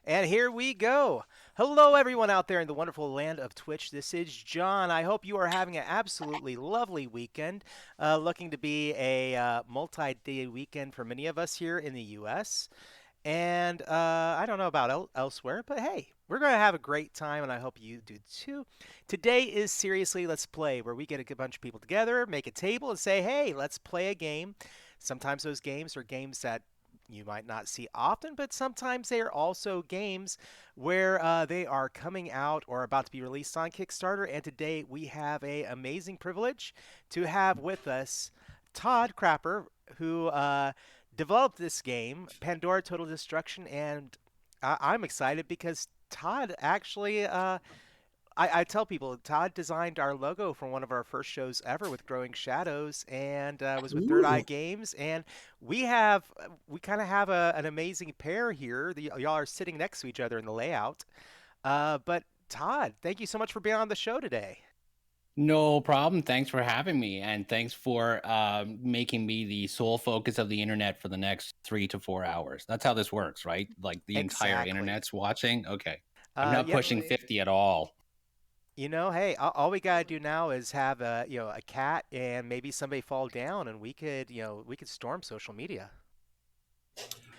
And here we go. Hello, everyone out there in the wonderful land of Twitch. This is John. I hope you are having an absolutely lovely weekend. Looking to be a multi day weekend for many of us here in the U.S. And I don't know about elsewhere, but hey, we're going to have a great time, and I hope you do too. Today is Seriously Let's Play, where we get a bunch of people together, make a table, and say, hey, let's play a game. Sometimes those games are games that you might not see often, but sometimes they are also games where they are coming out or about to be released on Kickstarter. And today we have a amazing privilege to have with us Todd Crapper, who developed this game, Pandora Total Destruction, and I'm excited because Todd actually I tell people Todd designed our logo for one of our first shows ever with Growing Shadows, and was with Third Eye Ooh. Games. And we kind of have an amazing pair here. Y'all are sitting next to each other in the layout. But Todd, thank you so much for being on the show today. No problem. Thanks for having me, and thanks for making me the sole focus of the internet for the next 3 to 4 hours. That's how this works, right? Like the entire Exactly. internet's watching. Okay, I'm not Yep. pushing Totally. 50 at all. Hey, all we gotta do now is have a cat and maybe somebody fall down, and we could storm social media.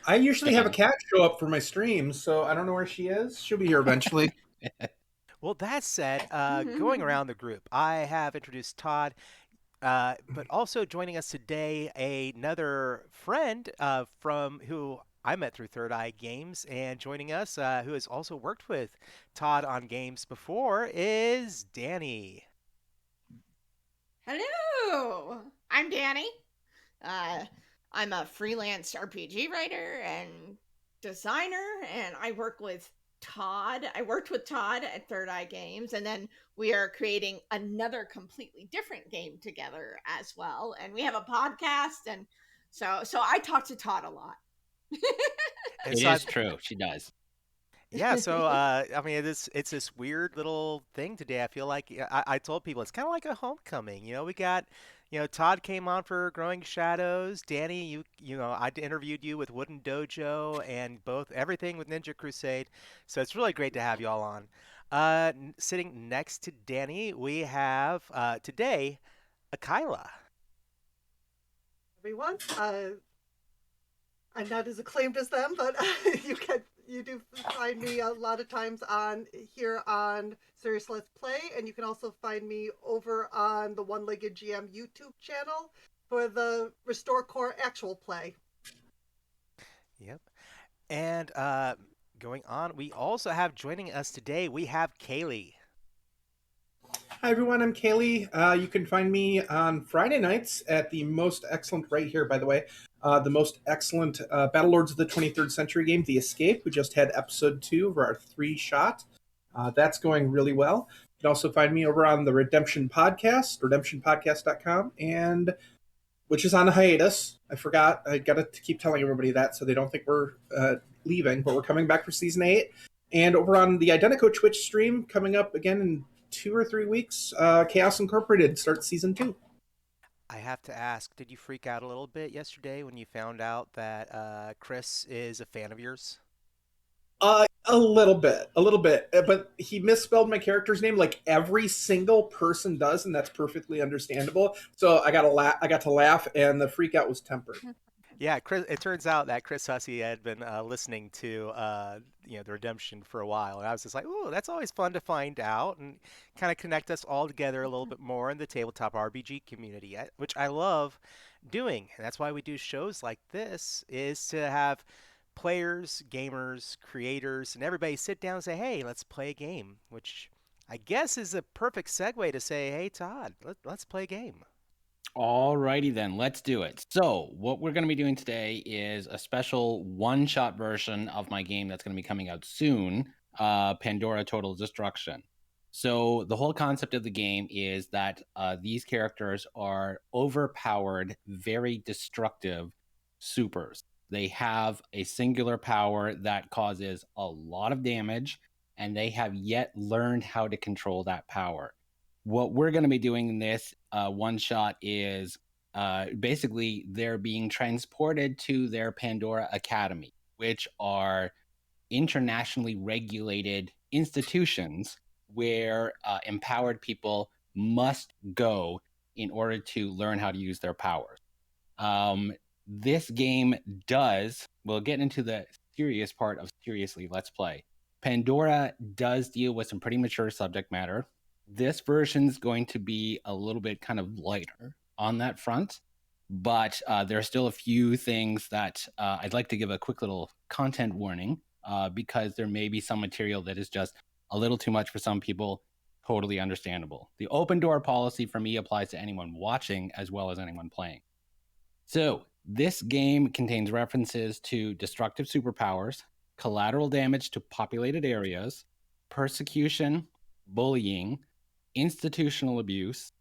I usually have a Done. cat show up for my streams, so I don't know where she is. She'll be here eventually. Well, that said, going around the group, I have introduced Todd, but also joining us today, another friend from who I met through Third Eye Games, and joining us, who has also worked with Todd on games before, is Danny. Hello, I'm Danny. Uh, I'm a freelance RPG writer and designer, and I work with Todd. I worked with Todd at Third Eye Games, and then we are creating another completely different game together as well. And we have a podcast, and so I talk to Todd a lot. And It so is true. She does. yeah, so I mean, it's this weird little thing today. I feel like I told people it's kind of like a homecoming. We got, Todd came on for Growing Shadows. Danny, I interviewed you with Wooden Dojo and both everything with Ninja Crusade. So it's really great to have you all on. Sitting next to Danny, we have today Akila. Everyone. I'm not as acclaimed as them, but you do find me a lot of times on here on Serious Let's Play, and you can also find me over on the One Legged GM YouTube channel for the Restore Core actual play. Yep. And going on, we also have joining us today. We have Kaylee. Hi everyone, I'm Kaylee. You can find me on Friday nights at the most excellent, right here by the way, the most excellent Battlelords of the 23rd Century game, The Escape. We just had episode 2 of our 3-shot. That's going really well. You can also find me over on the Redemption Podcast, redemptionpodcast.com, and which is on a hiatus. I forgot. I got to keep telling everybody that so they don't think we're leaving, but we're coming back for season 8. And over on the Identico Twitch stream, coming up again in 2 or 3 weeks, Chaos Incorporated starts season 2. I have to ask, did you freak out a little bit yesterday when you found out that Chris is a fan of yours? A little bit, but he misspelled my character's name like every single person does, and that's perfectly understandable. So I got to laugh, and the freak out was tempered. Yeah, Chris. It turns out that Chris Hussey had been listening to the Redemption for a while, and I was just like, "Ooh, that's always fun to find out and kind of connect us all together a little bit more in the tabletop RPG community, which I love doing. And that's why we do shows like this, is to have players, gamers, creators, and everybody sit down and say, "Hey, let's play a game," which I guess is a perfect segue to say, "Hey, Todd, let's play a game." Alrighty then, let's do it. So, what we're going to be doing today is a special one-shot version of my game that's going to be coming out soon, Pandora Total Destruction. So, the whole concept of the game is that these characters are overpowered, very destructive supers. They have a singular power that causes a lot of damage, and they have yet learned how to control that power. What we're going to be doing in this one shot is basically they're being transported to their Pandora Academy, which are internationally regulated institutions where empowered people must go in order to learn how to use their powers. This game we'll get into the serious part of Seriously Let's Play. Pandora does deal with some pretty mature subject matter. This version's going to be a little bit kind of lighter on that front, but there are still a few things that I'd like to give a quick little content warning because there may be some material that is just a little too much for some people. Totally understandable. The open door policy for me applies to anyone watching as well as anyone playing. So, this game contains references to destructive superpowers, collateral damage to populated areas, persecution, bullying, institutional abuse,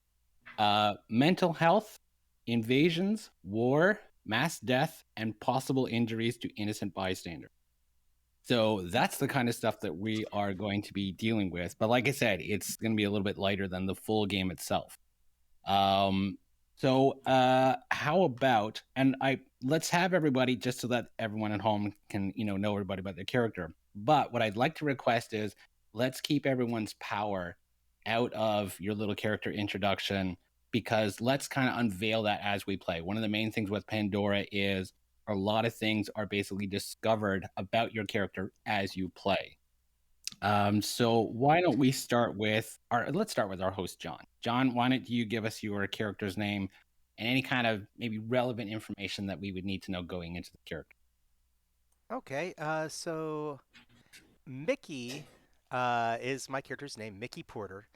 mental health, invasions, war, mass death, and possible injuries to innocent bystanders. So that's the kind of stuff that we are going to be dealing with. But like I said, it's going to be a little bit lighter than the full game itself. How about, and let's have everybody, just so that everyone at home can know everybody about their character. But what I'd like to request is let's keep everyone's power out of your little character introduction, because let's kind of unveil that as we play. One of the main things with Pandora is a lot of things are basically discovered about your character as you play. So why don't we start with let's start with our host, John. John, why don't you give us your character's name and any kind of maybe relevant information that we would need to know going into the character? Okay, so Mickey is my character's name, Mickey Porter,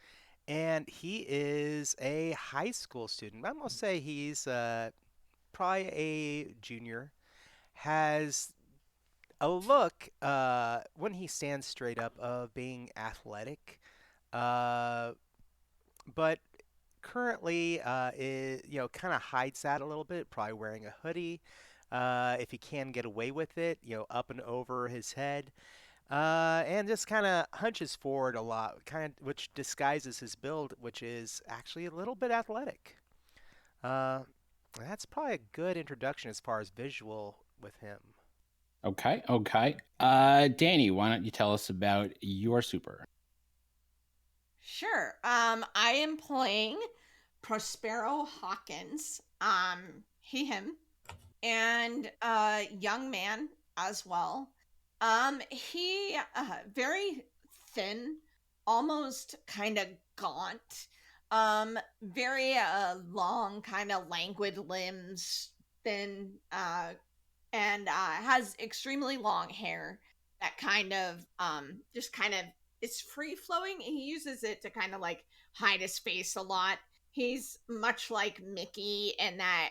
and he is a high school student. I'm gonna say he's probably a junior. Has a look when he stands straight up of being athletic, uh, but currently is kind of hides that a little bit. Probably wearing a hoodie, if he can get away with it, up and over his head. And just kind of hunches forward a lot, kind of which disguises his build, which is actually a little bit athletic. Uh, that's probably a good introduction as far as visual with him. Okay. Danny, why don't you tell us about your super? Sure. I am playing Prospero Hawkins. Him, and a young man as well. He very thin, almost kind of gaunt. Very long, kind of languid limbs, thin, and has extremely long hair that kind of just kind of is free flowing. He uses it to kind of like hide his face a lot. He's much like Mickey, and that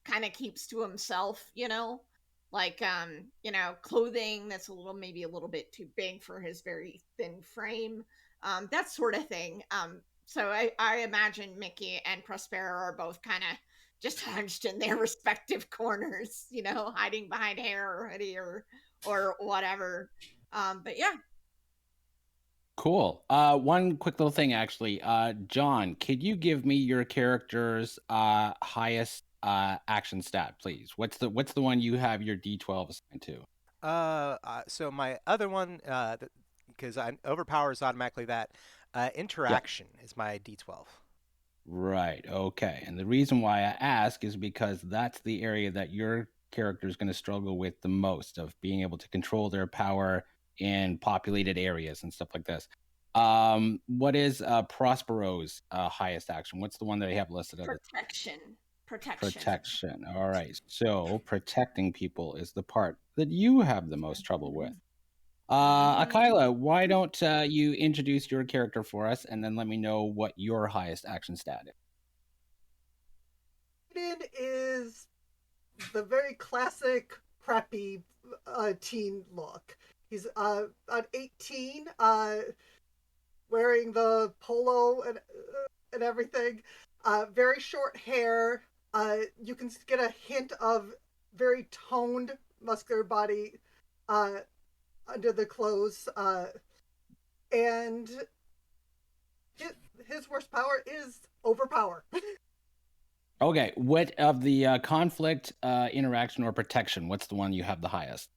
kind of keeps to himself, like clothing that's maybe a little bit too big for his very thin frame, that sort of thing. So I imagine Mickey and Prospero are both kind of just hunched in their respective corners, hiding behind hair or hoodie or whatever. But yeah. Cool. One quick little thing, actually. John, could you give me your character's highest action stat, please? What's the one you have your D12 assigned to? So my other one, because I overpowers automatically that Yeah. interaction is my D12. Right. Okay. And the reason why I ask is because that's the area that your character is going to struggle with the most, of being able to control their power in populated areas and stuff like this. What is Prospero's highest action? What's the one that I have listed as Protection. protection? All right. So protecting people is the part that you have the most trouble with. Akila, why don't you introduce your character for us, and then let me know what your highest action stat is. Aiden is the very classic preppy teen look. He's about 18, wearing the polo and everything. Very short hair. You can get a hint of very toned, muscular body under the clothes. And his worst power is overpower. Okay, what of the conflict, interaction, or protection? What's the one you have the highest?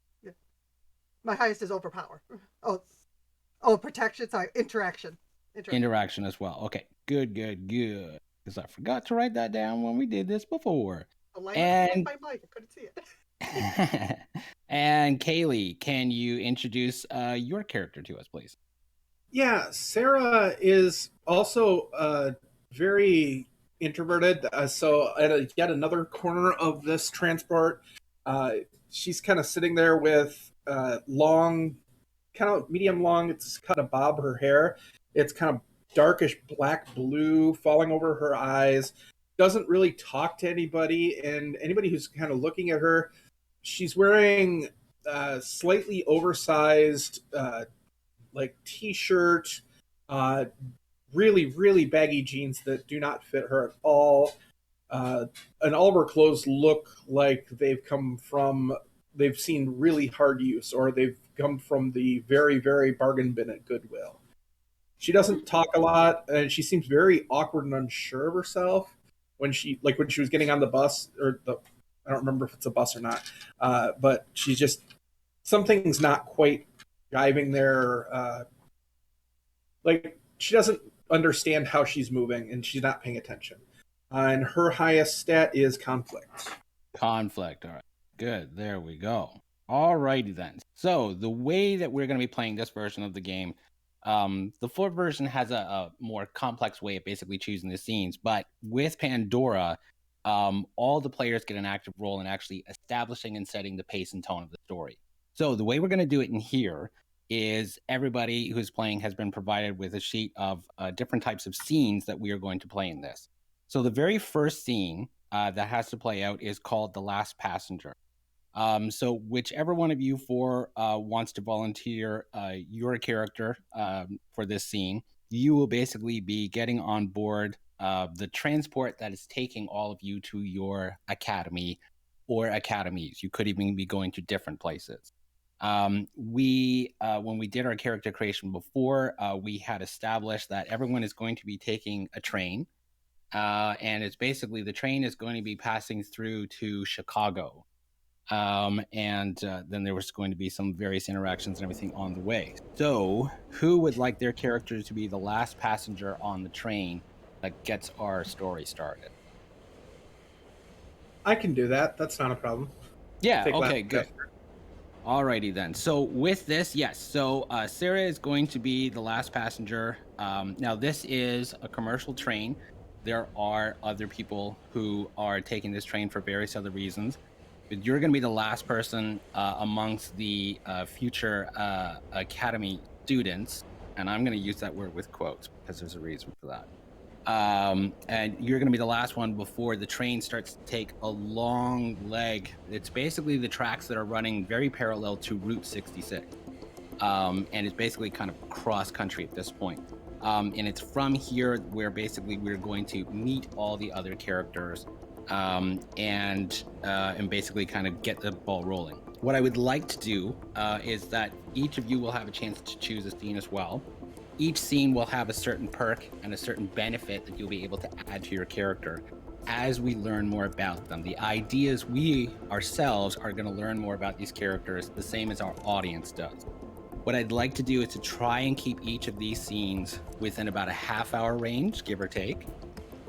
My highest is overpower. Oh, protection. Sorry, interaction. Interaction as well. Okay, good. Because I forgot to write that down when we did this before. A line And my mic. I couldn't see it. and Kaylee, can you introduce your character to us, please? Yeah, Sarah is also very introverted. So at yet another corner of this transport, she's kind of sitting there with long, kind of medium long. It's kind of bob her hair. It's kind of darkish black blue falling over her eyes. Doesn't really talk to anybody, and anybody who's kind of looking at her, she's wearing slightly oversized like t-shirt, uh, really baggy jeans that do not fit her at all. And all of her clothes look like they've seen really hard use, or they've come from the very bargain bin at Goodwill. She doesn't talk a lot, and she seems very awkward and unsure of herself when she was getting on the bus, or the I don't remember if it's a bus or not, but she's just something's not quite jiving there. Like she doesn't understand how she's moving, and she's not paying attention. And her highest stat is conflict. Conflict. All right. Good. There we go. Alrighty then. So the way that we're going to be playing this version of the game, the full version has a more complex way of basically choosing the scenes, but with Pandora, all the players get an active role in actually establishing and setting the pace and tone of the story. So the way we're going to do it in here is everybody who's playing has been provided with a sheet of different types of scenes that we are going to play in this. So the very first scene that has to play out is called The Last Passenger. So whichever one of you four wants to volunteer your character for this scene, you will basically be getting on board the transport that is taking all of you to your academy or academies. You could even be going to different places. When we did our character creation before, we had established that everyone is going to be taking a train. And it's basically the train is going to be passing through to Chicago. And then there was going to be some various interactions and everything on the way. So who would like their character to be the last passenger on the train that gets our story started? I can do that. That's not a problem. Yeah, okay, good. Alrighty then. So with this, yes. So Sarah is going to be the last passenger. Now this is a commercial train. There are other people who are taking this train for various other reasons. But you're going to be the last person amongst the future academy students. And I'm going to use that word with quotes because there's a reason for that. And you're going to be the last one before the train starts to take a long leg. It's basically the tracks that are running very parallel to Route 66. And it's basically kind of cross country at this point. And it's from here where basically we're going to meet all the other characters and basically kind of get the ball rolling. What I would like to do is that each of you will have a chance to choose a scene as well. Each scene will have a certain perk and a certain benefit that you'll be able to add to your character as we learn more about them. The idea is we ourselves are going to learn more about these characters the same as our audience does. What I'd like to do is to try and keep each of these scenes within about a half-hour range, give or take.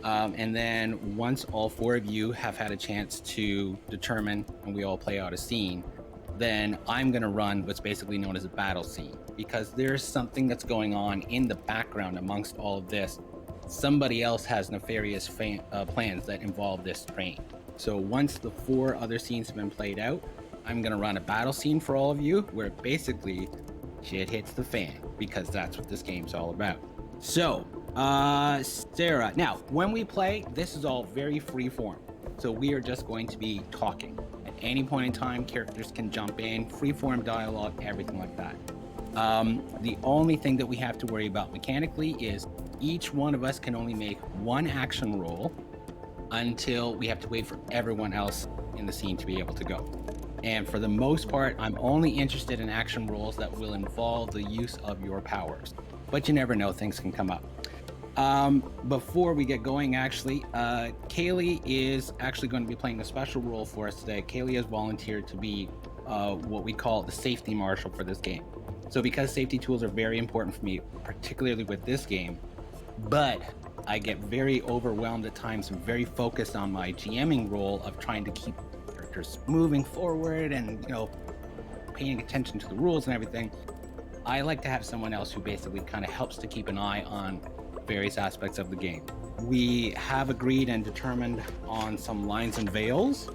And then once all four of you have had a chance to determine and we all play out a scene, then I'm going to run what's basically known as a battle scene, because there's something that's going on in the background amongst all of this. Somebody else has nefarious plans that involve this train. So once the four other scenes have been played out, I'm going to run a battle scene for all of you where basically shit hits the fan, because that's what this game's all about. So, Sarah, now when we play, this is all very free form. So we are just going to be talking. At any point in time, characters can jump in, free form dialogue, everything like that. The only thing that we have to worry about mechanically is each one of us can only make one action roll until we have to wait for everyone else in the scene to be able to go. And for the most part, I'm only interested in action rolls that will involve the use of your powers. But you never know, things can come up. Before we get going, actually, Kaylee is actually going to be playing a special role for us today. Kaylee has volunteered to be what we call the safety marshal for this game. So because safety tools are very important for me, particularly with this game, but I get very overwhelmed at times and very focused on my GMing role of trying to keep characters moving forward and, paying attention to the rules and everything. I like to have someone else who basically kind of helps to keep an eye on various aspects of the game. We have agreed and determined on some lines and veils.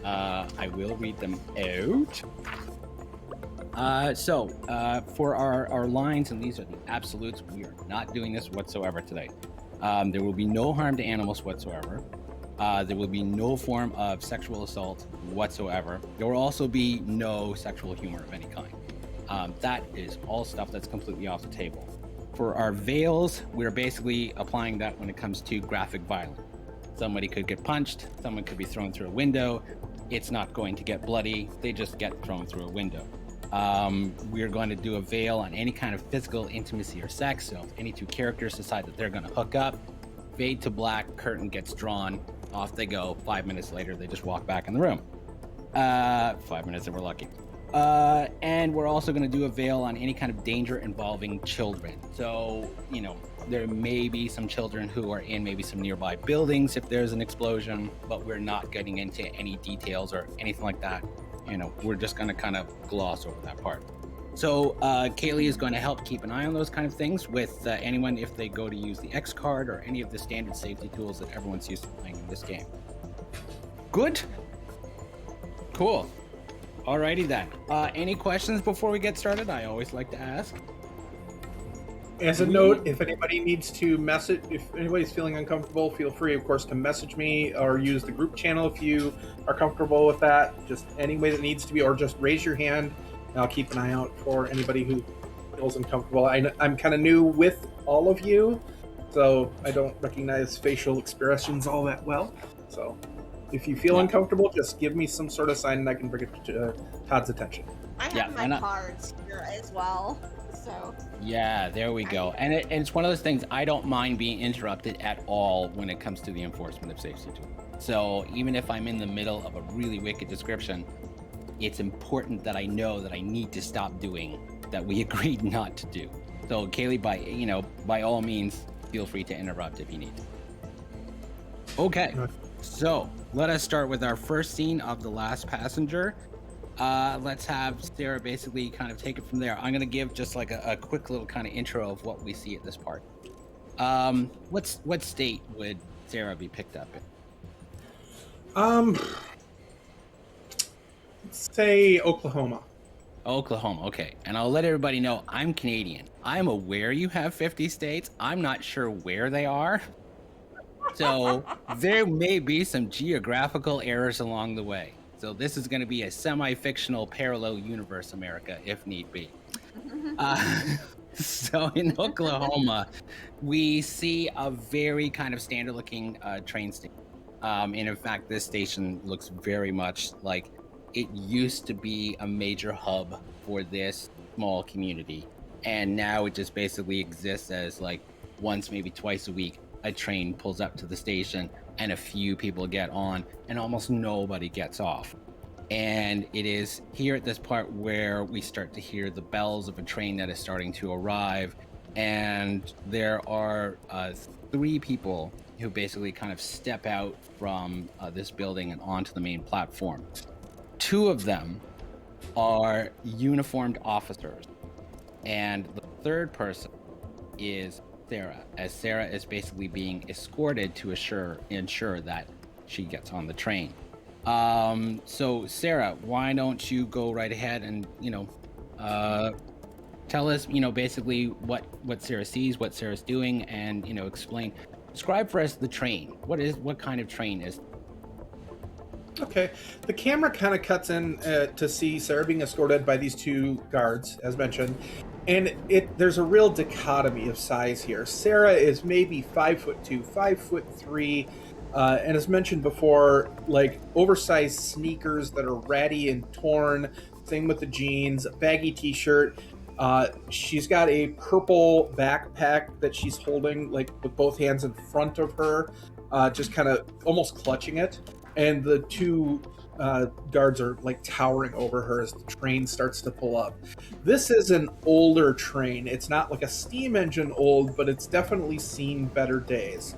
I will read them out. For our lines, and these are the absolutes, we are not doing this whatsoever today. There will be no harm to animals whatsoever. There will be no form of sexual assault whatsoever. There will also be no sexual humor of any kind. That is all stuff that's completely off the table. For our veils, we're basically applying that when it comes to graphic violence. Somebody could get punched, someone could be thrown through a window. It's not going to get bloody, they just get thrown through a window. We're going to do a veil on any kind of physical intimacy or sex. So if any two characters decide that they're going to hook up, fade to black, curtain gets drawn, off they go. 5 minutes later, they just walk back in the room. 5 minutes if we're lucky. And we're also going to do a veil on any kind of danger involving children. So, there may be some children who are in maybe some nearby buildings if there's an explosion, but we're not getting into any details or anything like that. We're just going to kind of gloss over that part. So Kaylee is going to help keep an eye on those kind of things with anyone if they go to use the X card or any of the standard safety tools that everyone's used to playing in this game. Good? Cool. Alrighty then. Any questions before we get started? I always like to ask. As a note, if anybody needs to message, if anybody's feeling uncomfortable, feel free, of course, to message me or use the group channel if you are comfortable with that. Just any way that needs to be, or just raise your hand, and I'll keep an eye out for anybody who feels uncomfortable. I'm kind of new with all of you, so I don't recognize facial expressions all that well. So if you feel uncomfortable, just give me some sort of sign and I can bring it to Todd's attention. I have my cards here as well. So yeah, there we go. And it's one of those things, I don't mind being interrupted at all when it comes to the enforcement of safety tools. So even if I'm in the middle of a really wicked description, it's important that I know that I need to stop doing that we agreed not to do. So Kaylee, by all means, feel free to interrupt if you need. Okay, so let us start with our first scene of The Last Passenger. Let's have Sarah basically kind of take it from there. I'm going to give just like a quick little kind of intro of what we see at this part. What state would Sarah be picked up in? Let's say Oklahoma. Oklahoma, okay. And I'll let everybody know I'm Canadian. I'm aware you have 50 states. I'm not sure where they are. So there may be some geographical errors along the way. So this is going to be a semi-fictional parallel universe, America, if need be. So in Oklahoma, we see a very kind of standard-looking train station. And in fact, this station looks very much like it used to be a major hub for this small community. And now it just basically exists as like once, maybe twice a week, a train pulls up to the station and a few people get on and almost nobody gets off. And it is here at this part where we start to hear the bells of a train that is starting to arrive. And there are 3 people who basically kind of step out from this building and onto the main platform. 2 of them are uniformed officers. And the 3rd person is Sarah, as Sarah is basically being escorted to ensure that she gets on the train. So Sarah, why don't you go right ahead and, tell us, basically what Sarah sees, what Sarah's doing, and, describe for us the train. What kind of train is? Okay, the camera kind of cuts in to see Sarah being escorted by these 2 guards, as mentioned, and there's a real dichotomy of size here. Sarah is maybe 5'2", 5'3", and as mentioned before, like oversized sneakers that are ratty and torn. Same with the jeans, baggy t-shirt. She's got a purple backpack that she's holding like with both hands in front of her, just kind of almost clutching it. And the 2 guards are like towering over her as the train starts to pull up. This is an older train. It's not like a steam engine old, but it's definitely seen better days.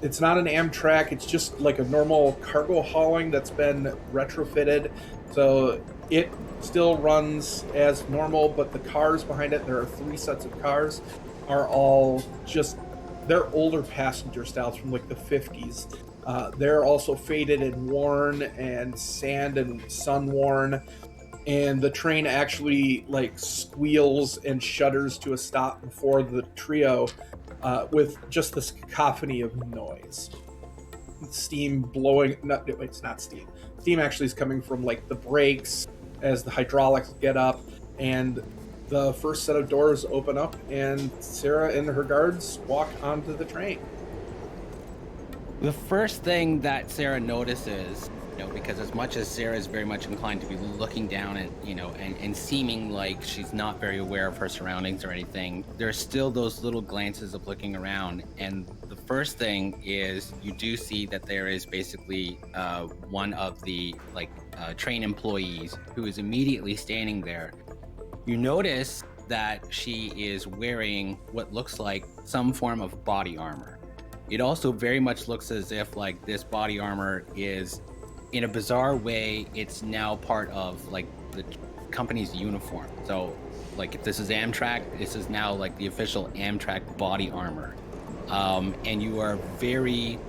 It's not an Amtrak. It's just like a normal cargo hauling that's been retrofitted. So it still runs as normal, but the cars behind it, there are 3 sets of cars, are all just, they're older passenger styles from like the 50s. They're also faded and worn and sand and sun worn. And the train actually like squeals and shudders to a stop before the trio, with just this cacophony of noise. Steam blowing. No, it's not steam. Steam actually is coming from like the brakes as the hydraulics get up, and the first set of doors open up, and Sarah and her guards walk onto the train. The first thing that Sarah notices, because as much as Sarah is very much inclined to be looking down and, and seeming like she's not very aware of her surroundings or anything, there's still those little glances of looking around. And the first thing is you do see that there is basically one of the train employees who is immediately standing there. You notice that she is wearing what looks like some form of body armor. It also very much looks as if like this body armor is, in a bizarre way, it's now part of like the company's uniform. So like if this is Amtrak, this is now like the official Amtrak body armor. And you are very,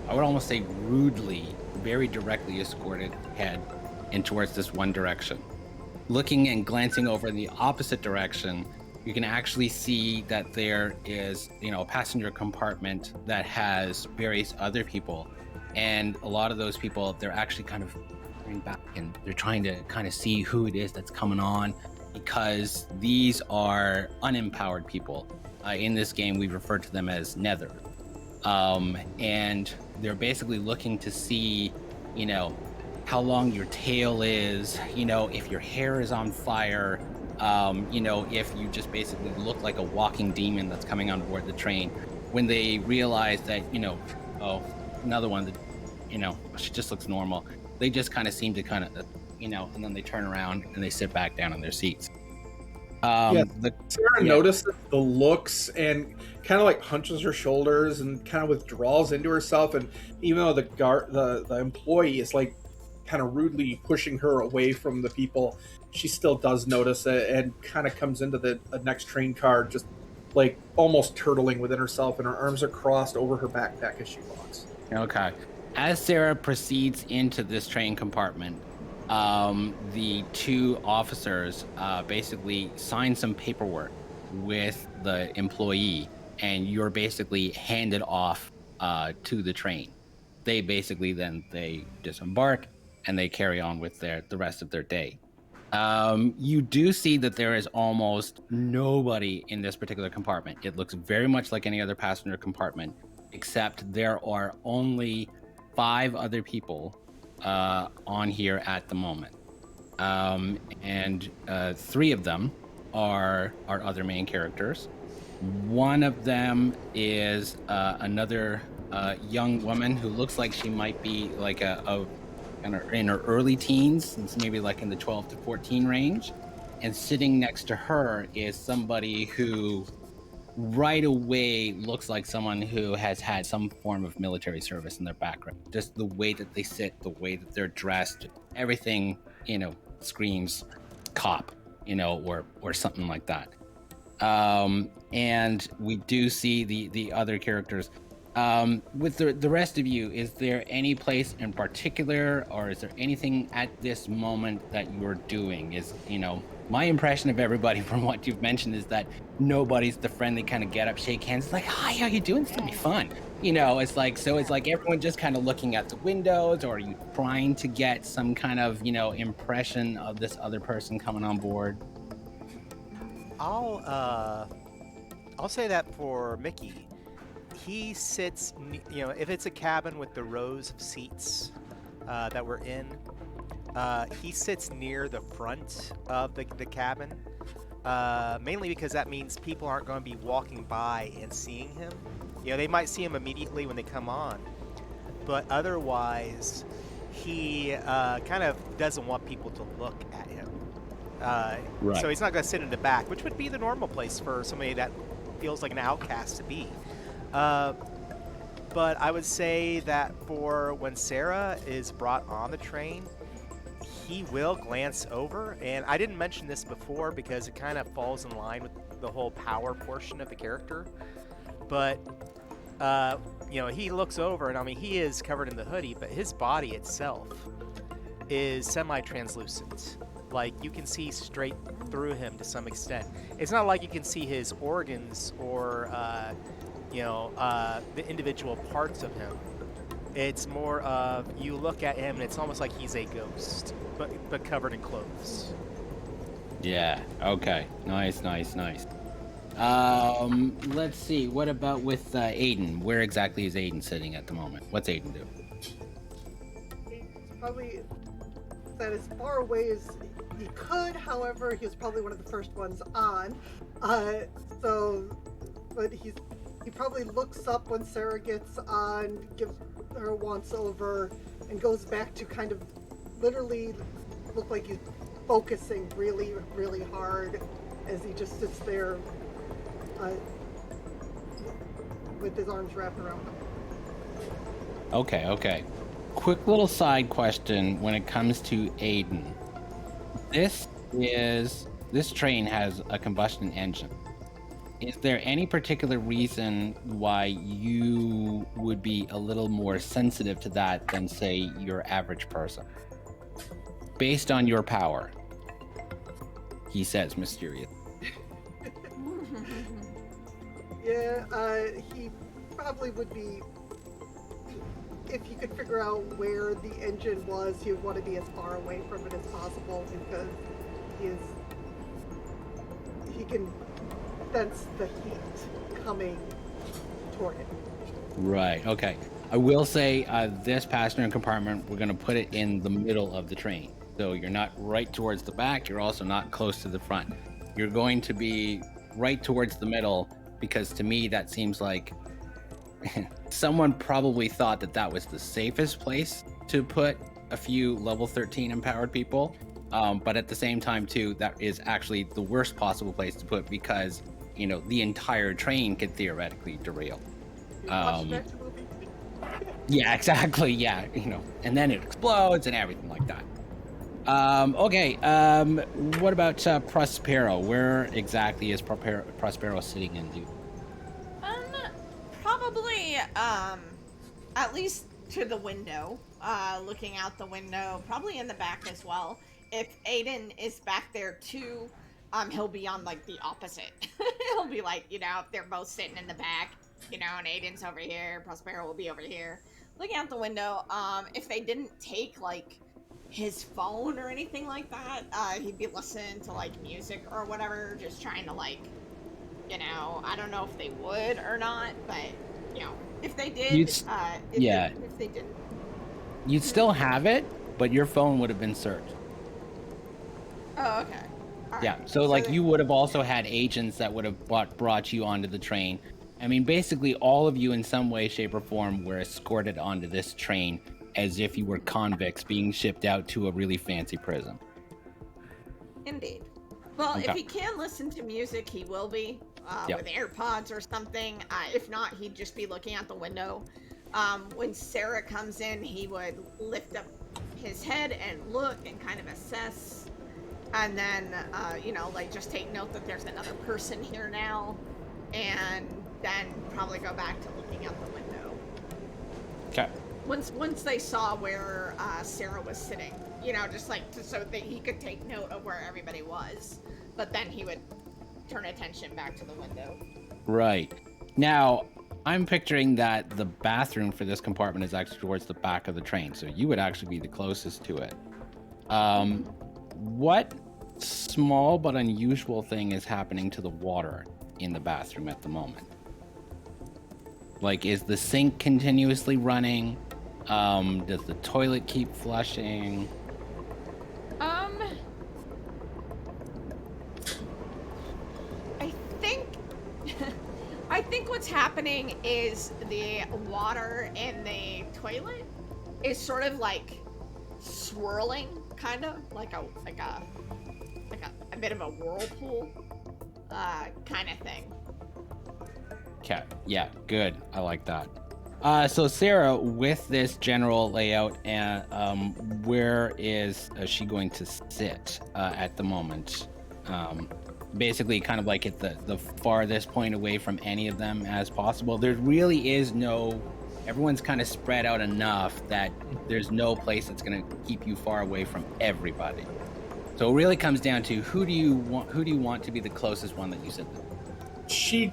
I would almost say rudely, very directly escorted head in towards this one direction. Looking and glancing over in the opposite direction, you can actually see that there is, a passenger compartment that has various other people. And a lot of those people, they're actually kind of going back and they're trying to kind of see who it is that's coming on, because these are unempowered people. In this game, we refer to them as Nether. And they're basically looking to see, how long your tail is, if your hair is on fire, if you just basically look like a walking demon that's coming on board the train. When they realize that, another one that, she just looks normal, they just kind of seem to kind of, and then they turn around and they sit back down in their seats. Sarah notices the looks and kind of like hunches her shoulders and kind of withdraws into herself. And even though the employee is like kind of rudely pushing her away from the people, she still does notice it and kind of comes into the next train car, just like almost turtling within herself, and her arms are crossed over her backpack as she walks. Okay. As Sarah proceeds into this train compartment, the 2 officers basically sign some paperwork with the employee, and you're basically handed off to the train. They basically then they disembark and they carry on with the rest of their day. You do see that there is almost nobody in this particular compartment. It looks very much like any other passenger compartment, except there are only 5 other people on here at the moment. And 3 of them are our other main characters. One of them is another young woman who looks like she might be like in her early teens, maybe like in the 12 to 14 range. And sitting next to her is somebody who right away looks like someone who has had some form of military service in their background. Just the way that they sit, the way that they're dressed, everything, screams cop, or something like that. And we do see the other characters. With the rest of you, is there any place in particular, or is there anything at this moment that you're doing? My impression of everybody from what you've mentioned is that nobody's the friendly kind of get up, shake hands, like, hi, how you doing? It's gonna be fun. It's like, so it's like everyone just kind of looking at the windows, or are you trying to get some kind of, impression of this other person coming on board? I'll say that for Mickey. He sits, if it's a cabin with the rows of seats that we're in, he sits near the front of the cabin, mainly because that means people aren't going to be walking by and seeing him. They might see him immediately when they come on, but otherwise, he kind of doesn't want people to look at him. Right. So he's not going to sit in the back, which would be the normal place for somebody that feels like an outcast to be. But I would say that for when Sarah is brought on the train, he will glance over. And I didn't mention this before because it kind of falls in line with the whole power portion of the character. But, he looks over, and I mean, he is covered in the hoodie, but his body itself is semi-translucent. Like, you can see straight through him to some extent. It's not like you can see his organs or, the individual parts of him. It's more of you look at him and it's almost like he's a ghost, but covered in clothes. Yeah. Okay. Nice. Let's see. What about with Aiden? Where exactly is Aiden sitting at the moment? What's Aiden do? He's probably that as far away as he could. However, he was probably one of the first ones on. But he probably looks up when Sarah gets on, gives her a once over, and goes back to kind of literally look like he's focusing really, really hard as he just sits there with his arms wrapped around him. Okay. Quick little side question when it comes to Aiden. This train has a combustion engine. Is there any particular reason why you would be a little more sensitive to that than, say, your average person? Based on your power, he says mysterious. Yeah, he probably would be, if he could figure out where the engine was, he would want to be as far away from it as possible because he can sense the heat coming toward it. Right, okay. I will say this passenger compartment, we're going to put it in the middle of the train. So you're not right towards the back, you're also not close to the front. You're going to be right towards the middle because to me that seems like someone probably thought that was the safest place to put a few level 13 empowered people. But at the same time too, that is actually the worst possible place to put because the entire train could theoretically derail. Yeah, exactly. Yeah, and then it explodes and everything like that. Okay. What about Prospero? Where exactly is Prospero sitting in, dude? Probably, at least to the window, looking out the window, probably in the back as well. If Aiden is back there too, he'll be on like the opposite. He'll be like, if they're both sitting in the back, and Aiden's over here, Prospero will be over here, looking out the window. If they didn't take like his phone or anything like that, he'd be listening to like music or whatever, just trying to like, I don't know if they would or not, but if they did, if they didn't, you'd still have it, but your phone would have been searched. Oh, okay. All yeah, right. so like you would have also had agents that would have brought you onto the train. I mean, basically all of you in some way, shape, or form were escorted onto this train as if you were convicts being shipped out to a really fancy prison. Indeed. Well, Okay. if he can listen to music, he will be, with AirPods or something. If not, he'd just be looking out the window. When Sarah comes in, he would lift up his head and look and kind of assess. And then, just take note that there's another person here now. And then probably go back to looking out the window. Okay. Once they saw where Sarah was sitting, so that he could take note of where everybody was. But then he would turn attention back to the window. Right. Now, I'm picturing that the bathroom for this compartment is actually towards the back of the train, so you would actually be the closest to it. What small but unusual thing is happening to the water in the bathroom at the moment? Like, is the sink continuously running? Does the toilet keep flushing? I think what's happening is the water in the toilet is sort of like swirling, kind of like a bit of a whirlpool, kind of thing. Okay, yeah, good. I like that. So Sarah, with this general layout, and where is she going to sit at the moment? Basically, kind of like at the farthest point away from any of them as possible. There really is no. Everyone's kind of spread out enough that there's no place that's going to keep you far away from everybody. So it really comes down to who do you want to be the closest one that you sit with? She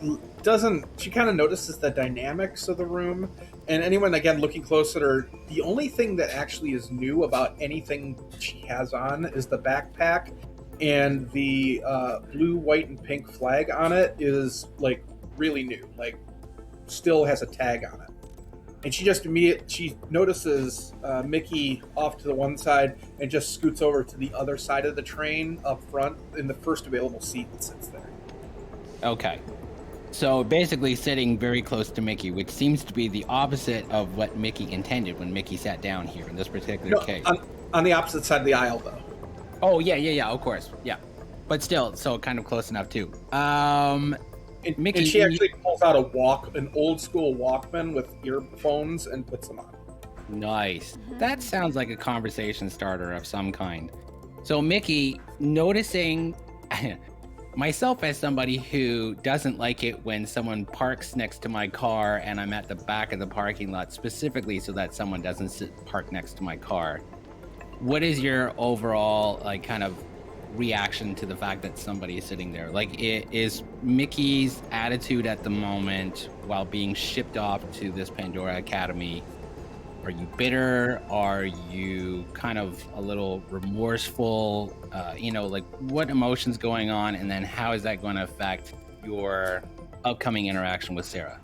kind of notices the dynamics of the room, and anyone again looking close at her, the only thing that actually is new about anything she has on is the backpack, and the blue, white, and pink flag on it is like really new, like still has a tag on it. And she notices Mickey off to the one side and just scoots over to the other side of the train up front in the first available seat and sits there. Okay. So basically sitting very close to Mickey, which seems to be the opposite of what Mickey intended when Mickey sat down here in this particular case. On the opposite side of the aisle, though. Oh, yeah, of course. Yeah. But still, so kind of close enough, too. Mickey, and she actually pulls out an old school Walkman with earphones and puts them on. Nice. That sounds like a conversation starter of some kind. So Mickey, noticing myself as somebody who doesn't like it when someone parks next to my car and I'm at the back of the parking lot specifically so that someone doesn't park next to my car. What is your overall kind of reaction to the fact that somebody is sitting there? Like, is Mickey's attitude at the moment while being shipped off to this Pandora Academy, are you bitter? Are you kind of a little remorseful? Like what emotions going on, and then how is that going to affect your upcoming interaction with Sarah?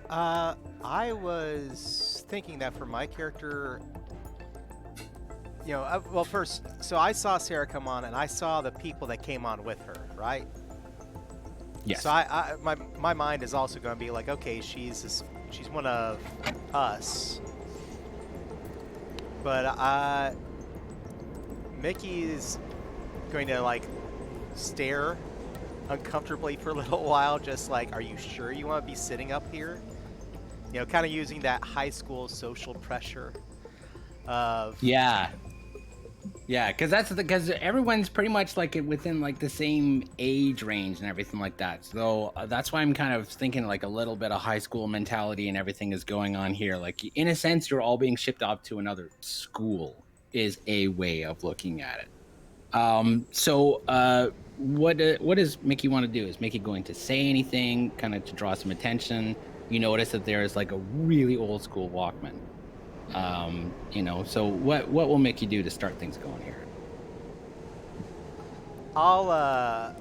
I was thinking that for my character, first, so I saw Sarah come on, and I saw the people that came on with her, right? Yes. So my mind is also going to be like, okay, she's one of us, but Mickey's going to like stare uncomfortably for a little while, just like, are you sure you want to be sitting up here? Kind of using that high school social pressure of Yeah, because everyone's pretty much like within like the same age range and everything like that. So that's why I'm kind of thinking like a little bit of high school mentality and everything is going on here. Like in a sense, you're all being shipped off to another school is a way of looking at it. So what does Mickey want to do? Is Mickey going to say anything kind of to draw some attention? You notice that there is like a really old school Walkman. So what will Mickey do to start things going here? I'll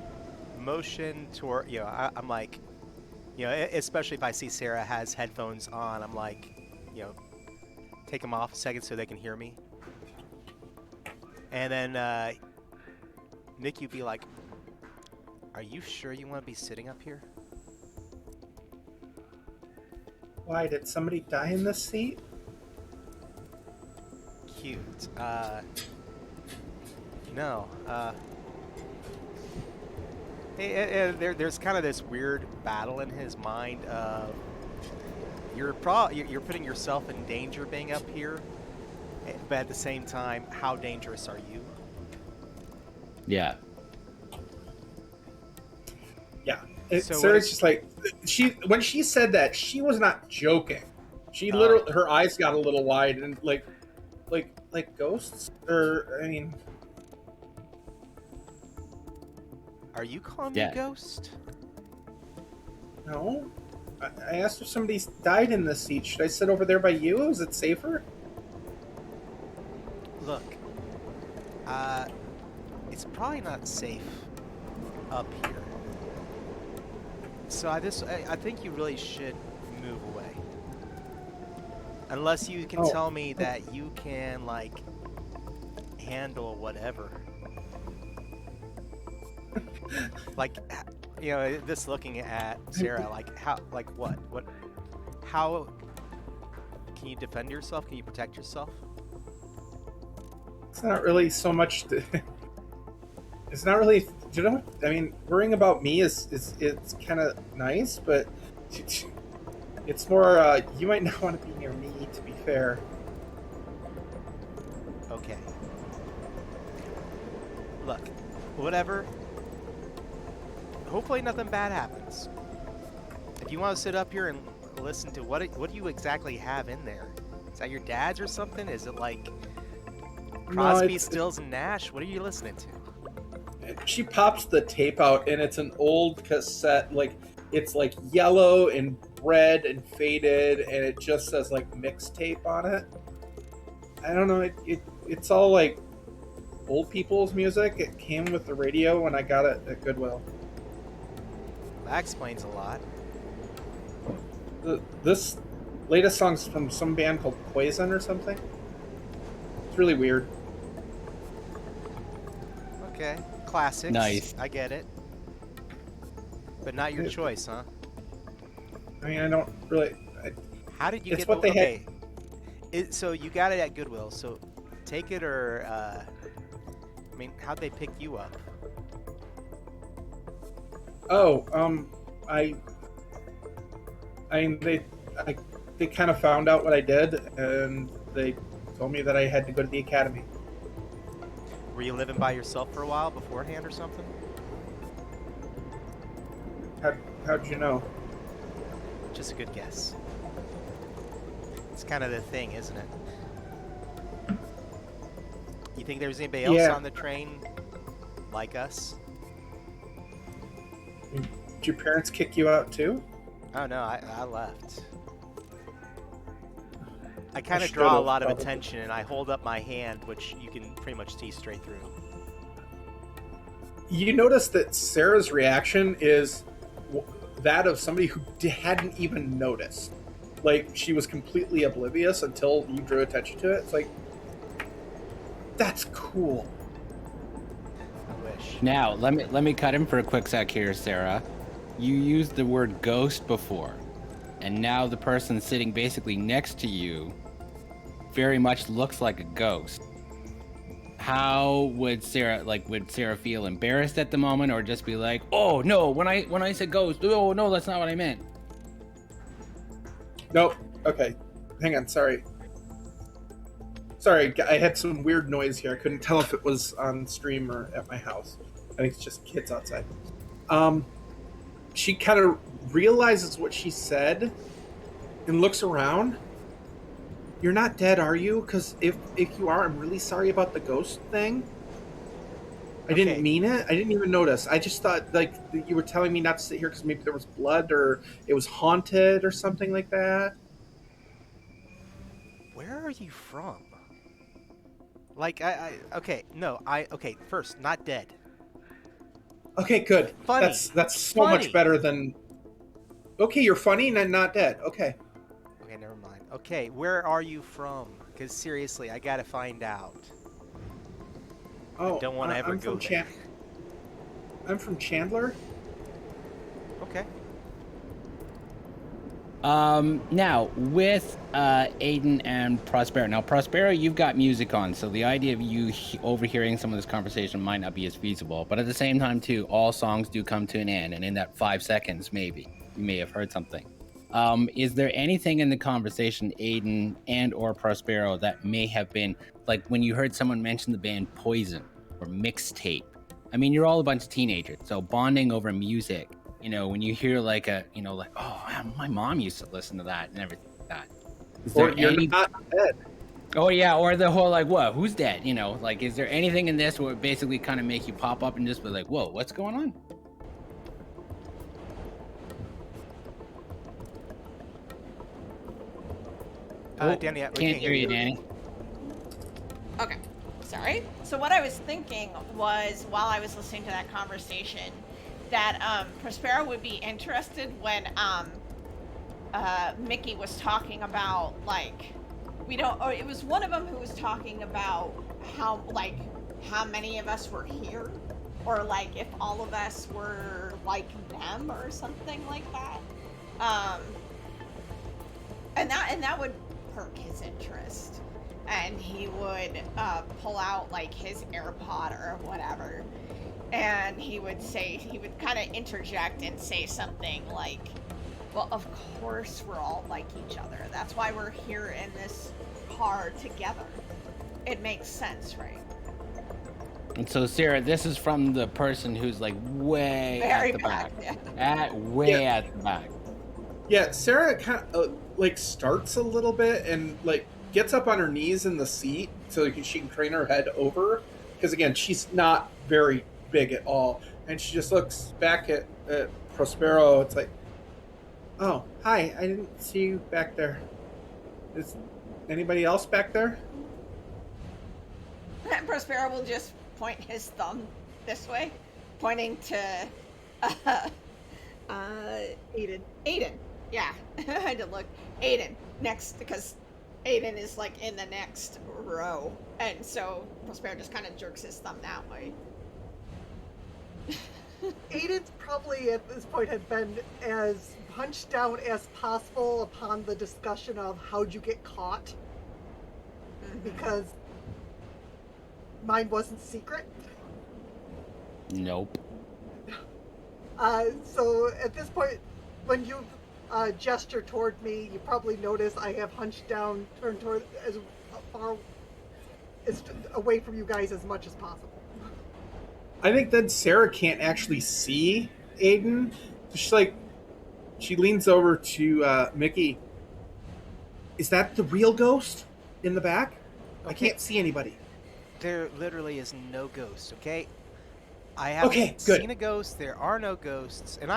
motion toward, I'm like, especially if I see Sarah has headphones on, I'm like, take them off a second so they can hear me. And then Mickey would be like, are you sure you want to be sitting up here? Why, did somebody die in this seat? Cute. No. There's kind of this weird battle in his mind of you're putting yourself in danger being up here, but at the same time, how dangerous are you? Yeah. So Sarah's just like, when she said that, she was not joking. She literally, her eyes got a little wide and like ghosts, or I mean, are you calling me a ghost? No. I asked if somebody died in this seat. Should I sit over there by you? Is it safer? Look, it's probably not safe up here. So I think you really should move away. Unless you can tell me that you can, like, handle whatever. Like, this looking at Sarah, like, how, like, what? How can you defend yourself? Can you protect yourself? it's not really so much. It's not really. You know, I mean, worrying about me is it's kind of nice, but it's more. You might not want to be near me. To be fair. Okay. Look, whatever. Hopefully nothing bad happens. If you want to sit up here and listen to what do you exactly have in there? Is that your dad's or something? Is it like Crosby, Stills, and Nash? What are you listening to? She pops the tape out, and it's an old cassette. Like it's like yellow and red and faded, and it just says like mixtape on it. I don't know. It's all like old people's music. It came with the radio when I got it at Goodwill. That explains a lot. This latest song's from some band called Poison or something. It's really weird. Okay, classics. Nice. I get it. But not your choice, huh? I mean, I don't really. How did you It's get what the they had. So you got it at Goodwill. So take it or I mean, how'd they pick you up? Oh, they kind of found out what I did, and they told me that I had to go to the academy. Were you living by yourself for a while beforehand or something? How'd you know? Just a good guess. It's kind of the thing, isn't it? You think there was anybody else on the train like us? Did your parents kick you out too? Oh no, I left. I kind of should've, draw a lot of probably. attention, and I hold up my hand, which you can pretty much see straight through. You notice that Sarah's reaction is that of somebody who hadn't even noticed. Like, she was completely oblivious until you drew attention to it. It's like, that's cool. I wish. Now, let me cut him for a quick sec here, Sarah. You used the word ghost before, and now the person sitting basically next to you very much looks like a ghost. How would Sarah feel embarrassed at the moment, or just be like, "Oh no, when I said ghost, oh no, that's not what I meant." Nope. Okay. Hang on. Sorry, I had some weird noise here. I couldn't tell if it was on stream or at my house. I think it's just kids outside. She kind of realizes what she said and looks around. You're not dead, are you? Because if you are, I'm really sorry about the ghost thing. I didn't mean it. I didn't even notice. I just thought like you were telling me not to sit here because maybe there was blood or it was haunted or something like that. Where are you from? Like, okay, first, not dead. Okay, good. Funny. That's so Funny. much better than. Okay, you're funny and not dead. Okay. Okay, never mind. Okay, where are you from? Because seriously, I gotta find out. Oh, I don't want to ever I'm go from there. I'm from Chandler. Okay. Now with Aiden and Prospero. Now Prospero, you've got music on, so the idea of you overhearing some of this conversation might not be as feasible. But at the same time, too, all songs do come to an end, and in that 5 seconds, maybe you may have heard something. Is there anything in the conversation, Aiden and or Prospero, that may have been like when you heard someone mention the band Poison or Mixtape? I mean, you're all a bunch of teenagers, so bonding over music. You know, when you hear like oh, man, my mom used to listen to that and everything like that. Is Or there you're any... not dead. Oh yeah, or the whole like, what? Who's dead? You know, like, is there anything in this where it basically kind of make you pop up and just be like, whoa, what's going on? Danny, we Can't hear you, Danny. Okay, sorry. So what I was thinking was, while I was listening to that conversation, that Prospero would be interested when Mickey was talking about, like, or it was one of them who was talking about how many of us were here, or like if all of us were like them or something like that. And that would perk his interest. And he would pull out like his AirPod or whatever, and he would kind of interject and say something like, well, of course we're all like each other. That's why we're here in this car together. It makes sense, right? And so, Sarah, this is from the person who's like way Very at the back. yeah. At the back. Yeah, Sarah kind of like starts a little bit and like gets up on her knees in the seat so she can crane her head over, because again, she's not very big at all, and she just looks back at Prospero. It's like, oh, hi, I didn't see you back there. Is anybody else back there? Prospero will just point his thumb this way, pointing to Aiden. Yeah, I had to look. Aiden next, because Aiden is like in the next row, and so Prospero just kind of jerks his thumb that way. Aiden's probably at this point had been as hunched down as possible upon the discussion of how'd you get caught, because mine wasn't secret. Nope. So at this point, when you gesture toward me, you probably notice I have hunched down, turned toward as far as away from you guys as much as possible. I think then Sarah can't actually see Aiden. She leans over to Mickey. Is that the real ghost in the back? I can't see anybody. There literally is no ghost, okay? I haven't seen a ghost. There are no ghosts. And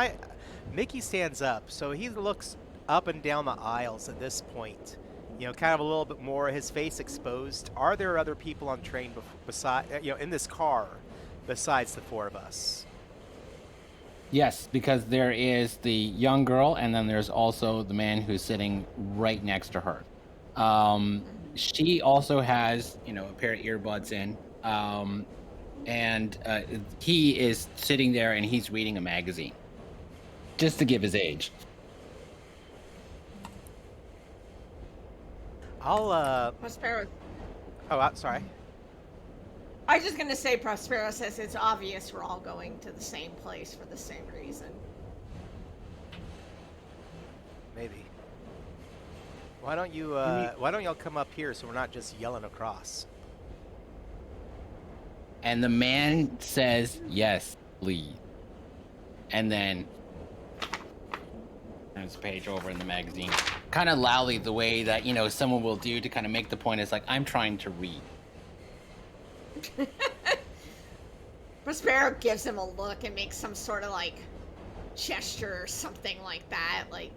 Mickey stands up, so he looks up and down the aisles at this point. You know, kind of a little bit more, his face exposed. Are there other people on train in this car besides the four of us? Yes, because there is the young girl, and then there's also the man who's sitting right next to her. She also has, a pair of earbuds in, and he is sitting there and he's reading a magazine, just to give his age. Prospero. Oh, sorry. I was just gonna say, Prospero says it's obvious we're all going to the same place for the same reason. Maybe. Why don't y'all come up here so we're not just yelling across? And the man says, yes, please. And then turns the page over in the magazine. Kind of loudly, the way that, someone will do to kind of make the point is like, I'm trying to read. Prospero gives him a look and makes some sort of like gesture or something like that, like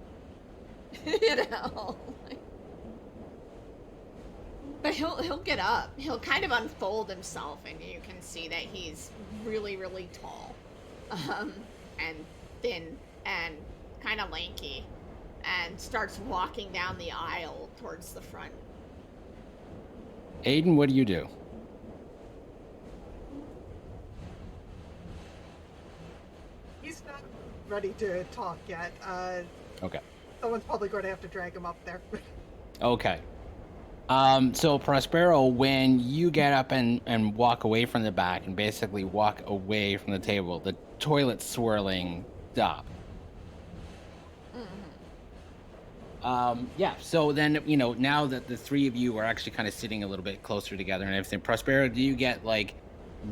But he'll get up. He'll kind of unfold himself, and you can see that he's really, really tall, and thin, and kind of lanky, and starts walking down the aisle towards the front. Aiden, what do you do? He's not ready to talk yet. Okay. Someone's probably going to have to drag him up there. Okay. So Prospero, when you get up and walk away from the back and basically walk away from the table, the toilet swirling stop. Yeah, so then, now that the three of you are actually kind of sitting a little bit closer together and everything, Prospero, do you get like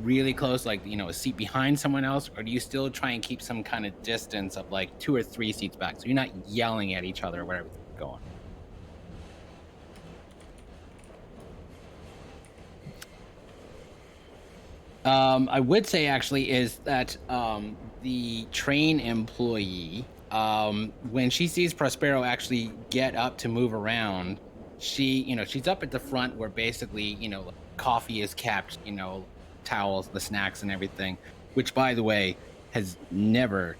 really close, like, a seat behind someone else, or do you still try and keep some kind of distance of like 2 or 3 seats back so you're not yelling at each other where everything's going? I would say actually is that the train employee, when she sees Prospero actually get up to move around, she's up at the front where basically, coffee is kept, towels, the snacks and everything, which by the way has never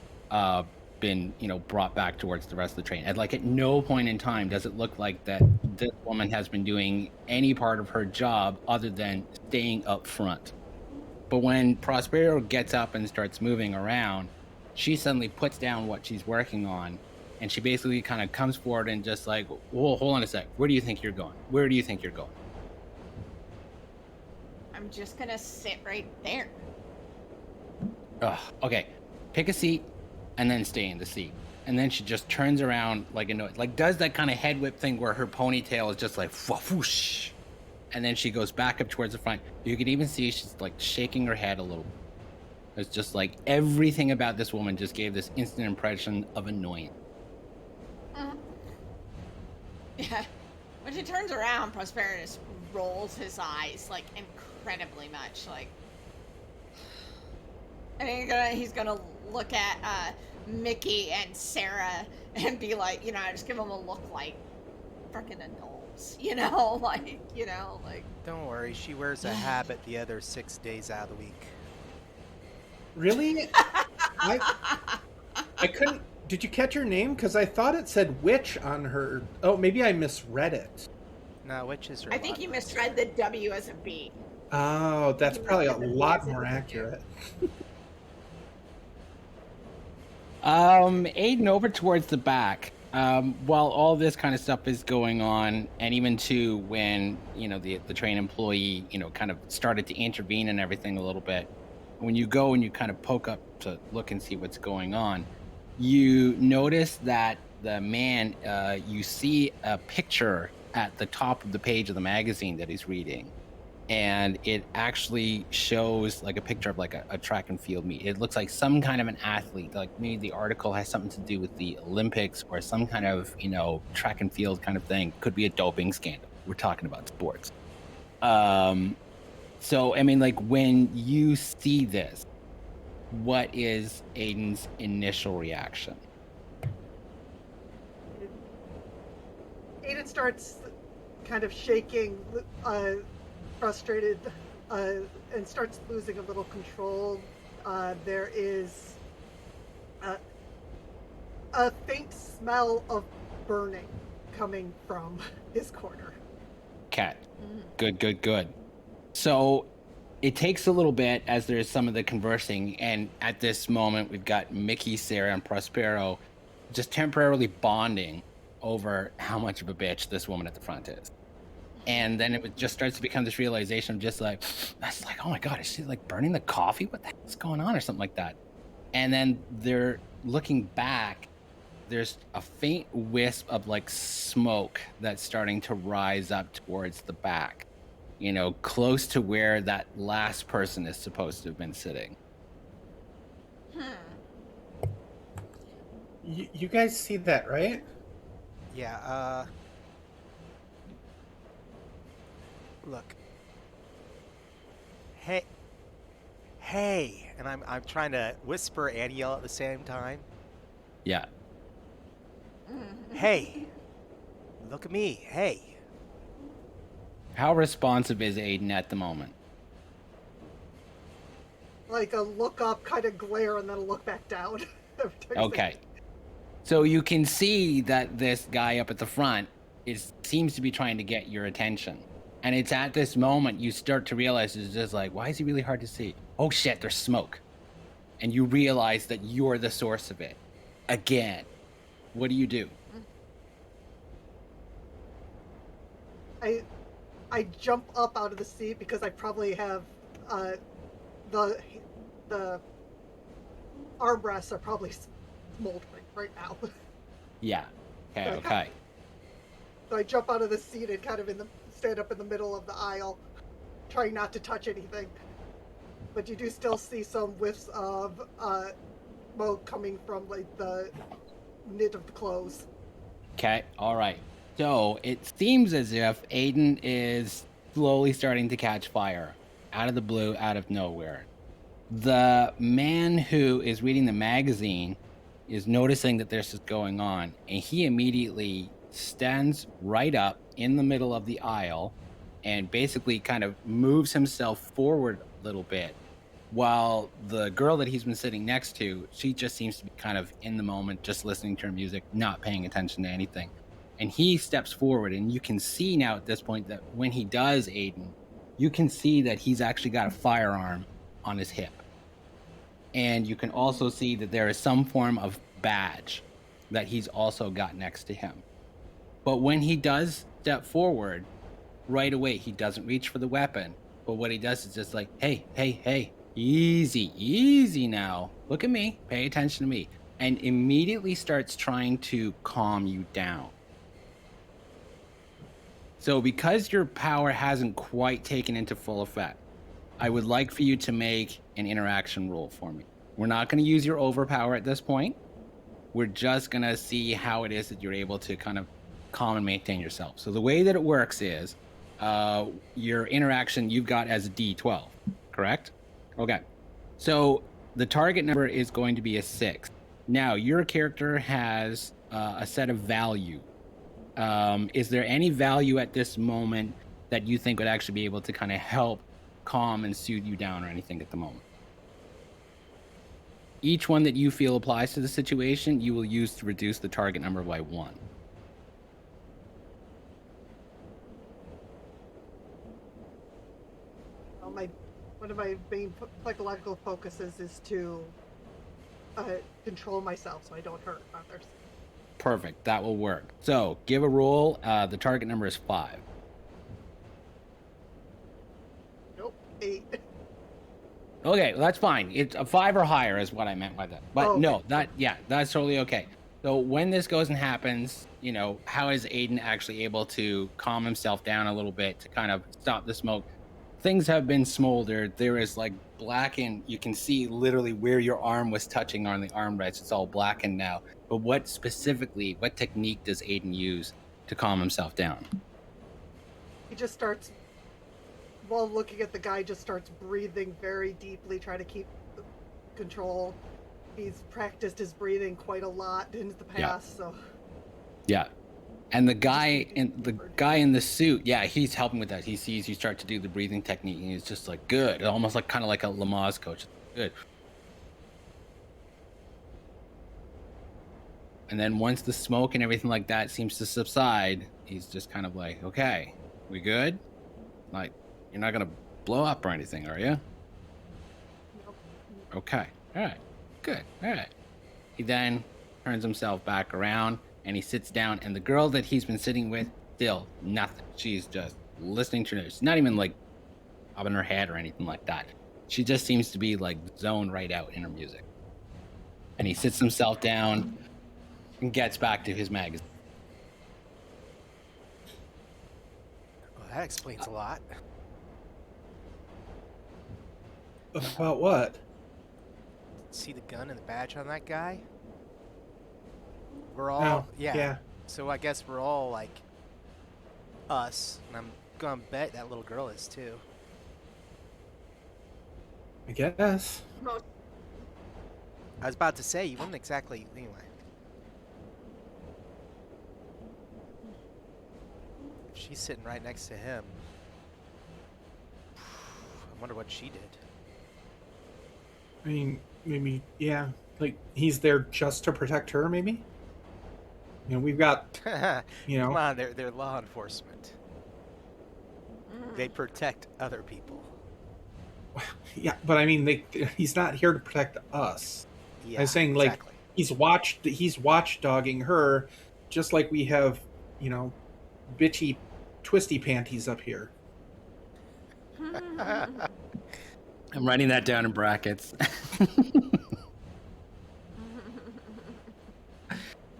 been, brought back towards the rest of the train. At no point in time does it look like that this woman has been doing any part of her job other than staying up front. But when Prospero gets up and starts moving around, she suddenly puts down what she's working on And she basically kind of comes forward and just like, whoa, hold on a sec. Where do you think you're going? Where do you think you're going? I'm just gonna sit right there. Ugh, okay, pick a seat and then stay in the seat. And then she just turns around like annoyed, like does that kind of head whip thing where her ponytail is just like whoosh. And then she goes back up towards the front. You can even see she's like shaking her head a little. It's just like everything about this woman just gave this instant impression of annoyance. Yeah. When she turns around, Prospero just rolls his eyes like incredibly much, like. And he's gonna look at Mickey and Sarah and be like, just give them a look like freaking adults, like. Don't worry, she wears a habit the other 6 days out of the week. Really? I couldn't. Did you catch her name? Because I thought it said witch on her. Oh, maybe I misread it. No, witches are. I think you misread the W as a B. Oh, that's probably a lot more accurate. Aiden, over towards the back. While all this kind of stuff is going on, and even too when the train employee kind of started to intervene and everything a little bit, when you go and you kind of poke up to look and see what's going on, you notice that the man, you see a picture at the top of the page of the magazine that he's reading. And it actually shows like a picture of like a track and field meet. It looks like some kind of an athlete, like maybe the article has something to do with the Olympics or some kind of, track and field kind of thing. Could be a doping scandal. We're talking about sports. So, I mean, like when you see this, what is Aiden's initial reaction? Aiden starts kind of shaking, frustrated, and starts losing a little control. There is a faint smell of burning coming from his corner. Cat. Good. So it takes a little bit as there's some of the conversing, and at this moment we've got Mickey, Sarah, and Prospero just temporarily bonding over how much of a bitch this woman at the front is. And then it just starts to become this realization of just like, that's like, oh my God, is she like burning the coffee? What the hell's going on? Or something like that. And then they're looking back, there's a faint wisp of like smoke that's starting to rise up towards the back, close to where that last person is supposed to have been sitting. You guys see that, right? Yeah, look. Hey, and I'm trying to whisper and yell at the same time. Yeah. Hey, look at me. Hey. How responsive is Aiden at the moment? Like a look up, kind of glare, and then a look back down. Okay. So you can see that this guy up at the front seems to be trying to get your attention. And it's at this moment you start to realize it's just like, why is he really hard to see? Oh shit, there's smoke. And you realize that you're the source of it. Again. What do you do? I jump up out of the seat because I probably have the armrests are probably smoldering right now. Yeah. Okay. So I jump out of the seat and kind of stand up in the middle of the aisle, trying not to touch anything. But you do still see some whiffs of smoke coming from like the knit of the clothes. Okay, all right. So it seems as if Aiden is slowly starting to catch fire out of the blue, out of nowhere. The man who is reading the magazine is noticing that this is going on, and he immediately stands right up in the middle of the aisle and basically kind of moves himself forward a little bit, while the girl that he's been sitting next to, she just seems to be kind of in the moment, just listening to her music, not paying attention to anything. And he steps forward, and you can see now at this point that when he does, Aiden, you can see that he's actually got a firearm on his hip. And you can also see that there is some form of badge that he's also got next to him. But when he does step forward, right away, he doesn't reach for the weapon. But what he does is just like, hey, easy now. Look at me, pay attention to me. And immediately starts trying to calm you down. So because your power hasn't quite taken into full effect, I would like for you to make an interaction roll for me. We're not going to use your overpower at this point. We're just going to see how it is that you're able to kind of calm and maintain yourself. So the way that it works is your interaction you've got as a D12, correct? Okay. So the target number is going to be a 6. Now, your character has a set of value. Is there any value at this moment that you think would actually be able to kind of help calm and soothe you down or anything at the moment? Each one that you feel applies to the situation, you will use to reduce the target number by 1. Well, one of my main psychological focuses is to control myself so I don't hurt others. Perfect. That will work. So give a roll. The target number is 5. Nope, 8. Okay, well, that's fine. It's a 5 or higher is what I meant by that. But okay. no, that's totally okay. So when this goes and happens, how is Aiden actually able to calm himself down a little bit to kind of stop the smoke? Things have been smoldered. There is like blackened. You can see literally where your arm was touching on the armrest. It's all blackened now. But what technique does Aiden use to calm himself down? He just starts, while looking at the guy, just starts breathing very deeply, trying to keep control. He's practiced his breathing quite a lot in the past, so. Yeah. And the guy in the suit, he's helping with that. He sees you start to do the breathing technique, and he's just like, good. Almost like kind of like a Lamaze coach. Good. And then once the smoke and everything like that seems to subside, he's just kind of like, okay, we good? Like, you're not going to blow up or anything, are you? Nope. Okay. All right. Good. All right. He then turns himself back around and he sits down, and the girl that he's been sitting with, still nothing. She's just listening to her. She's not even like up in her head or anything like that. She just seems to be like zoned right out in her music. And he sits himself down and gets back to his magazine. Well, that explains a lot. About what? See the gun and the badge on that guy? We're all, yeah. So I guess we're all like us, and I'm gonna bet that little girl is too. I guess. Most I was about to say, you wouldn't exactly, anyway. If she's sitting right next to him, I wonder what she did. I mean, maybe, yeah. Like, he's there just to protect her, maybe? We've got, Come on, they're law enforcement. They protect other people. Yeah, but I mean, he's not here to protect us. Yeah, I'm saying, like, exactly. he's watchdogging her, just like we have, bitchy, twisty panties up here. I'm writing that down in brackets.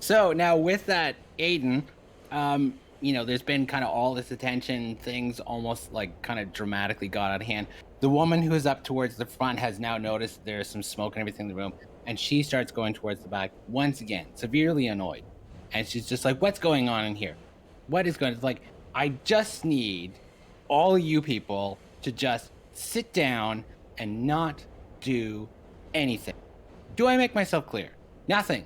So now with that, Aiden, there's been kind of all this attention, things almost like kind of dramatically got out of hand. The woman who is up towards the front has now noticed there's some smoke and everything in the room, and she starts going towards the back once again, severely annoyed. And she's just like, what's going on in here? What is going on? It's like, I just need all you people to just sit down and not do anything. Do I make myself clear? Nothing.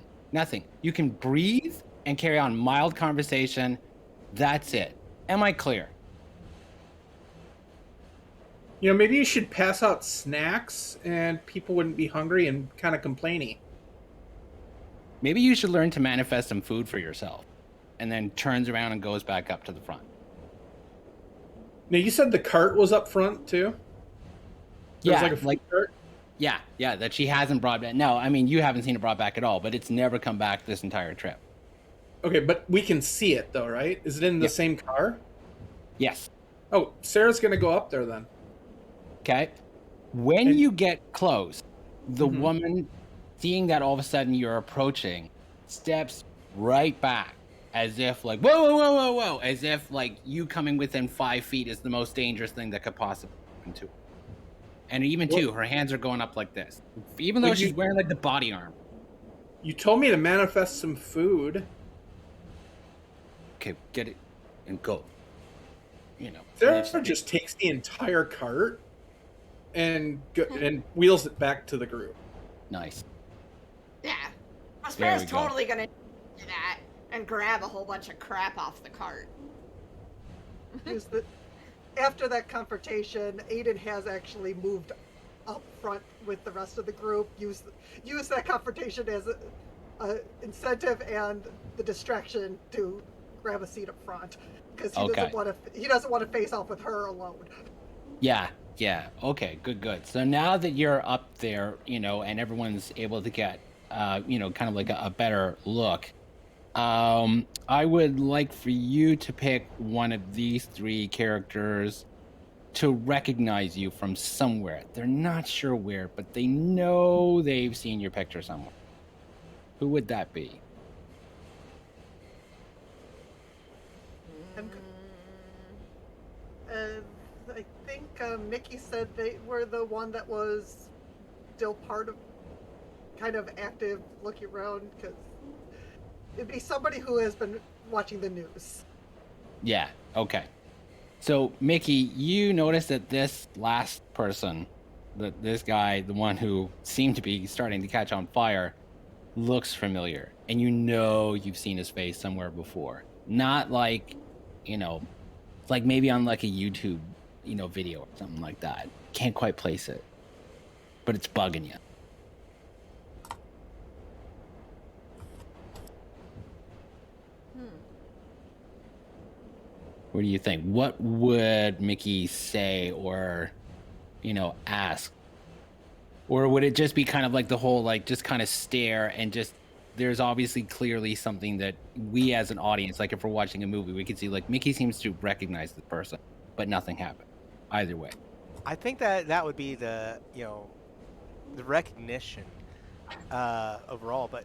You can breathe and carry on mild conversation. That's it. Am I clear? Maybe you should pass out snacks and people wouldn't be hungry and kind of complainy. Maybe you should learn to manifest some food for yourself, and then turns around and goes back up to the front. Now, you said the cart was up front, too? There was like a food cart? Yeah, that she hasn't brought back. No, I mean, you haven't seen it brought back at all, but it's never come back this entire trip. Okay, but we can see it though, right? Is it in the Yep. same car? Yes. Oh, Sarah's gonna go up there then. Okay. When And- you get close, the Mhm. woman, seeing that all of a sudden you're approaching, steps right back as if like, whoa, whoa, whoa, whoa, whoa, as if like you coming within 5 feet is the most dangerous thing that could possibly happen to her. And even Well- too, her hands are going up like this, even though Well, she's wearing like the body armor. You told me to manifest some food. Okay, get it and go. You know, Sarah just takes the entire cart and wheels it back to the group. nice. Yeah. There Prospera's we go. totally gonna do that and grab a whole bunch of crap off the cart. Use the, after that confrontation, Aiden has actually moved up front with the rest of the group. Use that confrontation as a incentive and the distraction to grab a seat up front because he doesn't want to face off with her alone. Yeah. Okay, good. So now that you're up there, you know, and everyone's able to get, you know, kind of like a better look, I would like for you to pick one of these three characters to recognize you from somewhere. They're not sure where, but they know they've seen your picture somewhere. Who would that be? I'm I think Mickey said they were the one that was still part of, kind of active, looking around, because it'd be somebody who has been watching the news. Yeah, okay. So, Mickey, you notice that this last person, this guy, the one who seemed to be starting to catch on fire, looks familiar. And you know you've seen his face somewhere before. Not like, you know, like maybe on like a YouTube, you know, video or something like that. Can't quite place it. But it's bugging you. What do you think? What would Mickey say or, you know, ask? Or would it just be kind of like the whole, like, just kind of stare and just, there's obviously clearly something that we as an audience, like if we're watching a movie, we can see like Mickey seems to recognize the person, but nothing happened. Either way. I think that would be the, you know, the recognition overall, but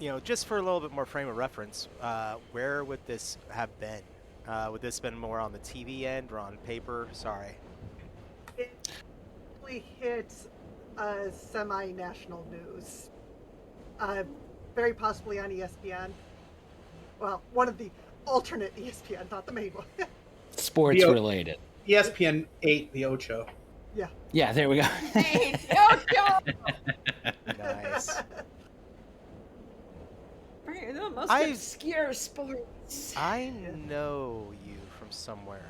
you know, just for a little bit more frame of reference, where would this have been? Would this been more on the TV end or on paper? Sorry. It probably hits semi-national news. Very possibly on ESPN. Well, one of the alternate ESPN, not the main one. Sports related. ESPN 8, the Ocho. Yeah. Yeah, there we go. Hey, yo! Nice. The most I've- obscure sports. I know you from somewhere.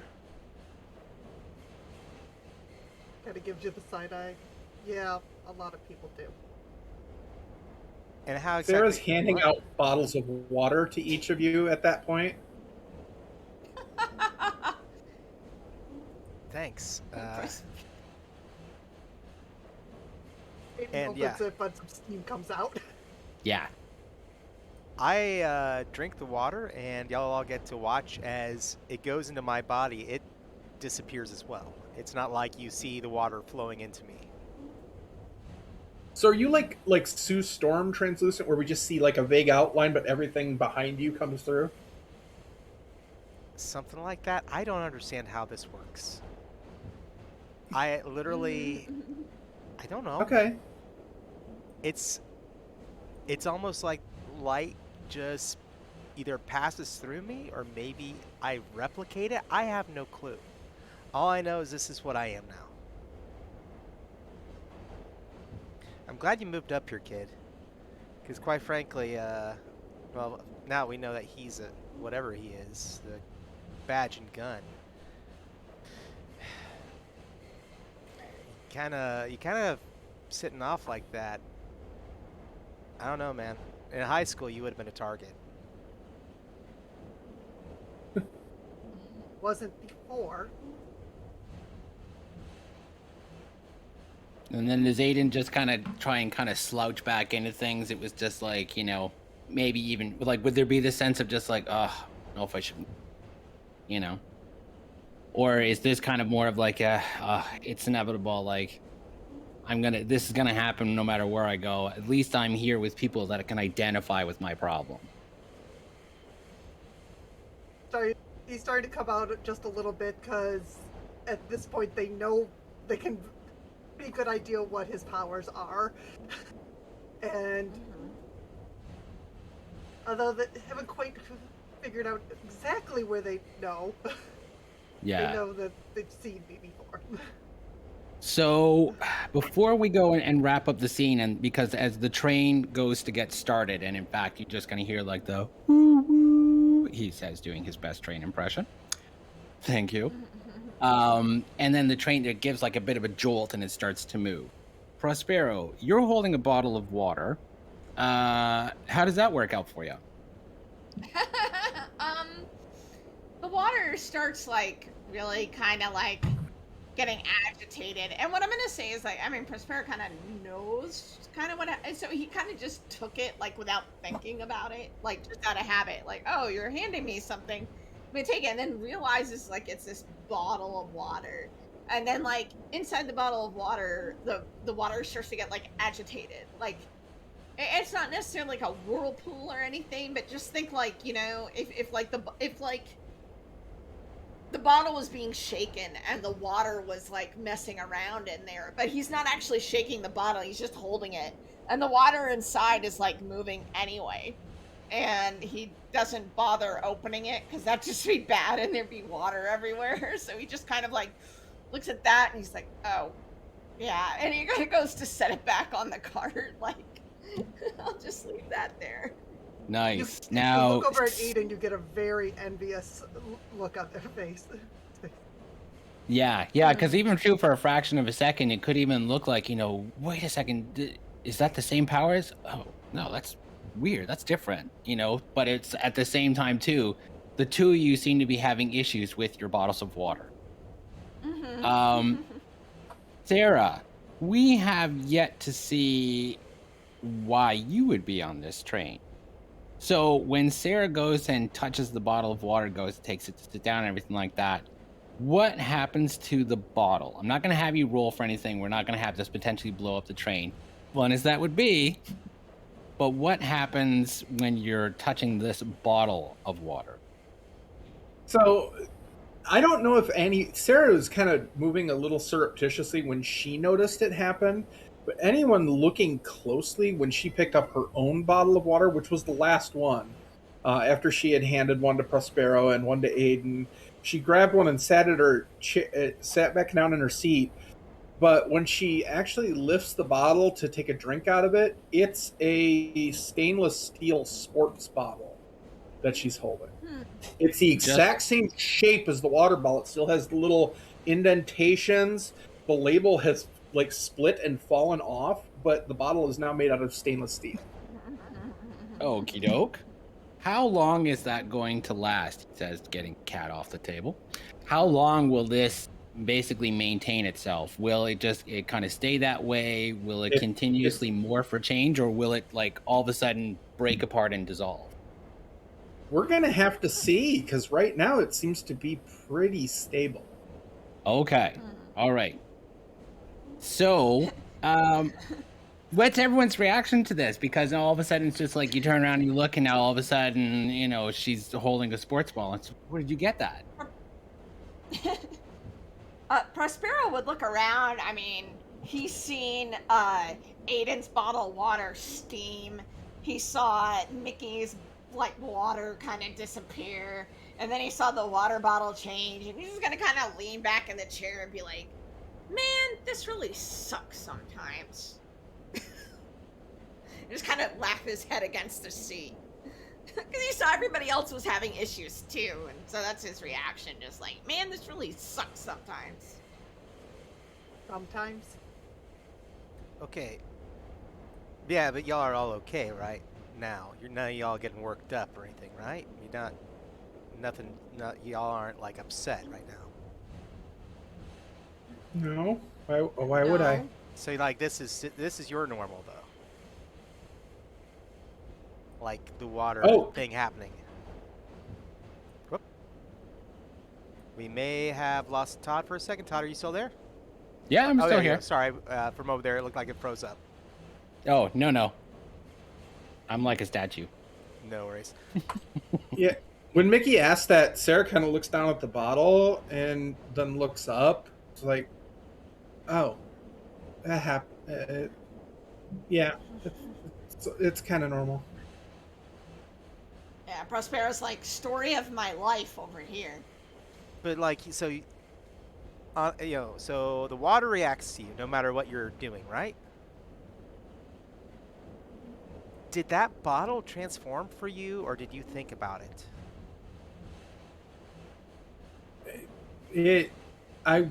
Kind of gives you the side eye. Yeah, a lot of people do. And how exactly? Sarah's handing out bottles of water to each of you at that point. Thanks. Aiden And opens yeah. it, but some steam comes out. Yeah. I drink the water, and y'all all get to watch as it goes into my body. It disappears as well. It's not like you see the water flowing into me. So are you like Sue Storm translucent, where we just see like a vague outline, but everything behind you comes through? Something like that. I don't understand how this works. I literally, I don't know. Okay. It's almost like light just either passes through me or maybe I replicate it. I have no clue. All I know is this is what I am now. I'm glad you moved up here, kid. Because quite frankly, well, now we know that he's a whatever he is, the badge and gun. You kind of sitting off like that. I don't know, man. In high school, you would have been a target. Wasn't before. And then does Aiden just kind of try and kind of slouch back into things? It was just like, maybe even like, would there be the sense of just like, oh, I don't know if I should, you know? Or is this kind of more of like it's inevitable, like this is gonna happen no matter where I go. At least I'm here with people that can identify with my problem. He's starting to come out just a little bit because at this point they know they can be a good idea what his powers are. And although they haven't quite figured out exactly where they know, Yeah. they know that they've seen me before. So before we go and wrap up the scene, and because as the train goes to get started, and in fact you're just going to hear like the woo woo, he says, doing his best train impression. Thank you. And then the train, it gives like a bit of a jolt and it starts to move. Prospero, you're holding a bottle of water. How does that work out for you? The water starts like really kind of like getting agitated, and what I'm gonna say is like, I mean, Prospero kind of knows kind of and so he kind of just took it like without thinking about it, like just out of habit, like, oh, you're handing me something, I'm gonna take it, and then realizes like it's this bottle of water, and then like inside the bottle of water, the water starts to get like agitated, like it's not necessarily like a whirlpool or anything, but just think like, if the bottle was being shaken and the water was like messing around in there, but he's not actually shaking the bottle, he's just holding it, and the water inside is like moving anyway, and he doesn't bother opening it because that'd just be bad and there'd be water everywhere. So he just kind of like looks at that and he's like, oh yeah, and he kind of goes to set it back on the cart, like, I'll just leave that there. Nice. If Now you look over at Aiden, you get a very envious look on their face. Yeah, because even true for a fraction of a second, it could even look like, wait a second, is that the same powers? Oh, no, that's weird. That's different, but it's at the same time, too, the two of you seem to be having issues with your bottles of water. Sarah, we have yet to see why you would be on this train. So when Sarah goes and touches the bottle of water, takes it to sit down and everything like that, what happens to the bottle? I'm not going to have you roll for anything. We're not going to have this potentially blow up the train, fun as that would be. But what happens when you're touching this bottle of water? So I don't know if Sarah was kind of moving a little surreptitiously when she noticed it happen, but anyone looking closely when she picked up her own bottle of water, which was the last one, after she had handed one to Prospero and one to Aiden, she grabbed one and sat back down in her seat. But when she actually lifts the bottle to take a drink out of it, it's a stainless steel sports bottle that she's holding. It's the exact same shape as the water bottle. It still has the little indentations. The label has like split and fallen off, but the bottle is now made out of stainless steel. Okie doke. How long is that going to last? He says, getting cat off the table. How long will this basically maintain itself? Will it kind of stay that way? Will it continuously morph or change, or will it like all of a sudden break apart and dissolve? We're going to have to see, because right now it seems to be pretty stable. Okay. All right. So, what's everyone's reaction to this? Because all of a sudden it's just like you turn around and you look, and now all of a sudden, she's holding a sports ball. It's, where did you get that? Prospero would look around. I mean, he's seen Aiden's bottle of water steam. He saw Mickey's like water kind of disappear, and then he saw the water bottle change, and he's just gonna kind of lean back in the chair and be like, man, this really sucks sometimes. Just kind of laugh his head against the seat, because he saw everybody else was having issues too, and so that's his reaction, just like, man, this really sucks sometimes. Sometimes. Okay. Yeah, but y'all are all okay, right? Now, none of y'all getting worked up or anything, right? Y'all aren't like upset right now. No, why would I? So like this is your normal though. Like the water Oh, thing happening. Whoop. We may have lost Todd for a second. Todd, are you still there? Yeah, I'm Oh, still there you go. here. Sorry, from over there, it looked like it froze up. Oh, no. I'm like a statue. No worries. yeah. When Mickey asked that, Sarah kind of looks down at the bottle and then looks up. It's like, oh, that happened. Yeah, it's kind of normal. Yeah, Prospero's like story of my life over here. But like, so, so the water reacts to you no matter what you're doing, right? Did that bottle transform for you, or did you think about it? It, I,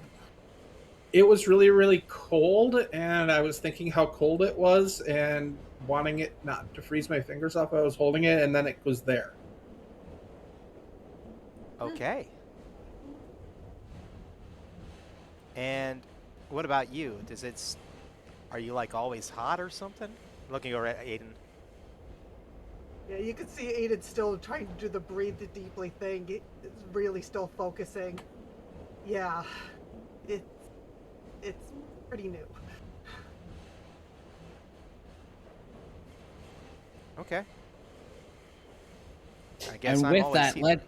it was really, really cold, and I was thinking how cold it was, and wanting it not to freeze my fingers off. I was holding it, and then it was there. Okay. And what about you? Are you like always hot or something? Looking over at Aiden. Yeah, you can see Aiden still trying to do the breathe deeply thing. He's really still focusing. Yeah, it's pretty new. Okay. I guess And I'm with always that, here.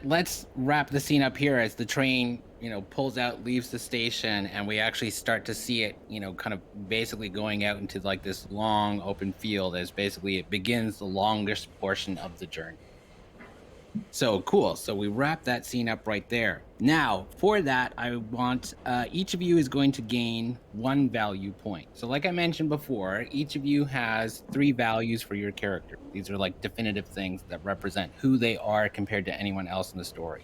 let's wrap the scene up here as the train, pulls out, leaves the station, and we actually start to see it, kind of basically going out into like this long open field as basically it begins the longest portion of the journey. So cool. So we wrap that scene up right there. Now, for that, I want each of you is going to gain 1 value point. So like I mentioned before, each of you has 3 values for your character. These are like definitive things that represent who they are compared to anyone else in the story.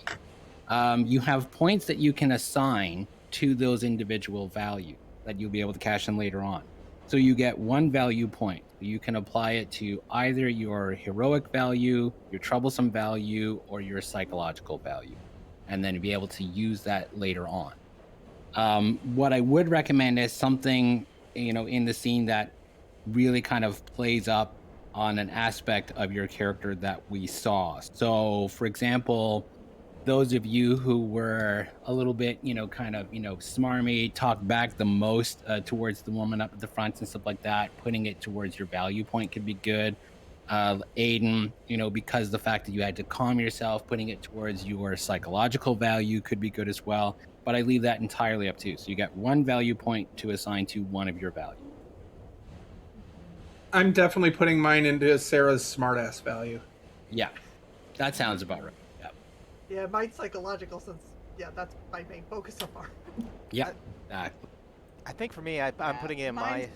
You have points that you can assign to those individual values that you'll be able to cash in later on. So you get 1 value point. You can apply it to either your heroic value, your troublesome value, or your psychological value, and then be able to use that later on. What I would recommend is something, in the scene that really kind of plays up on an aspect of your character that we saw. So, for example, those of you who were a little bit, kind of, smarmy, talk back the most towards the woman up at the front and stuff like that, putting it towards your value point could be good. Aiden, because the fact that you had to calm yourself, putting it towards your psychological value could be good as well. But I leave that entirely up to you. So you got 1 value point to assign to one of your values. I'm definitely putting mine into Sarah's smartass value. Yeah, that sounds about right. Yeah, mine's psychological since, that's my main focus so far. Yeah. I think for me, I'm putting it in my...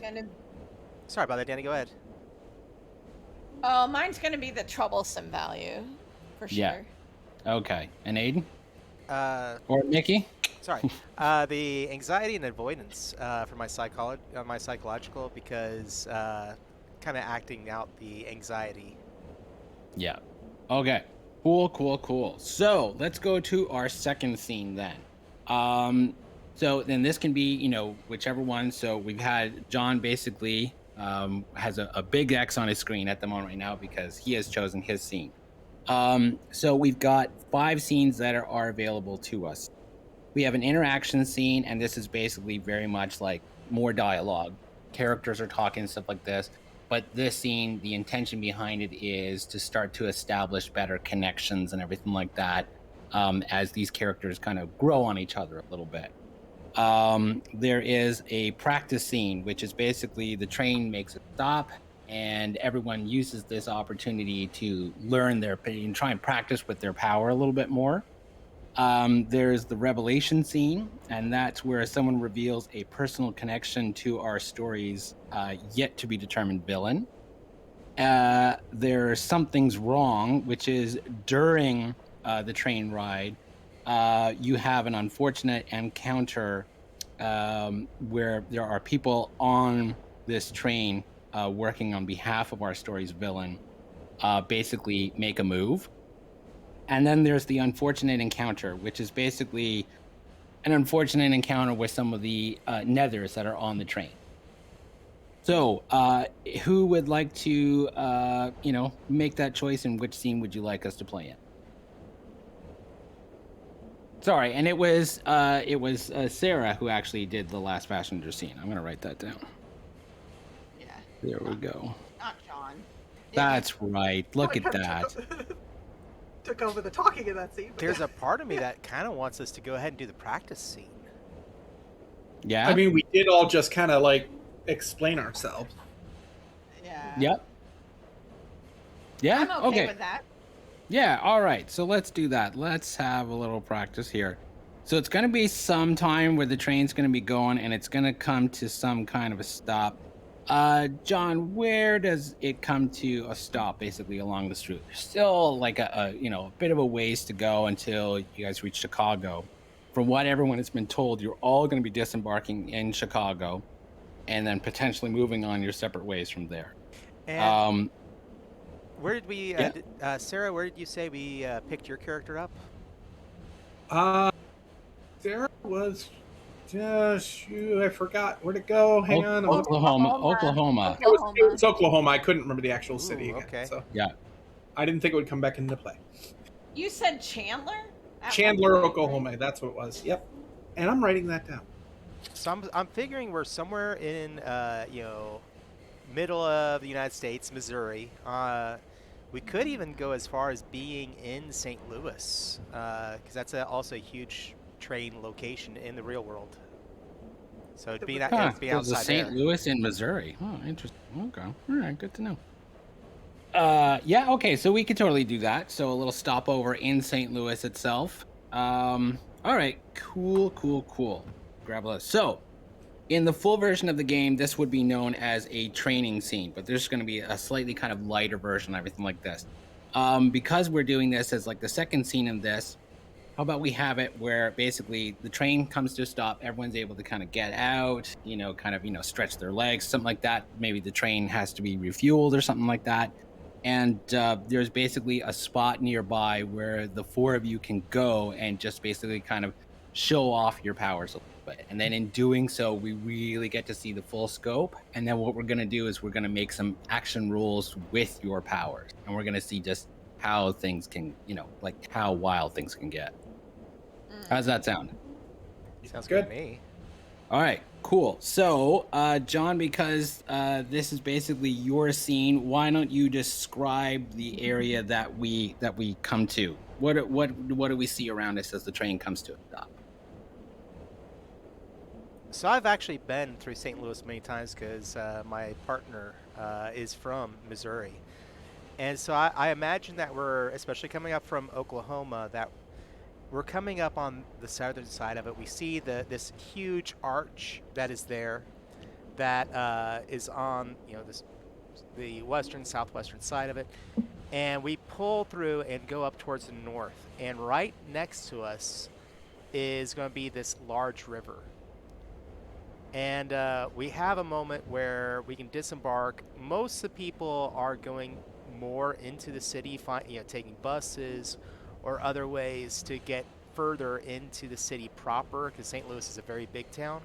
Sorry about that, Danny. Go ahead. Oh, mine's gonna be the troublesome value, for sure. Yeah. Okay. And Aiden? Or Nikki? Sorry. The anxiety and avoidance for my psychological, because kind of acting out the anxiety. Yeah. Okay. Cool. So let's go to our second scene then. So then this can be, whichever one. So we've had John basically has a big X on his screen at the moment right now because he has chosen his scene. So we've got 5 scenes that are available to us. We have an interaction scene, and this is basically very much like more dialogue. Characters are talking, stuff like this. But this scene, the intention behind it is to start to establish better connections and everything like that as these characters kind of grow on each other a little bit. There is a practice scene, which is basically the train makes a stop and everyone uses this opportunity to learn and try and practice with their power a little bit more. There's the revelation scene, and that's where someone reveals a personal connection to our story's yet to be determined villain. There's Something's Wrong, which is during the train ride. You have an unfortunate encounter where there are people on this train working on behalf of our story's villain, basically make a move. And then there's the unfortunate encounter, which is basically an unfortunate encounter with some of the nethers that are on the train. So, who would like to, make that choice, and which scene would you like us to play in? Sorry, and it was Sarah who actually did the last passenger scene. I'm gonna write that down. Yeah. There we go. Not John. That's right. Look at Kind of that. Took over the talking in that scene. but- There's a part of me that kind of wants us to go ahead and do the practice scene. Yeah. I mean, we did all just kind of like explain ourselves. Yeah. Yep. Yeah. I'm okay with that. Yeah, all right. So let's do that. Let's have a little practice here. So it's going to be some time where the train's going to be going and it's going to come to some kind of a stop. John, where does it come to a stop basically along the street? There's still like a bit of a ways to go until you guys reach Chicago. From what everyone has been told, you're all going to be disembarking in Chicago and then potentially moving on your separate ways from there. And where did we, yeah. Sarah, where did you say we picked your character up? Sarah was shoot, I forgot where to go. Hang on. Oklahoma. It was Oklahoma. I couldn't remember the actual city Ooh, again. okay. So Yeah. I didn't think it would come back into play. You said Chandler? Chandler, Oklahoma. That's what it was. Yep. And I'm writing that down. So I'm figuring we're somewhere in middle of the United States, Missouri. We could even go as far as being in St. Louis, because that's also a huge train location in the real world. So it'd be, it'd be There's a outside St. there. Louis in Missouri. Oh, interesting. Okay. All right. Good to know. Yeah. Okay. So we could totally do that. So a little stopover in St. Louis itself. All right. Cool. Grab a list. So, in the full version of the game, this would be known as a training scene, but there's going to be a slightly kind of lighter version, everything like this. Because we're doing this as like the second scene in this, how about we have it where basically the train comes to a stop, everyone's able to kind of get out, stretch their legs, something like that. Maybe the train has to be refueled or something like that. And there's basically a spot nearby where the four of you can go and just basically kind of show off your powers a little bit. And then in doing so, we really get to see the full scope. And then what we're going to do is we're going to make some action rules with your powers. And we're going to see just how things can, like how wild things can get. How's that sound? Sounds good to me. All right, cool. So, John, because this is basically your scene, why don't you describe the area that we come to? What do we see around us as the train comes to a stop? So I've actually been through St. Louis many times because my partner is from Missouri. And so I imagine that we're, especially coming up from Oklahoma, that we're coming up on the southern side of it. We see this huge arch that is there, that is on the southwestern side of it, and we pull through and go up towards the north. And right next to us is going to be this large river. And we have a moment where we can disembark. Most of the people are going more into the city, taking buses or other ways to get further into the city proper, because St. Louis is a very big town.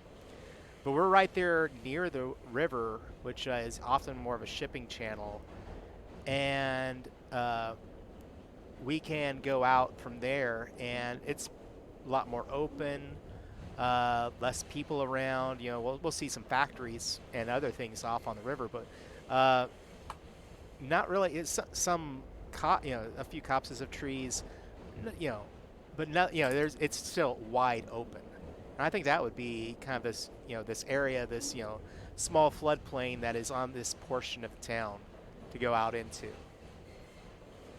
But we're right there near the river, which is often more of a shipping channel. And we can go out from there, and it's a lot more open, less people around. We'll see some factories and other things off on the river, but not really. It's a few copses of trees, but not, it's still wide open. And I think that would be kind of this, this area, this, small floodplain that is on this portion of town to go out into.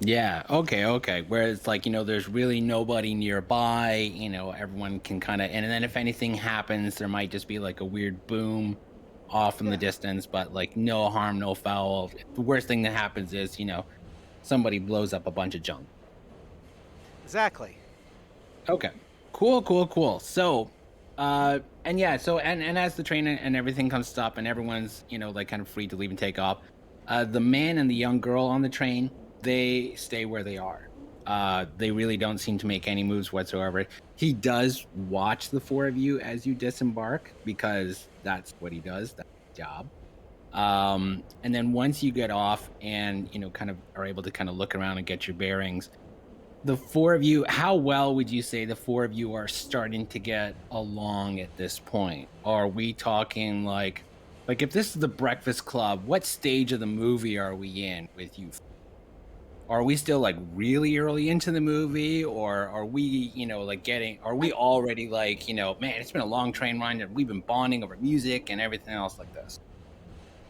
Yeah, okay. Where it's like, there's really nobody nearby, everyone can kind of, and then if anything happens, there might just be like a weird boom off in the distance, but like no harm, no foul. The worst thing that happens is, somebody blows up a bunch of junk. Exactly. Okay. Cool. So, and as the train and everything comes to stop and everyone's, like kind of free to leave and take off, the man and the young girl on the train, they stay where they are. They really don't seem to make any moves whatsoever. He does watch the four of you as you disembark because that's what he does. That's his job. And then once you get off and kind of are able to kind of look around and get your bearings, the four of you, how well would you say the four of you are starting to get along at this point? Are we talking like if this is the Breakfast Club, what stage of the movie are we in with you? Are we still like really early into the movie, or are we, are we already like, man, it's been a long train ride and we've been bonding over music and everything else like this?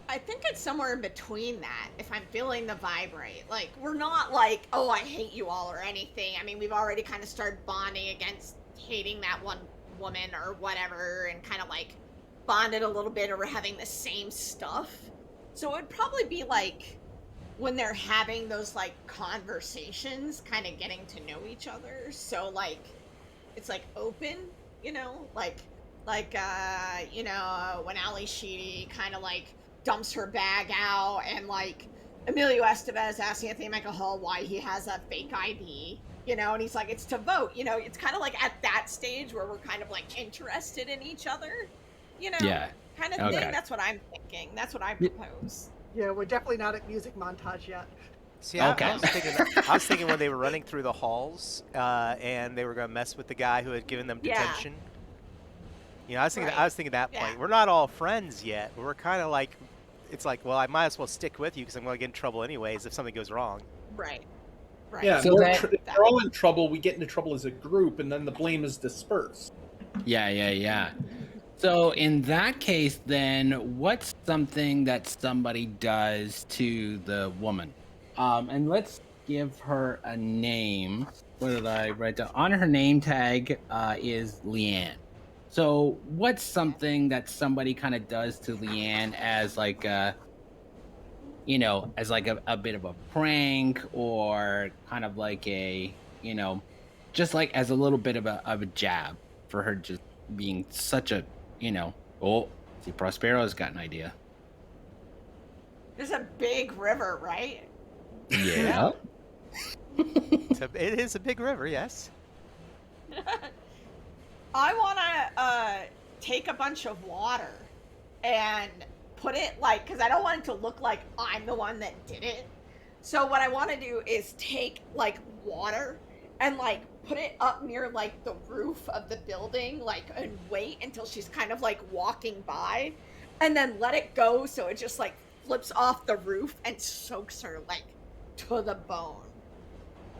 I think it's somewhere in between that, if I'm feeling the vibe right. Like, we're not like, oh, I hate you all or anything. I mean, we've already kind of started bonding against hating that one woman or whatever, and kind of like bonded a little bit over having the same stuff. So it would probably be like when they're having those like conversations, kind of getting to know each other. So like, it's like open, when Ali Sheedy kind of like dumps her bag out, and like Emilio Estevez asking Anthony Michael Hall why he has a fake ID, and he's like, it's to vote, it's kind of like at that stage where we're kind of like interested in each other, Yeah. kind of Okay. thing. That's what I'm thinking. That's what I propose. Yeah, we're definitely not at music montage yet. See, Okay. I was thinking when they were running through the halls, and they were going to mess with the guy who had given them Yeah. detention. I was thinking, Right. I was thinking that point. Yeah. We're not all friends yet. We're kind of like, it's like, well, I might as well stick with you because I'm going to get in trouble anyways if something goes wrong. Right. Yeah, So if we're all in trouble, we get into trouble as a group, and then the blame is dispersed. Yeah. So in that case, then what's something that somebody does to the woman? And let's give her a name. What did I write down? On her name tag is Leanne. So what's something that somebody kind of does to Leanne as like a bit of a prank, or kind of like a, just like as a little bit of a jab for her just being such a, oh, see, Prospero's got an idea. There's a big river, right? Yeah. It is a big river, yes. I want to take a bunch of water and put it like, because I don't want it to look like I'm the one that did it. So what I want to do is take like water and like put it up near like the roof of the building, like, and wait until she's kind of like walking by, and then let it go so it just like flips off the roof and soaks her like to the bone.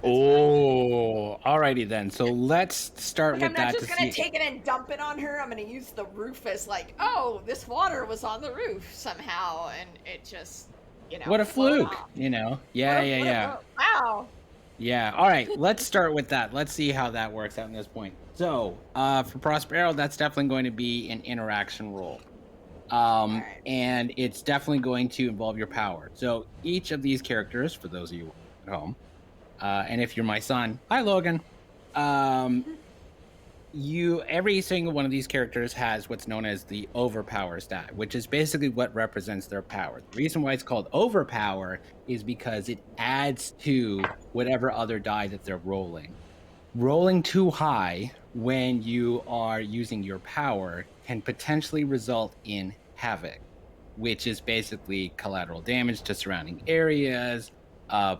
Oh, alrighty then. So let's start Like, with I'm not that just to gonna see. take it and dump it on her. I'm gonna use the roof as like, oh, this water was on the roof somehow, and it just, What a floated fluke, off. Yeah. What Yeah. a- wow. Yeah. All right. Let's start with that. Let's see how that works out in this point. So, for Prospero, that's definitely going to be an interaction roll. Alright. And it's definitely going to involve your power. So each of these characters, for those of you at home, and if you're my son, hi Logan. Every single one of these characters has what's known as the overpower stat, which is basically what represents their power. The reason why it's called overpower is because it adds to whatever other die that they're rolling. Rolling too high when you are using your power can potentially result in havoc, which is basically collateral damage to surrounding areas,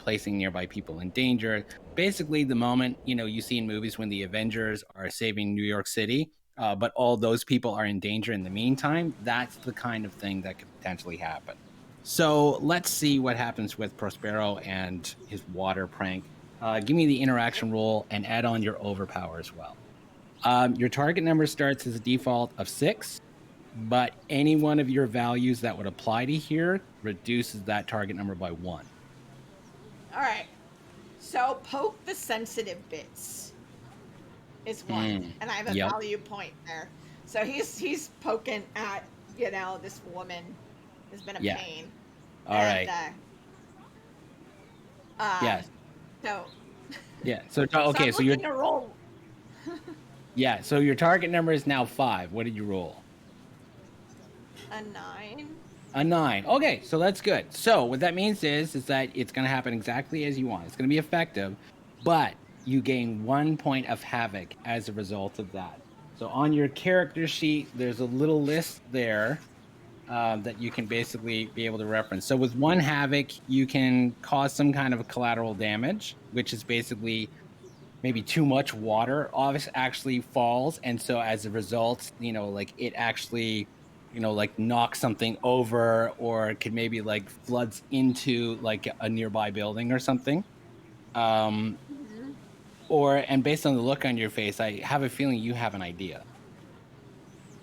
placing nearby people in danger. Basically, the moment you see in movies when the Avengers are saving New York City, but all those people are in danger in the meantime, that's the kind of thing that could potentially happen. So let's see what happens with Prospero and his water prank. Give me the interaction roll and add on your overpower as well. Your target number starts as a default of 6, but any one of your values that would apply to here reduces that target number by 1. Alright. So poke the sensitive bits is one. And I have a Yep. value point there. So he's poking at, this woman has been a Yeah. pain. All right. Yes. So Yeah. So I'm okay. So your looking to roll. So your target number is now 5. What did you roll? A 9. A 9. Okay, so that's good. So what that means is that it's going to happen exactly as you want. It's going to be effective. but you gain 1 point of havoc as a result of that. So on your character sheet, there's a little list there that you can basically be able to reference. So with 1 havoc, you can cause some kind of collateral damage, which is basically maybe too much water actually falls, and so as a result, like it actually, like knocks something over, or it could maybe like floods into like a nearby building or something. Um, Mhm. and based on the look on your face, I have a feeling you have an idea.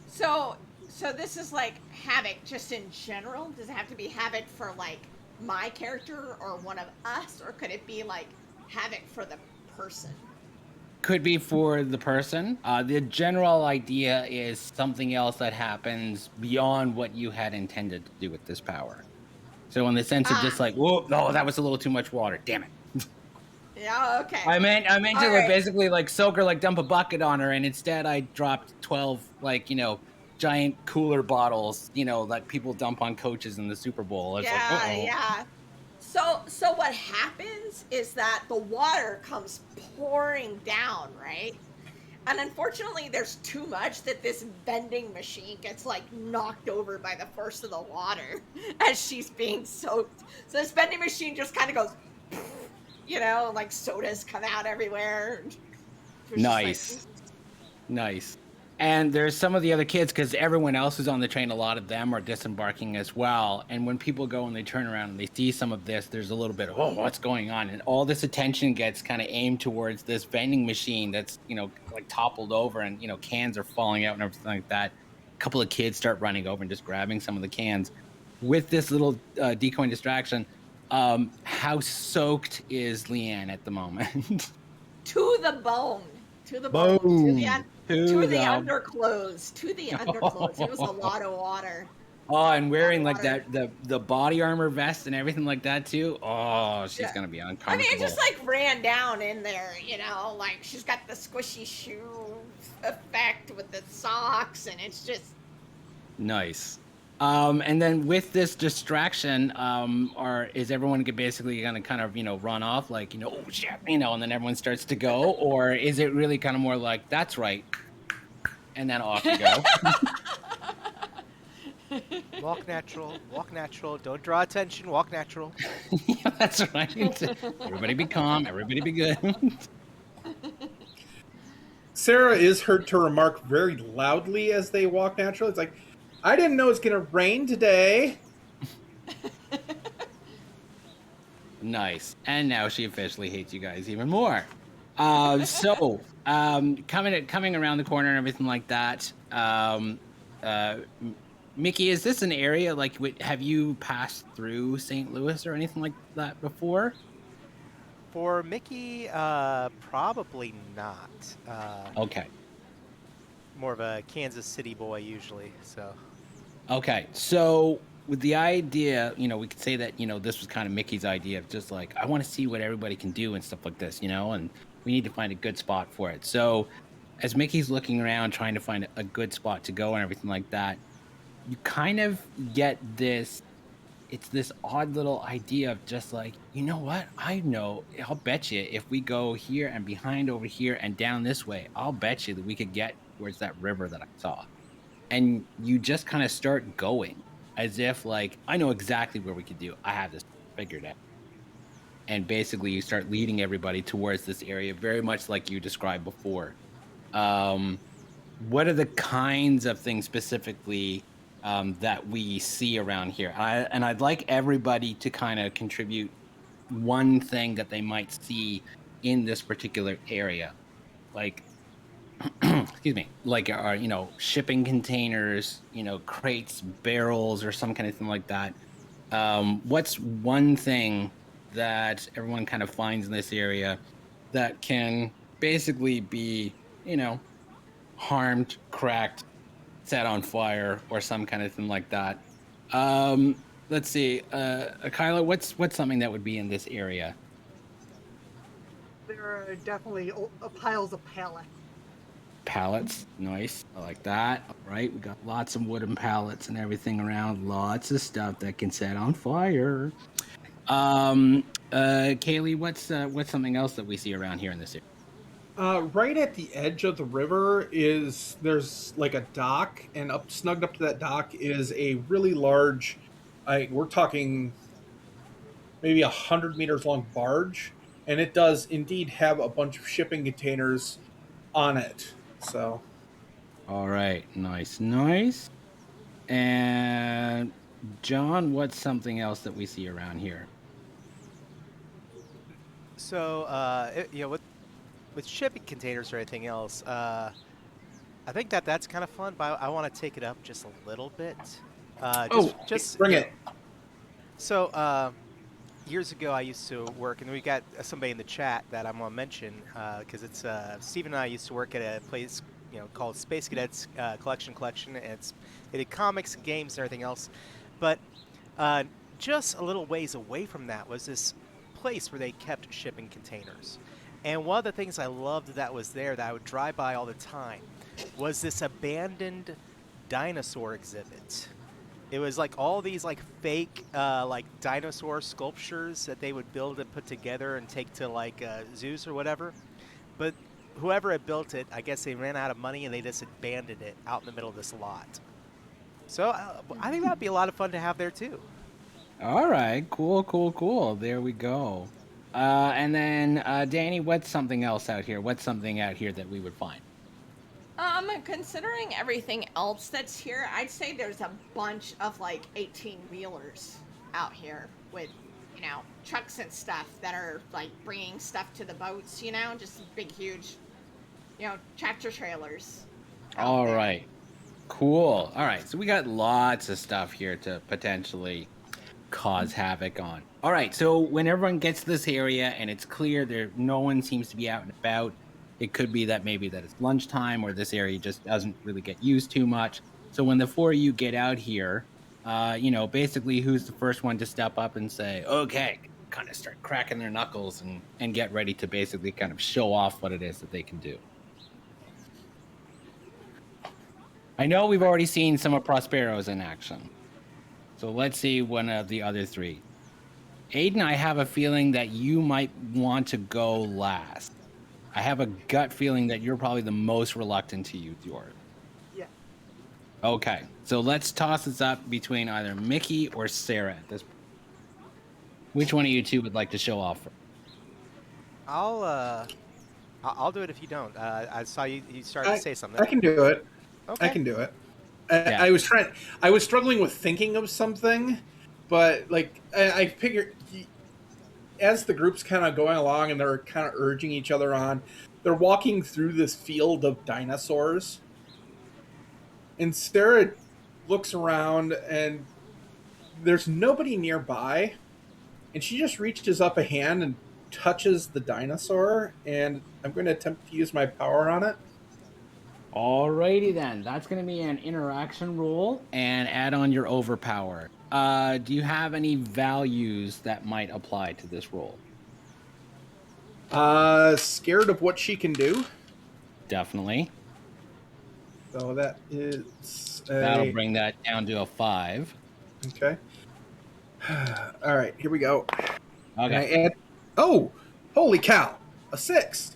So, so this is like havoc just in general. Does it have to be havoc for like my character or one of us, or could it be like havoc for the person? Could be for the person. The general idea is something else that happens beyond what you had intended to do with this power. So in the sense of just Ah, like, whoa, no, that was a little too much water. Damn it. yeah, okay. I meant All to like, right. basically like soak her, like dump a bucket on her, and instead I dropped 12 like giant cooler bottles, like people dump on coaches in the Super Bowl. It's like, Yeah, uh-oh. yeah. So what happens is that the water comes pouring down, right? And unfortunately, there's too much that this vending machine gets like knocked over by the force of the water as she's being soaked. So this vending machine just kind of goes, like sodas come out everywhere. It's just like, Nice. And there's some of the other kids, because everyone else who's on the train, a lot of them are disembarking as well. And when people go and they turn around and they see some of this, there's a little bit of, oh, what's going on? And all this attention gets kind of aimed towards this vending machine that's, like toppled over, and, cans are falling out and everything like that. A couple of kids start running over and just grabbing some of the cans. With this little decoy distraction, how soaked is Leanne at the moment? to the bone, to the bone, Boom. to To the the underclothes, to the underclothes. It was a lot of water. Oh, and A lot of wearing like water. that the body armor vest and everything like that too. Oh, she's Yeah. gonna be I mean, it uncomfortable. just like ran down in there, like she's got the squishy shoe effect with the socks, and it's just Nice. And then with this distraction, or is everyone basically gonna kind of run off like oh shit, and then everyone starts to go, or is it really kind of more like that's right, and then off you go? Walk natural, walk natural. Don't draw attention. Walk natural. Yeah, that's right. Everybody be calm. Everybody be good. Sarah is heard to remark very loudly as they walk naturally. It's like, I didn't know it's going to rain today. Nice. And now she officially hates you guys even more. Coming around the corner and everything like that. Mickey, is this an area like have you passed through St. Louis or anything like that before? For Mickey, probably not. Okay. More of a Kansas City boy usually. So Okay. So with the idea, we could say that, this was kind of Mickey's idea of just like, I want to see what everybody can do and stuff like this, and we need to find a good spot for it. So as Mickey's looking around trying to find a good spot to go and everything like that, you kind of get this, it's this odd little idea of just like, you know what? I know, I'll bet you if we go here and behind over here and down this way, I'll bet you that we could get towards that river that I saw. And you just kind of start going as if like, I know exactly where we could do. I have this figured out. And basically you start leading everybody towards this area, very much like you described before. What are the kinds of things specifically that we see around here? And I'd like everybody to kind of contribute one thing that they might see in this particular area. Like, excuse me, like our, shipping containers, crates, barrels, or some kind of thing like that. What's one thing that everyone kind of finds in this area that can basically be, harmed, cracked, set on fire, or some kind of thing like that? Let's see, Kyla, what's something that would be in this area? There are definitely piles of pallets. Pallets, nice. I like that. All right, we got lots of wooden pallets and everything around. Lots of stuff that can set on fire. Kaylee, what's something else that we see around here in this area? Right at the edge of the river there's like a dock, and snugged up to that dock is a really large, we're talking maybe 100 meters long barge, and it does indeed have a bunch of shipping containers on it. So All right, nice. And John, what's something else that we see around here? So, with shipping containers or anything else, I think that's kind of fun, but I want to take it up just a little bit. Oh, Just bring it. So, years ago, I used to work, and we got somebody in the chat that I'm gonna mention because it's Stephen and I used to work at a place called Space Cadets Collection, and they did comics and games and everything else. But uh, just a little ways away from that was this place where they kept shipping containers. And one of the things I loved that was there that I would drive by all the time was this abandoned dinosaur exhibit. It was like all these like fake like dinosaur sculptures that they would build and put together and take to like zoos or whatever. But whoever had built it, I guess they ran out of money and they just abandoned it out in the middle of this lot. So I think that'd be a lot of fun to have there too. all right, cool. There we go. And then Danny, what's something else out here? What's something out here that we would find? Considering everything else that's here, I'd say there's a bunch of like 18-wheelers out here with, trucks and stuff that are like bringing stuff to the boats, just big, huge, tractor trailers. All right, cool. All right, so we got lots of stuff here to potentially cause havoc on. All right, so when everyone gets to this area and it's clear no one seems to be out and about, it could be that maybe that it's lunchtime or this area just doesn't really get used too much. So when the four of you get out here, basically who's the first one to step up and say, okay, kind of start cracking their knuckles and get ready to basically kind of show off what it is that they can do. I know we've already seen some of Prospero's in action. So let's see one of the other three. Aiden, I have a feeling that you might want to go last. I have a gut feeling that you're probably the most reluctant to use yours. Yeah. Okay, so let's toss this up between either Mickey or Sarah at this point. Which one of you two would like to show off first? I'll do it if you don't. I saw you started to say something. I can do it. Okay. I can do it. Yeah. I was struggling with thinking of something, but like I figured, as the group's kind of going along and they're kind of urging each other on, they're walking through this field of dinosaurs, and Sarah looks around and there's nobody nearby, and she just reaches up a hand and touches the dinosaur, and I'm going to attempt to use my power on it. Alrighty then, that's going to be an interaction roll and add on your overpower. Do you have any values that might apply to this roll? Scared of what she can do. Definitely. So that is That'll bring that down to a 5. Okay. All right, here we go. Okay. And I add. Oh, holy cow! A 6.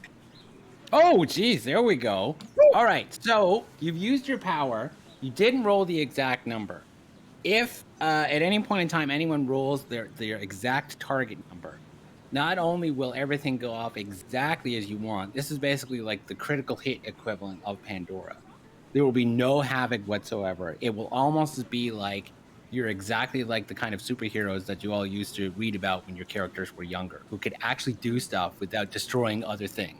Oh, geez, there we go. All right, so you've used your power. You didn't roll the exact number. If at any point in time anyone rolls their exact target number, not only will everything go off exactly as you want, this is basically like the critical hit equivalent of Pandora. There will be no havoc whatsoever. It will almost be like you're exactly like the kind of superheroes that you all used to read about when your characters were younger, who could actually do stuff without destroying other things.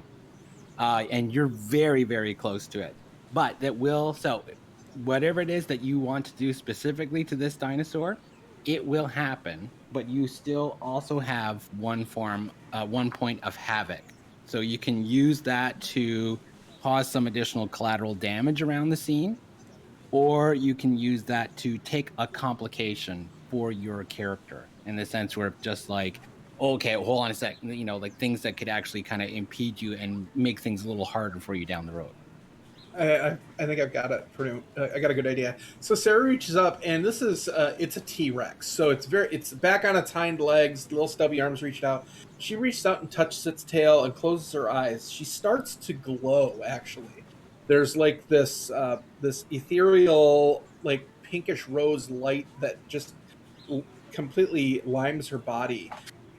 And you're very, very close to it. But that will, so whatever it is that you want to do specifically to this dinosaur, it will happen, but you still also have one point of havoc. So you can use that to cause some additional collateral damage around the scene, or you can use that to take a complication for your character in the sense where just like, okay, hold on a sec, like things that could actually kind of impede you and make things a little harder for you down the road. I think I've got it. I got a good idea. So Sarah reaches up, and this is it's a T Rex. So it's back on its hind legs, little stubby arms reached out. She reaches out and touches its tail and closes her eyes. She starts to glow. Actually, there's like this ethereal, like pinkish rose light that just completely limes her body,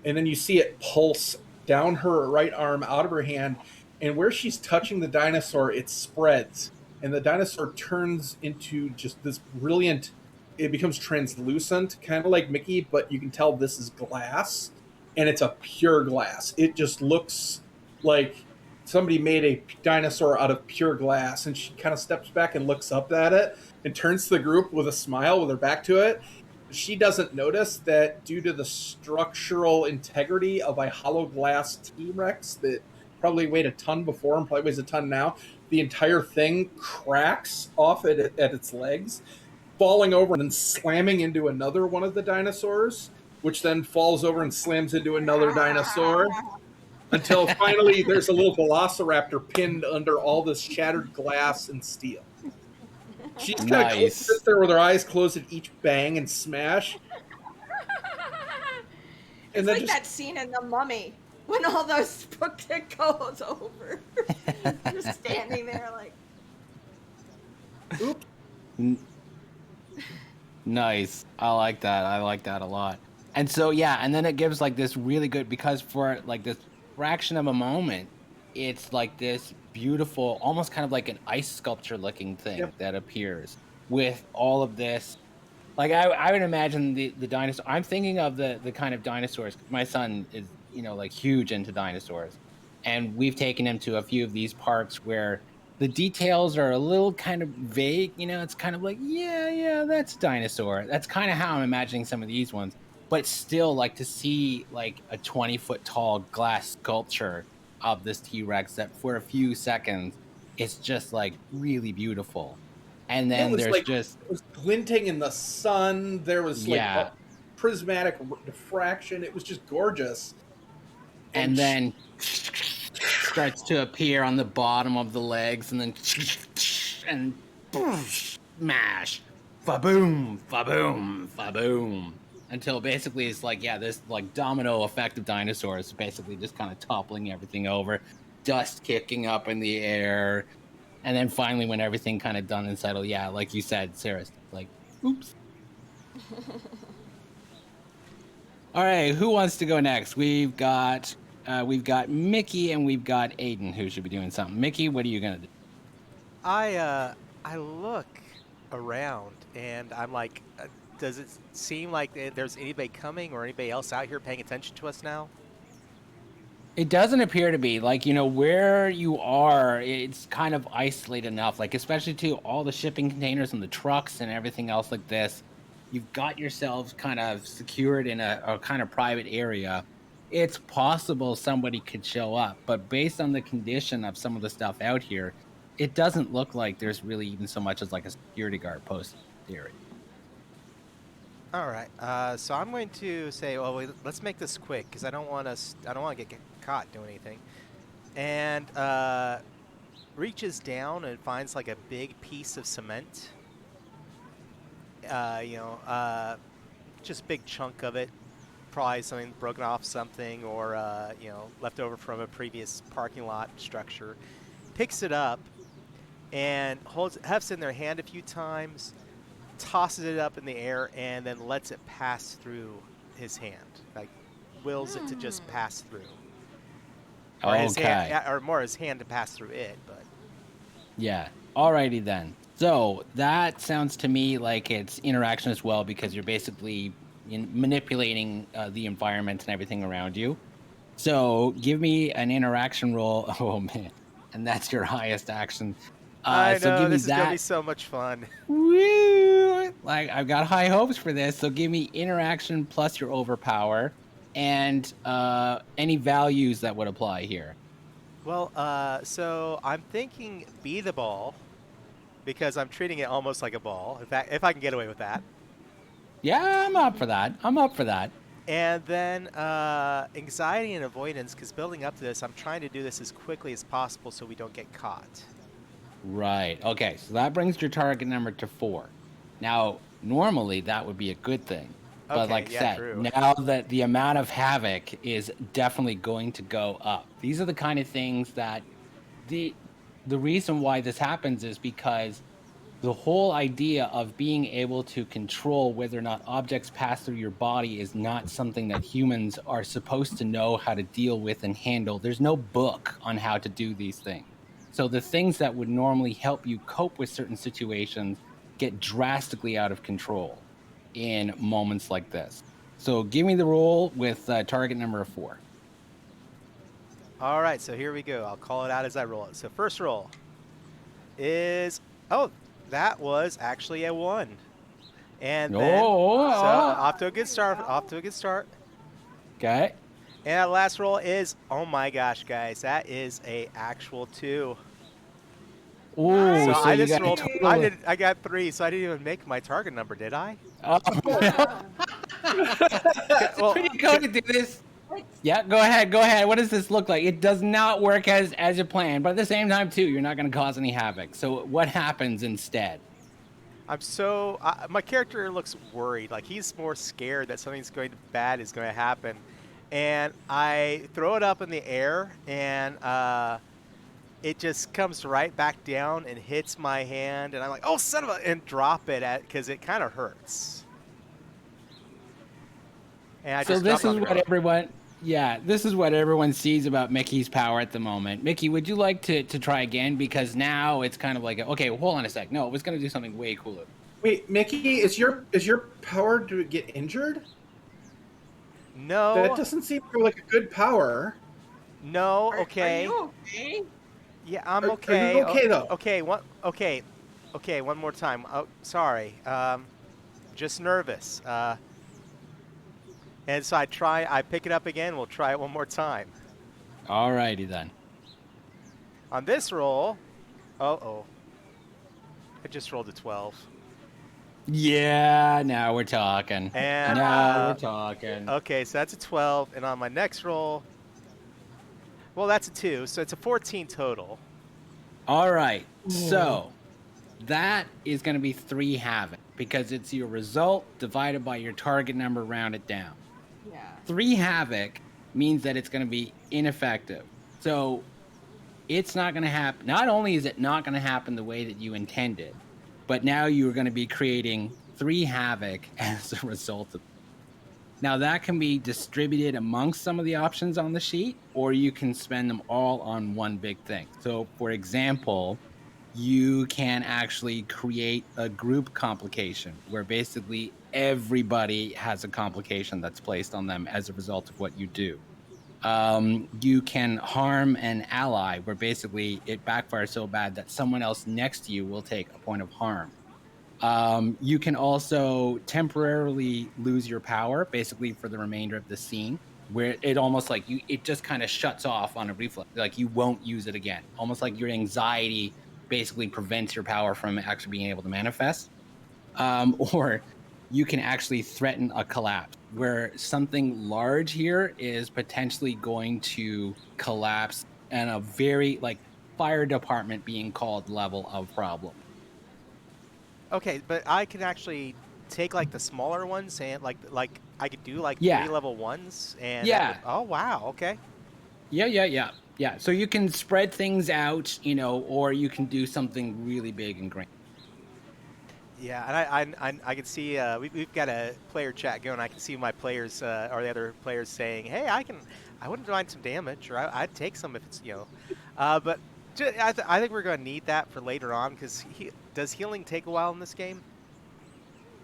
and then you see it pulse down her right arm, out of her hand, and where she's touching the dinosaur, it spreads, and the dinosaur turns into just this brilliant. It becomes translucent, kind of like Mickey, but you can tell this is glass, and it's a pure glass. It just looks like somebody made a dinosaur out of pure glass, and she kind of steps back and looks up at it and turns to the group with a smile with her back to it. She doesn't notice that due to the structural integrity of a hollow glass T-Rex that probably weighed a ton before and probably weighs a ton now, the entire thing cracks off at its legs, falling over and then slamming into another one of the dinosaurs, which then falls over and slams into another dinosaur until finally there's a little velociraptor pinned under all this shattered glass and steel. She's kind of sits there with her eyes closed at each bang and smash. It's like that scene in The Mummy when all those it goes over. Just standing there like. Oops. Nice. I like that. I like that a lot. And so yeah, and then it gives like this really good, because for like this fraction of a moment, it's like this beautiful, almost kind of like an ice sculpture looking thing that appears with all of this. Like I would imagine the dinosaur. I'm thinking of the kind of dinosaurs. My son is, like huge into dinosaurs, and we've taken him to a few of these parks where the details are a little kind of vague. It's kind of like, yeah, that's a dinosaur. That's kind of how I'm imagining some of these ones. But still, like, to see like a 20-foot tall glass sculpture of this T-Rex that for a few seconds, it's just like really beautiful. And then there's like, just it was glinting in the sun. There was like prismatic diffraction. It was just gorgeous. And then starts to appear on the bottom of the legs, and then and smash, fa-boom, fa-boom, fa-boom, until basically it's like, this like domino effect of dinosaurs basically just kind of toppling everything over, dust kicking up in the air. And then finally, when everything kind of done and settled, like you said, Sarah's like, oops. All right, who wants to go next? We've got Mickey and we've got Aiden, who should be doing something. Mickey, what are you gonna do? I look around and I'm like, does it seem like there's anybody coming or anybody else out here paying attention to us now? It doesn't appear to be. Like, where you are, it's kind of isolated enough, like, especially to all the shipping containers and the trucks and everything else like this. You've got yourselves kind of secured in a kind of private area. It's possible somebody could show up, but based on the condition of some of the stuff out here, it doesn't look like there's really even so much as like a security guard posted in the area. All right. So I'm going to say, let's make this quick because I don't want to get caught doing anything. And reaches down and finds like a big piece of cement. Just a big chunk of it. Probably something broken off something or left over from a previous parking lot structure. Picks it up and hefts it in their hand a few times. Tosses it up in the air and then lets it pass through his hand, like wills it to just pass through. Or his hand, or more his hand to pass through it, but yeah. Alrighty then. So that sounds to me like it's interaction as well, because you're basically manipulating the environment and everything around you. So give me an interaction roll. Oh man, and that's your highest action. I know, so give me this is that. gonna be so much fun. Woo! Like, I've got high hopes for this. So give me interaction plus your overpower, and any values that would apply here. Well, so I'm thinking be the ball, because I'm treating it almost like a ball. If I can get away with that. Yeah, I'm up for that. And then anxiety and avoidance, because building up to this, I'm trying to do this as quickly as possible so we don't get caught. Right. Okay. So that brings your target number to 4. Now, normally that would be a good thing. But Okay, like I yeah, said, true. now that the amount of havoc is definitely going to go up. These are the kind of things that the the reason why this happens is because the whole idea of being able to control whether or not objects pass through your body is not something that humans are supposed to know how to deal with and handle. There's no book on how to do these things. So the things that would normally help you cope with certain situations get drastically out of control in moments like this. So give me the roll with target number 4. All right, so here we go. I'll call it out as I roll it. So first roll is, oh, that was actually a 1. And then, so Oh, off to a good There you start. go. Off to a good start. okay. And that last roll is, oh my gosh, guys, that is a actual 2. Oh, So so I you just got a rolled. total of I got 3, so I didn't even make my target number, did I? oh, Okay, well, pretty cool to do this. Yeah, go ahead. Go ahead. What does this look like? It does not work as you planned, but at the same time, too, you're not going to cause any havoc. So what happens instead? I'm so my character looks worried. Like he's more scared that something's bad is going to happen, and I throw it up in the air, and it just comes right back down and hits my hand, and I'm like, oh son of a, and drop it at because it kind of hurts, and I So just drop this it on is the what ground. everyone, yeah, this is what everyone sees about Mickey's power at the moment. Mickey, would you like to try again? Because now it's kind of like, okay, hold on a sec. No, it was going to do something way cooler. Wait, Mickey, is your power to get injured? That No, doesn't seem like a good power. no, Are okay, you okay? yeah, I'm Are you okay. okay though? Okay, okay, one more time. Oh, sorry, just nervous. And so I pick it up again. We'll try it one more time. All righty then. On this roll, oh, I just rolled a 12. Yeah, now we're talking. And, Now we're talking. okay, so that's a 12. And on my next roll, well, that's a 2. So it's a 14 total. All right. So that is going to be 3 havoc because it's your result divided by your target number rounded down. Yeah. 3 havoc means that it's going to be ineffective. So it's not going to happen. Not only is it not going to happen the way that you intended, but now you're going to be creating 3 havoc as a result of it. Now that can be distributed amongst some of the options on the sheet, or you can spend them all on one big thing. So for example, you can actually create a group complication where basically everybody has a complication that's placed on them as a result of what you do. You can harm an ally where basically it backfires so bad that someone else next to you will take a point of harm. You can also temporarily lose your power basically for the remainder of the scene where it almost like it just kind of shuts off on a reflex. Like you won't use it again. Almost like your anxiety basically prevents your power from actually being able to manifest. Or you can actually threaten a collapse where something large here is potentially going to collapse and a very like fire department being called level of problem. Okay, but I can actually take like the smaller ones and like I could do like 3 Yeah. level 1s and that would, Yeah. oh wow, okay. Yeah. So you can spread things out, or you can do something really big and grand. Yeah, and I can see we've got a player chat going. I can see my players or the other players saying, "Hey, I wouldn't mind some damage, or I'd take some if it's but I think we're going to need that for later on because does healing take a while in this game?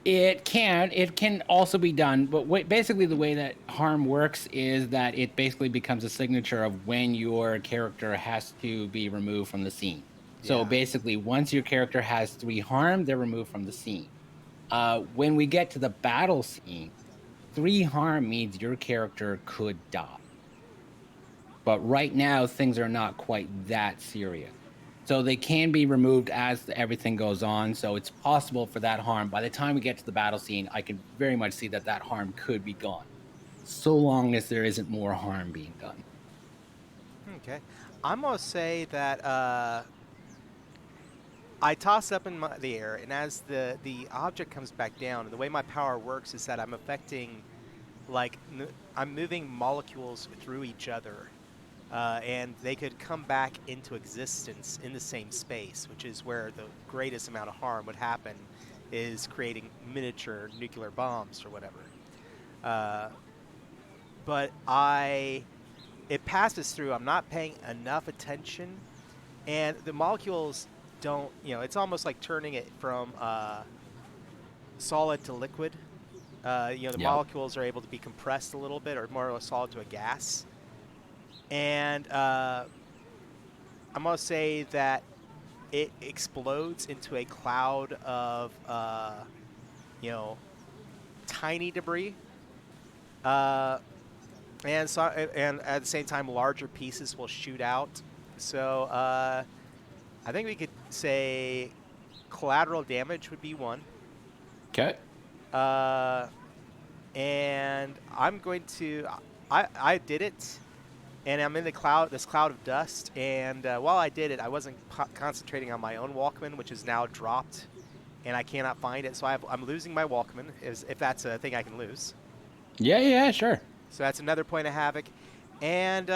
It can also be done, but basically the way that harm works is that it basically becomes a signature of when your character has to be removed from the scene. So Yeah. basically, once your character has 3 harm, they're removed from the scene. When we get to the battle scene, 3 harm means your character could die. But right now, things are not quite that serious. So they can be removed as everything goes on. So it's possible for that harm. By the time we get to the battle scene, I can very much see that harm could be gone. So long as there isn't more harm being done. Okay. I'm going to say that I toss up in the air, and as the object comes back down, and the way my power works is that I'm affecting, like, I'm moving molecules through each other, and they could come back into existence in the same space, which is where the greatest amount of harm would happen, is creating miniature nuclear bombs or whatever. Uh, but it passes through. I'm not paying enough attention, and the molecules don't. It's almost like turning it from solid to liquid. The Yep. molecules are able to be compressed a little bit, or more or less solid to a gas. And I'm gonna say that it explodes into a cloud of you know tiny debris. Uh, and at the same time, larger pieces will shoot out. So I think we could say collateral damage would be one. Okay. Uh, and I'm going to. I did it, and I'm in this cloud of dust. And while I did it, I wasn't concentrating on my own Walkman, which is now dropped, and I cannot find it. So I'm losing my Walkman, if that's a thing I can lose. Yeah, sure. So that's another point of havoc. And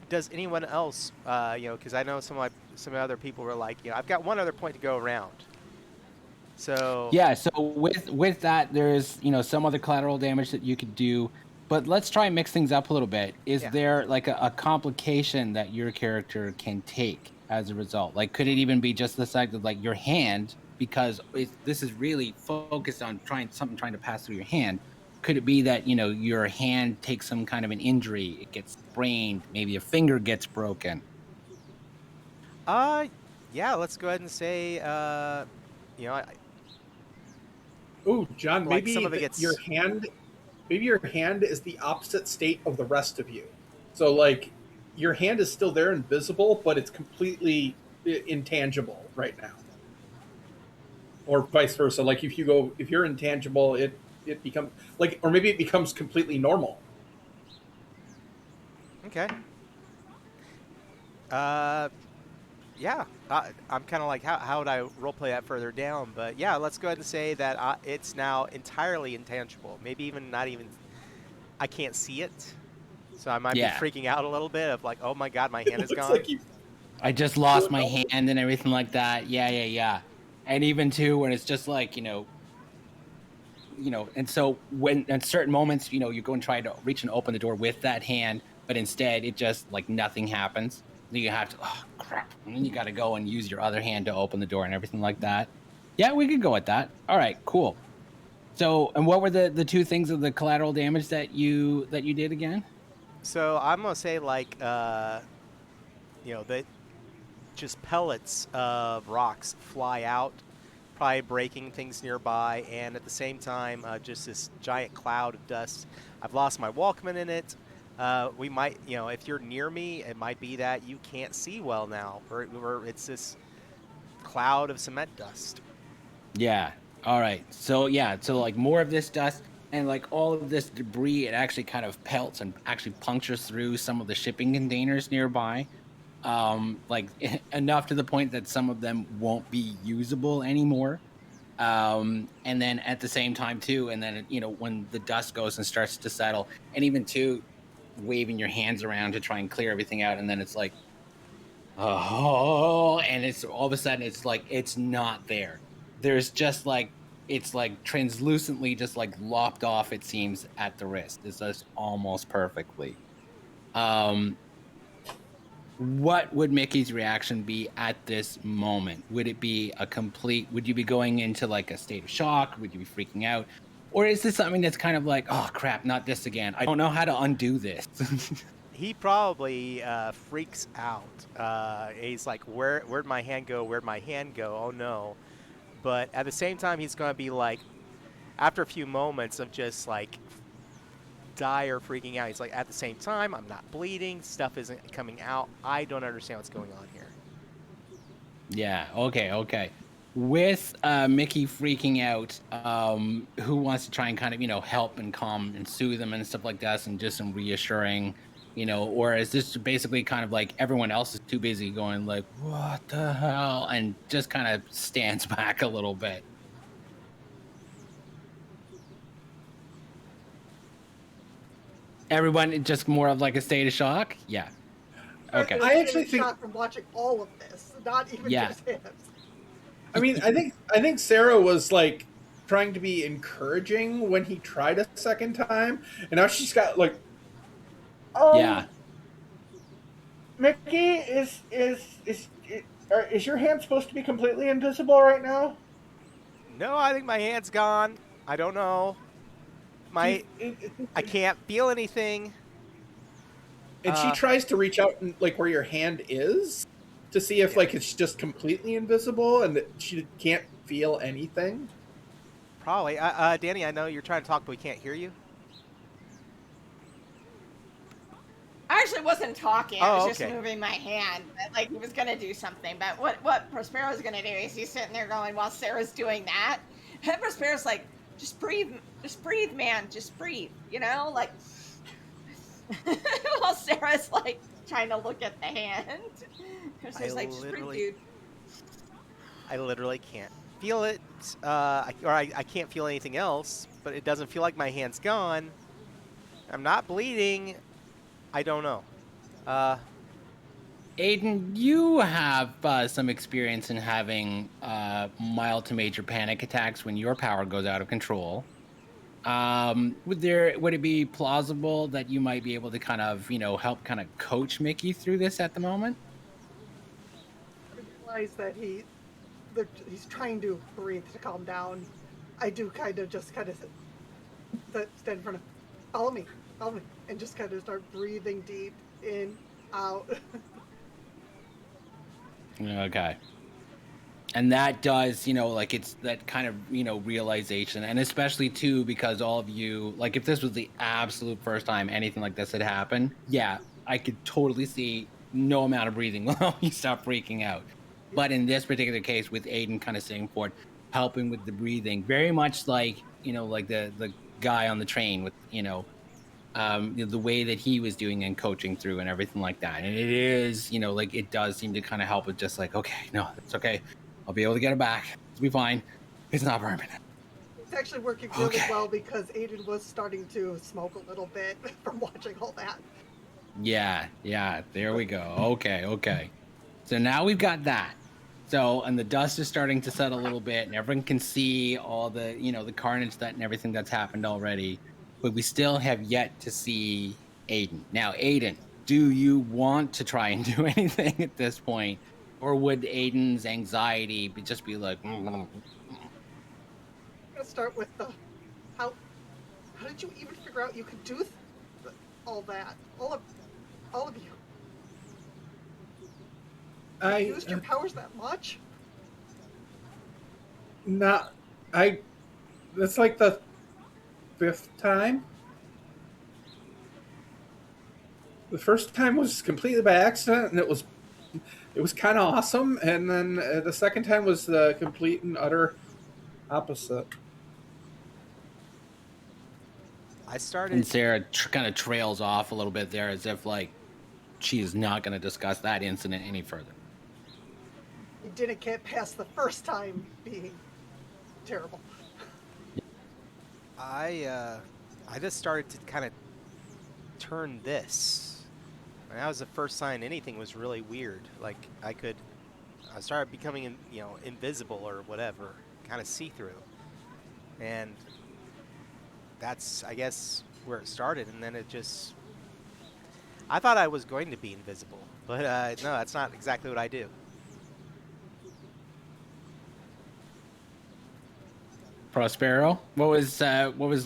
does anyone else, because I know some other people were like, I've got one other point to go around. So Yeah, so with that, there's some other collateral damage that you could do, but let's try and mix things up a little bit. Is Yeah. there like a complication that your character can take as a result? Like, could it even be just the fact that like your hand, because this is really focused on trying to pass through your hand? Could it be that your hand takes some kind of an injury? It gets sprained, maybe a finger gets broken. yeah, let's go ahead and say, Ooh, John, like maybe some of it gets. your hand is the opposite state of the rest of you. So like your hand is still there and visible, but it's completely intangible right now. Or vice versa. Like if you're intangible, it becomes like, or maybe it becomes completely normal. Okay. Yeah, I'm kind of like, how would I roleplay that further down? But yeah, let's go ahead and say that it's now entirely intangible. Maybe even not even, I can't see it. So I might be Yeah. freaking out a little bit of like, oh my God, my It hand is looks gone. like you. I just lost my hand and everything like that. Yeah. And even too, when it's just like, and so when at certain moments, you go and try to reach and open the door with that hand, but instead it just like nothing happens. Then you have to, oh crap. And then you got to go and use your other hand to open the door and everything like that. Yeah, we could go with that. All right, cool. So, and what were the two things of the collateral damage that you did again? So I'm gonna say like, that just pellets of rocks fly out, probably breaking things nearby, and at the same time, just this giant cloud of dust. I've lost my Walkman in it. We might, if you're near me, it might be that you can't see well now, or it's this cloud of cement dust. Yeah. All right. So yeah, so like more of this dust and like all of this debris, it actually kind of pelts and actually punctures through some of the shipping containers nearby. Like enough to the point that some of them won't be usable anymore. And then at the same time too, and then when the dust goes and starts to settle, and even too, waving your hands around to try and clear everything out, and then it's like, oh, and it's all of a sudden it's like it's not there. There's just like it's like translucently just like lopped off, it seems, at the wrist. It's just almost perfectly. Um, what would Mickey's reaction be at this moment? Would it be would you be going into like a state of shock? Would you be freaking out? Or is this something that's kind of like, oh crap, not this again. I don't know how to undo this. He probably freaks out. He's like, where'd my hand go? Where'd my hand go? Oh no. But at the same time, he's going to be like, after a few moments of just like dire freaking out, he's like, at the same time, I'm not bleeding. Stuff isn't coming out. I don't understand what's going on here. Yeah, okay. With Mickey freaking out, who wants to try and kind of, help and calm and soothe him and stuff like that, and just some reassuring or is this basically kind of like everyone else is too busy going like, what the hell, and just kind of stands back a little bit? Everyone just more of like a state of shock? Yeah. Okay. I actually think- shocked from watching all of this, not even Yeah. just him. I mean, I think Sarah was like trying to be encouraging when he tried a second time, and now she's got like, Yeah. Mickey, is your hand supposed to be completely invisible right now? No, I think my hand's gone. I don't know. I can't feel anything. And she tries to reach out and, like, where your hand is to see if like it's just completely invisible and that she can't feel anything. Probably. Danny, I know you're trying to talk, but we can't hear you. I actually wasn't talking. I Oh, was okay. just moving my hand. Like he was gonna do something. But what Prospero's gonna do is he's sitting there going while Sarah's doing that. And Prospero's like, just breathe, man, just breathe. Like while Sarah's like trying to look at the hand. She's like, just breathe, dude. I literally can't feel it, I can't feel anything else, but it doesn't feel like my hand's gone. I'm not bleeding. I don't know. Aiden, you have some experience in having mild to major panic attacks when your power goes out of control. Would it be plausible that you might be able to kind of, help kind of coach Mickey through this at the moment? I realize that he's trying to breathe to calm down. I do kind of stand in front of, follow me, and just kind of start breathing deep in, out. Okay. And that does, like it's that kind of, realization. And especially too, because all of you, like if this was the absolute first time anything like this had happened, yeah, I could totally see no amount of breathing will help you stop freaking out. But in this particular case with Aiden kind of sitting forward, helping with the breathing, very much like, like the guy on the train with, the way that he was doing and coaching through and everything like that. And it is, like it does seem to kind of help with just like, okay, no, it's okay. I'll be able to get it back. It'll be fine. It's not permanent. It's actually working really well because Aiden was starting to smoke a little bit from watching all that. Yeah, there we go. Okay. So now we've got that. So, and the dust is starting to settle a little bit and everyone can see all the, the carnage and everything that's happened already. But we still have yet to see Aiden. Now, Aiden, do you want to try and do anything at this point? Or would Aiden's anxiety just be like... I'm going to start with the... How did you even figure out you could do all that? All of you. You used your powers that much? That's like the 5th time. The first time was completely by accident, and it was kind of awesome. And then the second time was the complete and utter opposite. I started. And Sarah kind of trails off a little bit there, as if like she is not going to discuss that incident any further. You didn't get past the first time being terrible. I just started to kind of turn this. And that was the first sign anything was really weird. Like I started becoming, invisible or whatever, kind of see-through. And that's, I guess, where it started. And then it just, I thought I was going to be invisible, but no, that's not exactly what I do. Prospero, what was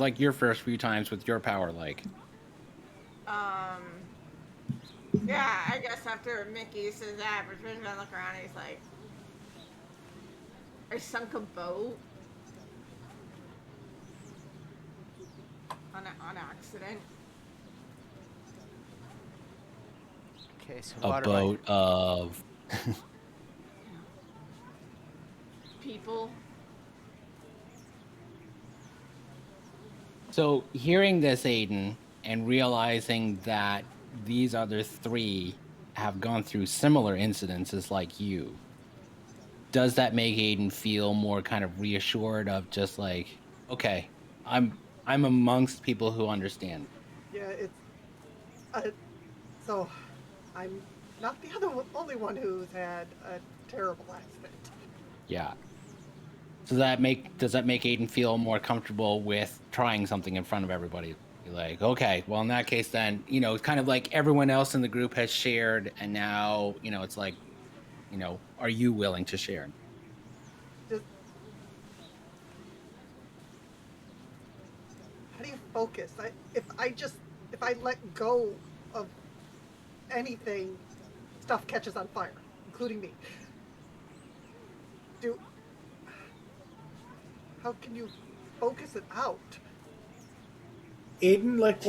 like your first few times with your power like? Yeah, I guess after Mickey says that, Patricia's gonna look around and he's like, I sunk a boat on accident. Okay, so A boat of People. So hearing this, Aiden, and realizing that these other three have gone through similar incidences like you, does that make Aiden feel more kind of reassured of just like, okay, I'm amongst people who understand? Yeah, it's so I'm not the only one who's had a terrible accident. Yeah. So does that make Aiden feel more comfortable with trying something in front of everybody? Be like, okay, well, in that case, then, you know, it's kind of like everyone else in the group has shared, and now, you know, it's like, you know, are you willing to share? Just how do you focus? If I let go of anything, stuff catches on fire, including me. Do how can you focus it out? Aiden, like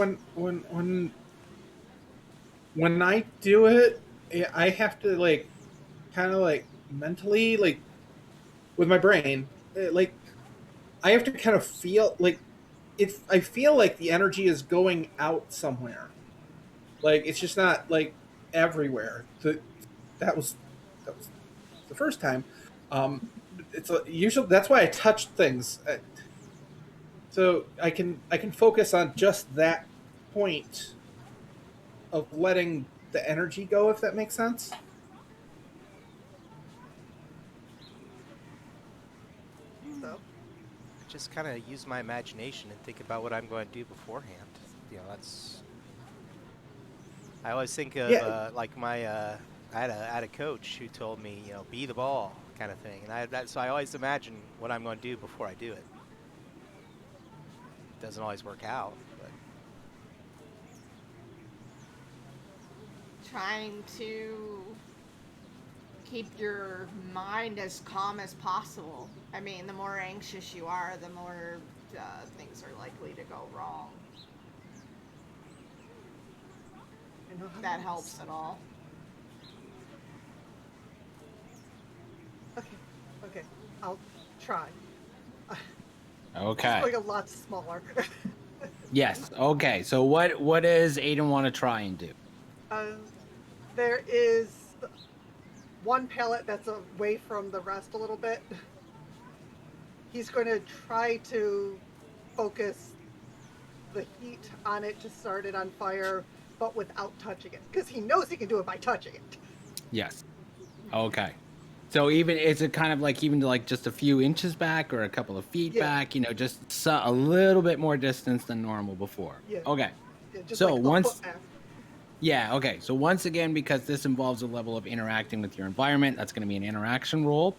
when I do it, I have to like kind of like mentally like with my brain, like I have to kind of feel like if I feel like the energy is going out somewhere, like it's just not like everywhere. That was that was the first time. It's usually that's why I touched things, so I can focus on just that point of letting the energy go, if that makes sense. So Just kind of use my imagination and think about what I'm going to do beforehand. You know, that's. I always think of Yeah, like I had a coach who told me, you know, be the ball kind of thing, and so I always imagine what I'm going to do before I do it. Doesn't always work out, but Trying to keep your mind as calm as possible. I mean, the more anxious you are, the more things are likely to go wrong. I know how That helps at all. Okay, I'll try. Okay. It's going a lot smaller. Yes. Okay. So what does Aiden want to try and do? There is one pallet that's away from the rest a little bit. He's going to try to focus the heat on it to start it on fire, but without touching it, because he knows he can do it by touching it. Yes. Okay. So even is it kind of like even like just a few inches back or a couple of feet Yeah. back? You know, just a little bit more distance than normal before. Yeah. Okay. Yeah, just So like once a foot back. Yeah, okay. So once again, because this involves a level of interacting with your environment, that's going to be an interaction roll.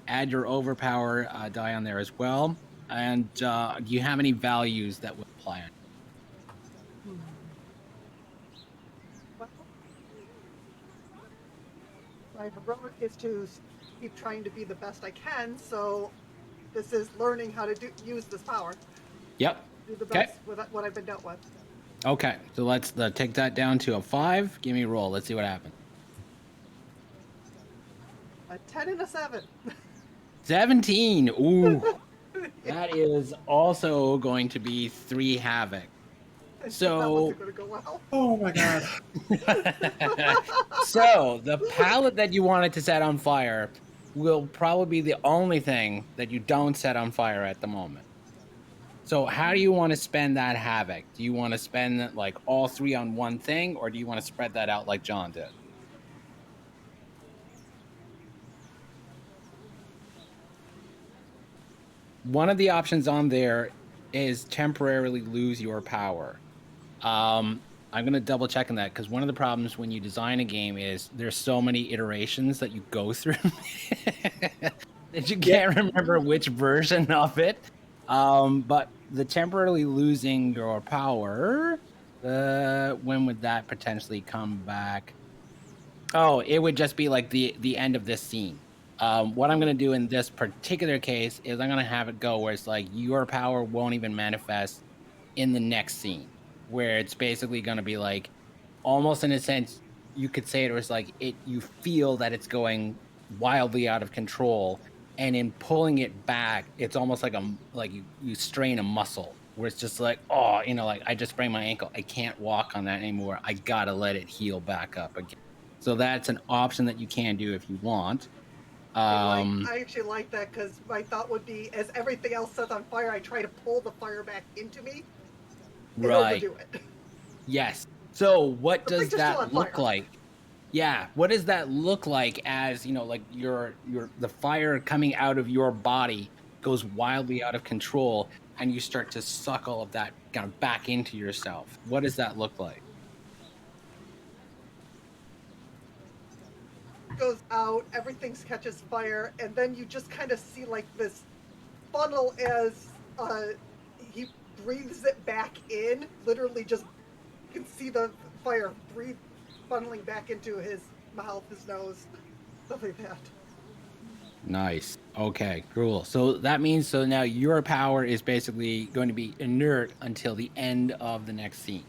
Add your overpower die on there as well. And do you have any values that would apply on? Well, my heroic is to keep trying to be the best I can, so this is learning how to use this power. Yep. Do the Okay. best with what I've been dealt with. Okay. So let's take that down to a 5. Give me a roll. Let's see what happens. A 10 and a 7. 17. Ooh. That is also going to be 3 havoc. So that wasn't going to go well. Oh my god. So the pallet that you wanted to set on fire will probably be the only thing that you don't set on fire at the moment. So how do you want to spend that havoc? Do you want to spend like all 3 on one thing, or do you want to spread that out like John did? One of the options on there is temporarily lose your power. I'm going to double check on that because one of the problems when you design a game is there's so many iterations that you go through that you can't remember which version of it. But the temporarily losing your power, when would that potentially come back? Oh, it would just be like the end of this scene. What I'm going to do in this particular case is I'm going to have it go where it's like your power won't even manifest in the next scene, where it's basically going to be like almost in a sense you could say it was like you feel that it's going wildly out of control, and in pulling it back it's almost like you strain a muscle where it's just like, oh, like I just sprained my ankle. I can't walk on that anymore. I gotta let it heal back up again. So that's an option that you can do if you want. I actually like that because my thought would be, as everything else sets on fire, I try to pull the fire back into me and Right. overdo it. Yes. So what The does picture's still that on look fire. like? Yeah, what does that look like as, like your the fire coming out of your body goes wildly out of control and you start to suck all of that kind of back into yourself? What does that look like? Goes out, everything catches fire, and then you just kind of see like this funnel as he breathes it back in. Literally, just you can see the fire breathe funneling back into his mouth, his nose, stuff like that. Nice. Okay, cool. So that means so now your power is basically going to be inert until the end of the next scene.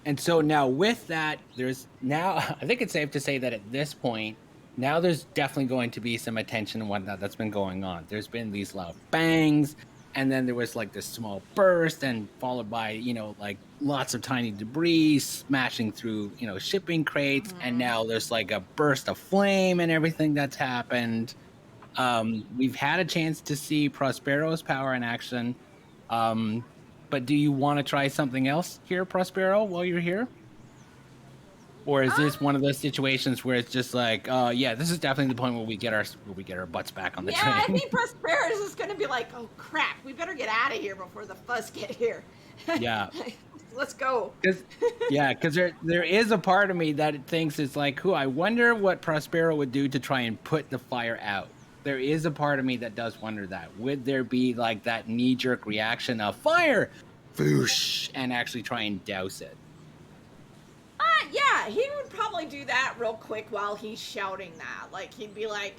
And so now with that, there's now I think it's safe to say that at this point, now there's definitely going to be some attention and whatnot that's been going on. There's been these loud bangs, and then there was like this small burst, and followed by, like lots of tiny debris smashing through, shipping crates, and now there's like a burst of flame and everything that's happened. We've had a chance to see Prospero's power in action. But do you want to try something else here, Prospero, while you're here? Or is this one of those situations where it's just like, yeah, this is definitely the point where we get our butts back on the Yeah, I train? think Prosperous is going to be like, oh crap, we better get out of here before the fuzz get here. Yeah. Let's go. Because there is a part of me that thinks it's like, I wonder what Prospero would do to try and put the fire out. There is a part of me that does wonder that. Would there be like that knee-jerk reaction of fire, whoosh, and actually try and douse it? Yeah, he would probably do that real quick while he's shouting that. Like, he'd be like,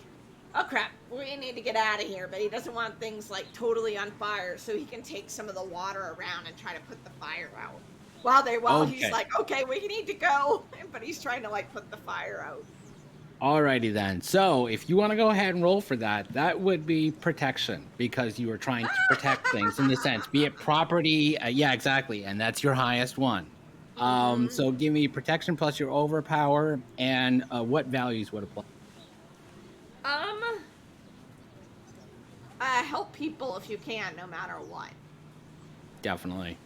oh crap, we need to get out of here. But he doesn't want things like totally on fire, so he can take some of the water around and try to put the fire out. While he's like, okay, we need to go. But he's trying to like put the fire out. Alrighty then. So if you want to go ahead and roll for that, that would be protection, because you are trying to protect things in the sense, be it property. Yeah, exactly. And that's your highest one. So give me protection plus your overpower, and what values would apply? Help people if you can, no matter what. Definitely.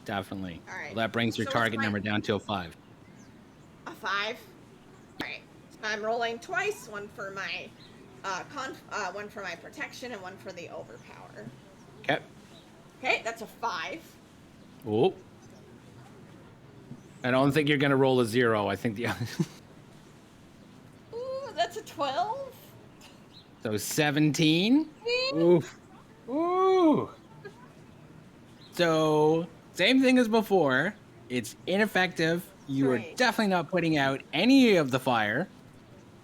All right. Well, that brings your target number down to a 5. A 5? All right. So I'm rolling twice, one for my one for my protection and one for the overpower. Okay. Okay, that's a 5. Oh. I don't think you're going to roll a 0. I think the Ooh, that's a 12. So 17. Oof. Ooh. So same thing as before. It's ineffective. You are definitely not putting out any of the fire,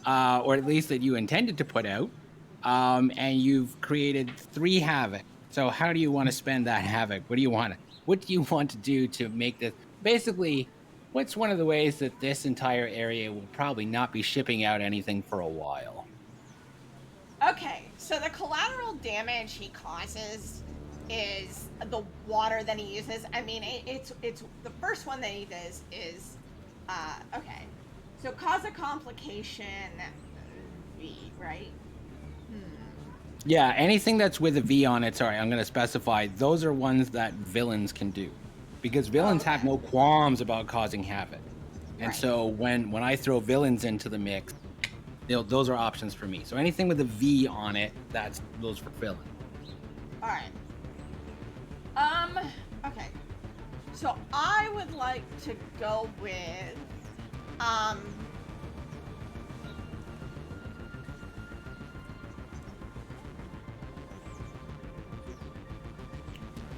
or at least that you intended to put out. And you've created 3 havoc. So how do you want to spend that havoc? What do you want to do to make this basically? What's one of the ways that this entire area will probably not be shipping out anything for a while? Okay, so the collateral damage he causes is the water that he uses. I mean, it's the first one that he does is okay. So cause a complication V, right? Yeah, anything that's with a V on it, sorry, I'm going to specify, those are ones that villains can do. Because villains have no qualms about causing havoc. And so when I throw villains into the mix, those are options for me. So anything with a V on it, those for villain. All right. Okay. So I would like to go with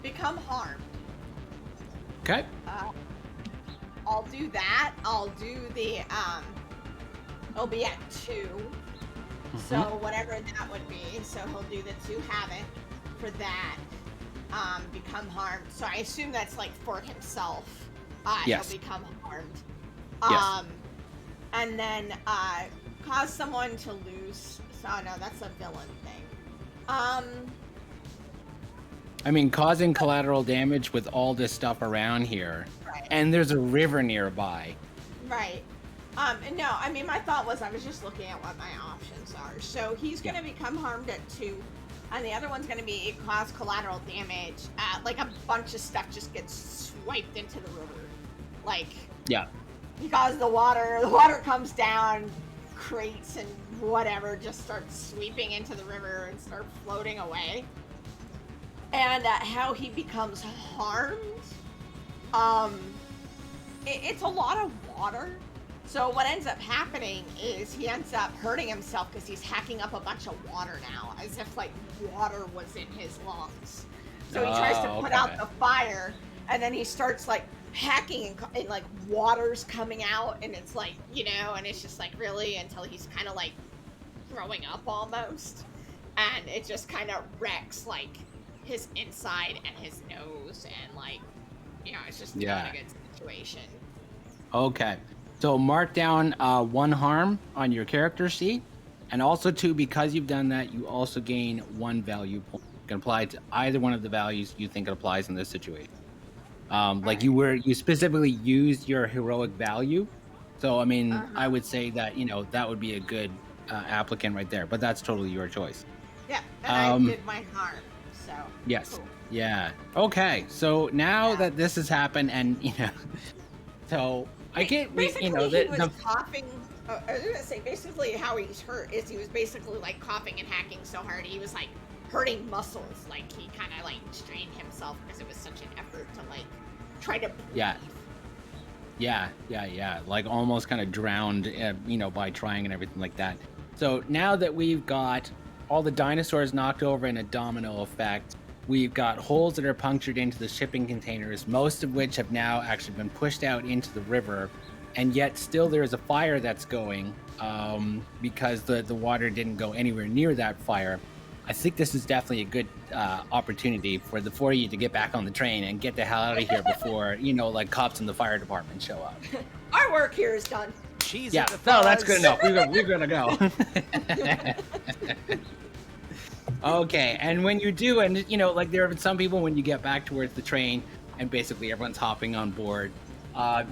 become harmed. Okay. I'll do that. I'll do the it'll be at 2. So whatever that would be. So he'll do the 2 havoc for that. Become harmed. So I assume that's like for himself. Yes. He'll become harmed. Yes. And then cause someone to lose. So no, that's a villain thing. I mean, causing collateral damage with all this stuff around here, Right. and there's a river nearby. Right. No, I mean, my thought was I was just looking at what my options are. So he's going to become harmed at 2, and the other one's going to be cause collateral damage. Like a bunch of stuff just gets swiped into the river. Like, Yeah. because the water comes down, crates and whatever just start sweeping into the river and start floating away. And how he becomes harmed, it's a lot of water. So what ends up happening is he ends up hurting himself because he's hacking up a bunch of water now, as if like water was in his lungs. So he tries to put out the fire, and then he starts like hacking and like water's coming out, and it's like, and it's just like really until he's kind of like throwing up almost, and it just kind of wrecks like his inside and his nose, and like, it's just not a good situation. Okay. So mark down 1 harm on your character sheet, and also 2, because you've done that, you also gain 1 value point. You can apply it to either one of the values you think it applies in this situation. Like you specifically used your heroic value, so I mean, I would say that that would be a good applicant right there, but that's totally your choice. Yeah, and I did my harm, so yes, cool. Yeah. Okay, so now that this has happened, and so I get basically he was coughing. I was gonna say basically how he's hurt is he was basically like coughing and hacking so hard he was like hurting muscles, like he kind of like strained himself because it was such an effort to like try to breathe. Yeah, like almost kind of drowned by trying and everything like that. So now that we've got all the dinosaurs knocked over in a domino effect, we've got holes that are punctured into the shipping containers, most of which have now actually been pushed out into the river, and yet still there's a fire that's going because the water didn't go anywhere near that fire. I think this is definitely a good opportunity for the 4 of you to get back on the train and get the hell out of here before, like cops and the fire department show up. Our work here is done. Cheese Yeah, at the no, that's fuzz. good enough. We're gonna go. Okay, and when you do, and like there have been some people when you get back towards the train and basically everyone's hopping on board,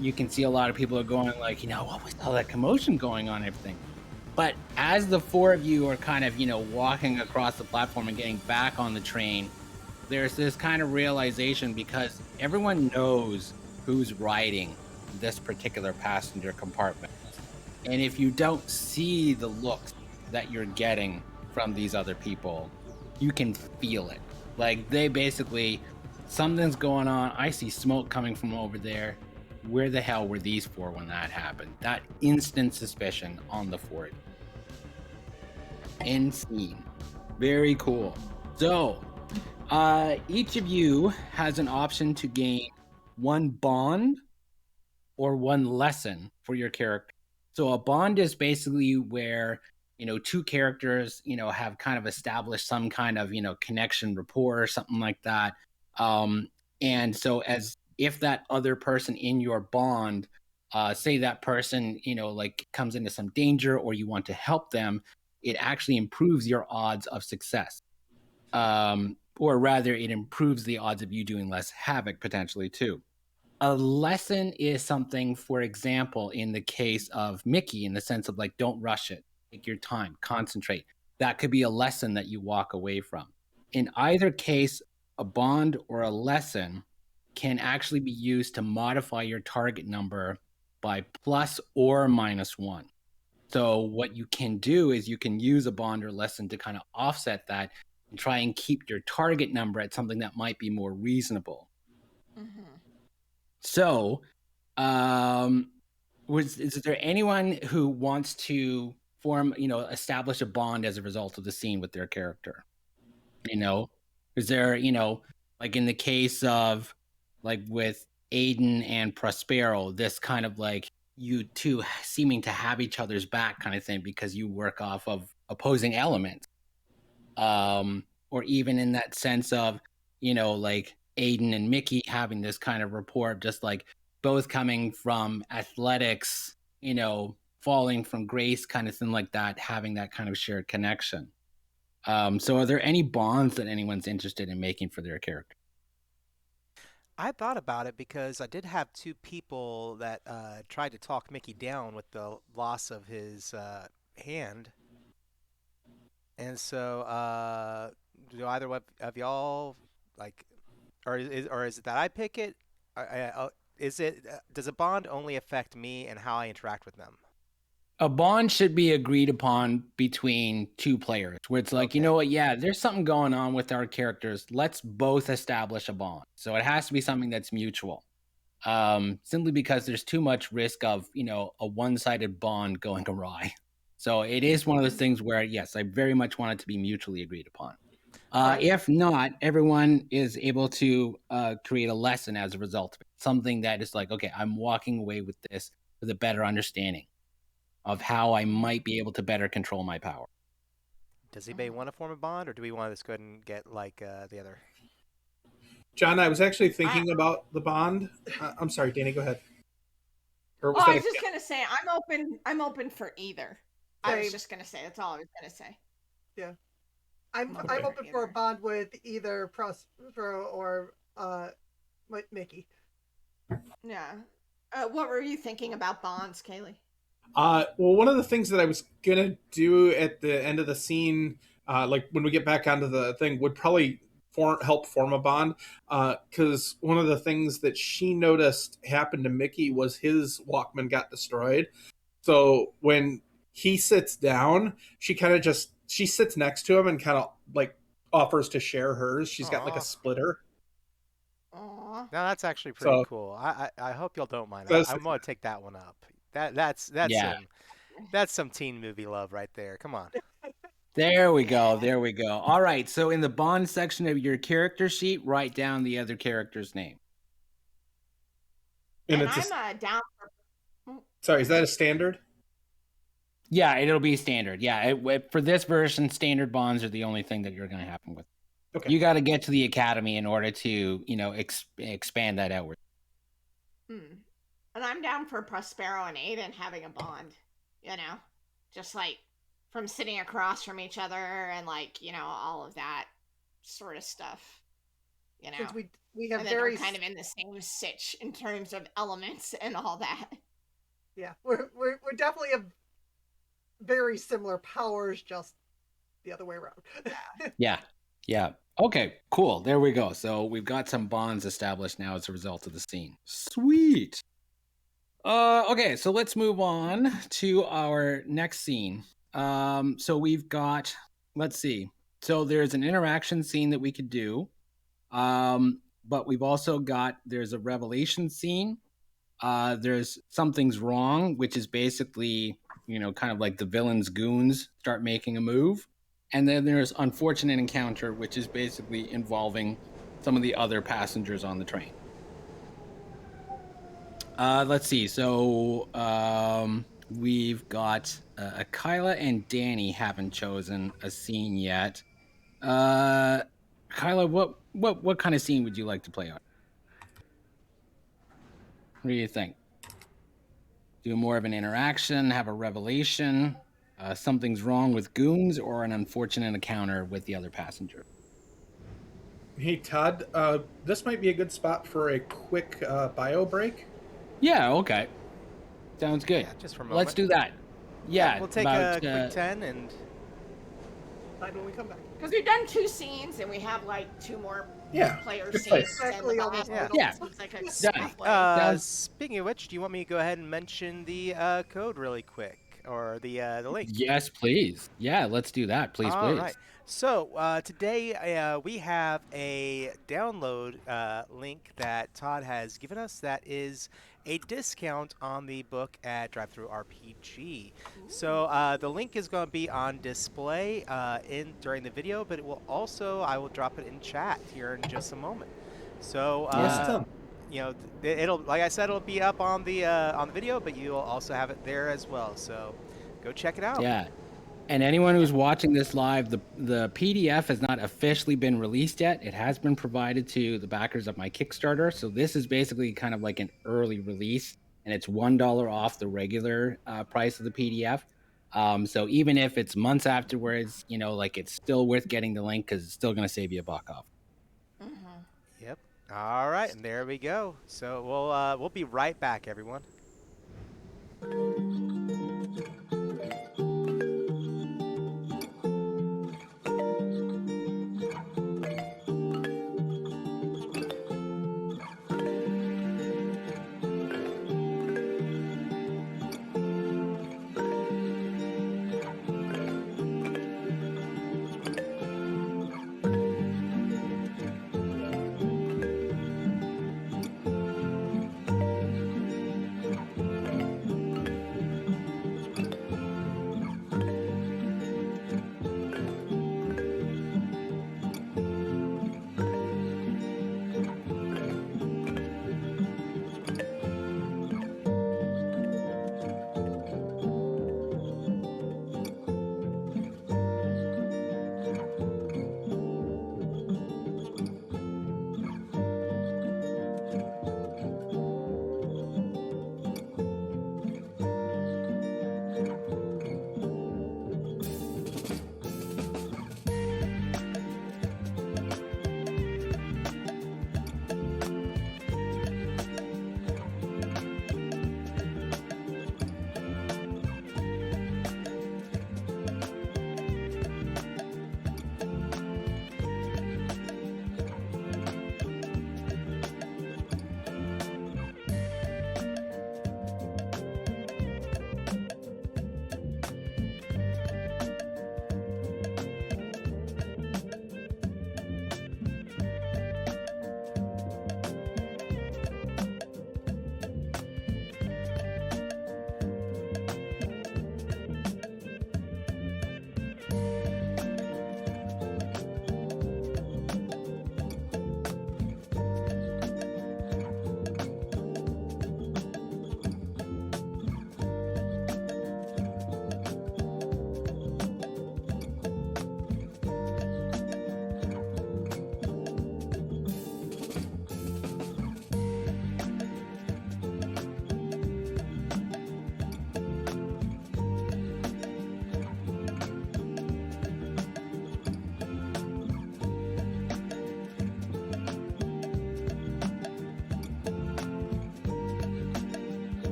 you can see a lot of people are going like, what was all that commotion going on and everything. But as the 4 of you are kind of, walking across the platform and getting back on the train, there's this kind of realization because everyone knows who's riding this particular passenger compartment. And if you don't see the looks that you're getting from these other people, you can feel it. Like they basically, something's going on. I see smoke coming from over there. Where the hell were these 4 when that happened? That instant suspicion on the 4. Insane. Very cool. So, each of you has an option to gain 1 bond or 1 lesson for your character. So a bond is basically where 2 characters have kind of established some kind of connection, rapport, or something like that. And so as if that other person in your bond, say that person like comes into some danger or you want to help them, it actually improves your odds of success. Or rather, it improves the odds of you doing less havoc potentially too. A lesson is something, for example, in the case of Mickey, in the sense of like, don't rush it, take your time, concentrate. That could be a lesson that you walk away from. In either case, a bond or a lesson can actually be used to modify your target number by plus or minus 1. So what you can do is you can use a bond or lesson to kind of offset that and try and keep your target number at something that might be more reasonable. Mm-hmm. So, is there anyone who wants to form, establish a bond as a result of the scene with their character? Is there, like in the case of, like with Aiden and Prospero, this kind of like you two seeming to have each other's back kind of thing because you work off of opposing elements. Or even in that sense of, like Aiden and Mickey having this kind of rapport of just like both coming from athletics, falling from grace kind of thing like that, having that kind of shared connection. So are there any bonds that anyone's interested in making for their character? I thought about it because I did have two people that tried to talk Mickey down with the loss of his hand, and so do either of y'all like, or is it that I pick it? Is it does a bond only affect me and how I interact with them? A bond should be agreed upon between two players, where it's like, you Okay. know what, yeah, there's something going on with our characters. Let's both establish a bond. So it has to be something that's mutual. Simply because there's too much risk of, a one-sided bond going awry. So it is one of those things where, yes, I very much want it to be mutually agreed upon. All right. If not, everyone is able to create a lesson as a result of it. Something that is like, okay, I'm walking away with this with a better understanding of how I might be able to better control my power. Does anybody want to form a bond, or do we want to just go ahead and get like the other? John, I was actually I, thinking about the bond. I'm sorry, Danny, go ahead. Or was oh, that I a was just gonna say I'm open. I'm open for either. I was Same. just gonna say that's all I was gonna say. Yeah. I'm Okay. I'm open for a bond with either Prospero or Mickey. Yeah. What were you thinking about bonds, Kaylee? Well, one of the things that I was gonna do at the end of the scene, like when we get back onto the thing, would probably help form a bond. Because one of the things that she noticed happened to Mickey was his Walkman got destroyed. So when he sits down, she sits next to him and kind of like offers to share hers. She's got like a Aw. splitter. Aw. No, that's actually pretty So cool. I hope y'all don't mind. that's I'm gonna take that one up. That's Yeah, some teen movie love right there. Come on. there we go. Yeah. There we go. All right. So in the bond section of your character sheet, write down the other character's name. and And it's I'm a down for. sorry. Is that a standard? Yeah, it'll be standard. Yeah, for this version, standard bonds are the only thing that you're going to happen with. Okay. You got to get to the academy in order to, expand that outward. Hmm. And I'm down for Prospero and Aiden having a bond. Just like from sitting across from each other and like all of that sort of stuff. Since we have And then very we're kind of in the same sitch in terms of elements and all that. yeah we're definitely have very similar powers, just the other way around. Yeah. Yeah. Okay, cool. There we go. So we've got some bonds established now as a result of the scene. Sweet. Okay, so let's move on to our next scene. So we've got, let's see. So there's an interaction scene that we could do. But we've also there's a revelation scene. There's something's wrong, which is basically, kind of like the villain's goons start making a move. And then there's unfortunate encounter, which is basically involving some of the other passengers on the train. Let's see. So we've got Kyla and Danny haven't chosen a scene yet. Kyla, what kind of scene would you like to play on? What do you think? Do more of an interaction, have a revelation, something's wrong with goons, or an unfortunate encounter with the other passenger? Hey Todd, this might be a good spot for a quick bio break. Yeah, okay. Sounds good. Yeah, just for a moment. Let's do that. Yeah, We'll take about, a quick 10 and Fine when we come back. Because we've done 2 scenes and we have like 2 more Yeah, player good scenes. place. And Exactly, the almost boss middle. Yeah. It's like a Done. halfway. speaking of which, do you want me to go ahead and mention the code really quick, or the link? Yes, please. Yeah, let's do that. Please, All please. right. So today we have a download link that Todd has given us that is a discount on the book at Drive-Thru RPG. So the link is going to be on display during the video, but it will also, I will drop it in chat here in just a moment. So Awesome. it'll, like I said, it'll be up on the video, but you'll also have it there as well. So go check it out. Yeah. And anyone who's watching this live, the PDF has not officially been released yet. It has been provided to the backers of my Kickstarter. So this is basically kind of like an early release, and it's $1 off the regular price of the PDF. So even if it's months afterwards, like it's still worth getting the link because it's still going to save you a buck off. Mm-hmm. Yep. All right, and there we go. So we'll be right back, everyone.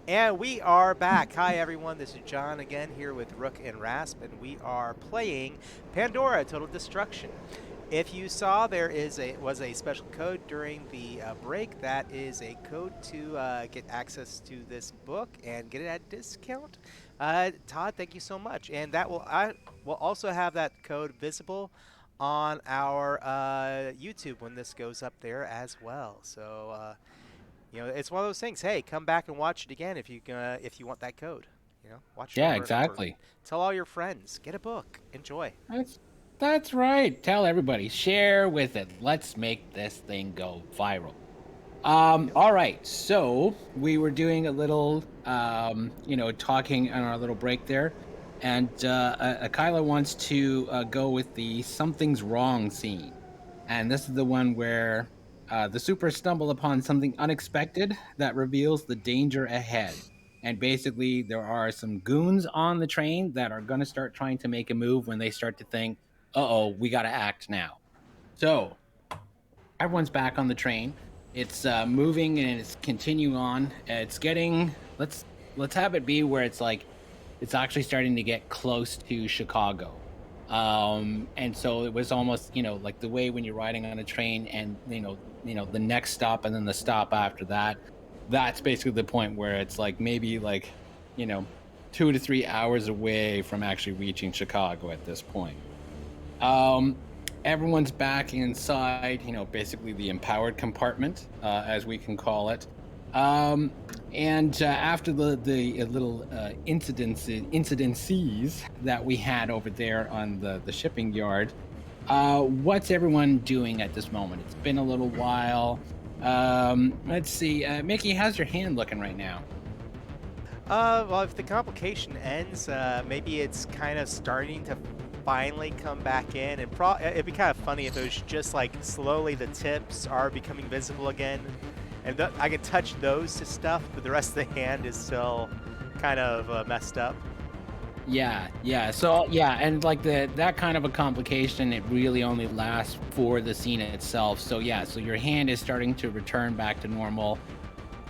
And we are back. Hi, everyone. This is John again here with Rook and Rasp, and we are playing Pandora: Total Destruction. If you saw, was a special code during the break. That is a code to get access to this book and get it at discount. Todd, thank you so much. And I will also have that code visible on our YouTube when this goes up there as well. So. It's one of those things. Hey, come back and watch it again if you want that code. Watch it Yeah, over and over. exactly. Tell all your friends. Get a book. Enjoy. That's right. Tell everybody. Share with it. Let's make this thing go viral. All right. So we were doing a little, talking on our little break there, and Kyla wants to go with the "something's wrong" scene, and this is the one where the supers stumble upon something unexpected that reveals the danger ahead. And basically, there are some goons on the train that are going to start trying to make a move when they start to think, "Uh-oh, we got to act now." So everyone's back on the train. It's moving and it's continuing on. It's getting let's have it be where it's like it's actually starting to get close to Chicago. And so it was almost, like the way when you're riding on a train and the next stop and then the stop after that. That's basically the point where it's like maybe like, 2 to 3 hours away from actually reaching Chicago at this point. Everyone's back inside, basically the empowered compartment, as we can call it. And after the little incidences that we had over there on the shipping yard, what's everyone doing at this moment? It's been a little while. Let's see. Mickey, how's your hand looking right now? Well, if the complication ends, maybe it's kind of starting to finally come back in, and it'd be kind of funny if it was just like slowly the tips are becoming visible again, and I can touch those to stuff, but the rest of the hand is still kind of messed up. Yeah. So and like that kind of a complication, it really only lasts for the scene itself. So so your hand is starting to return back to normal.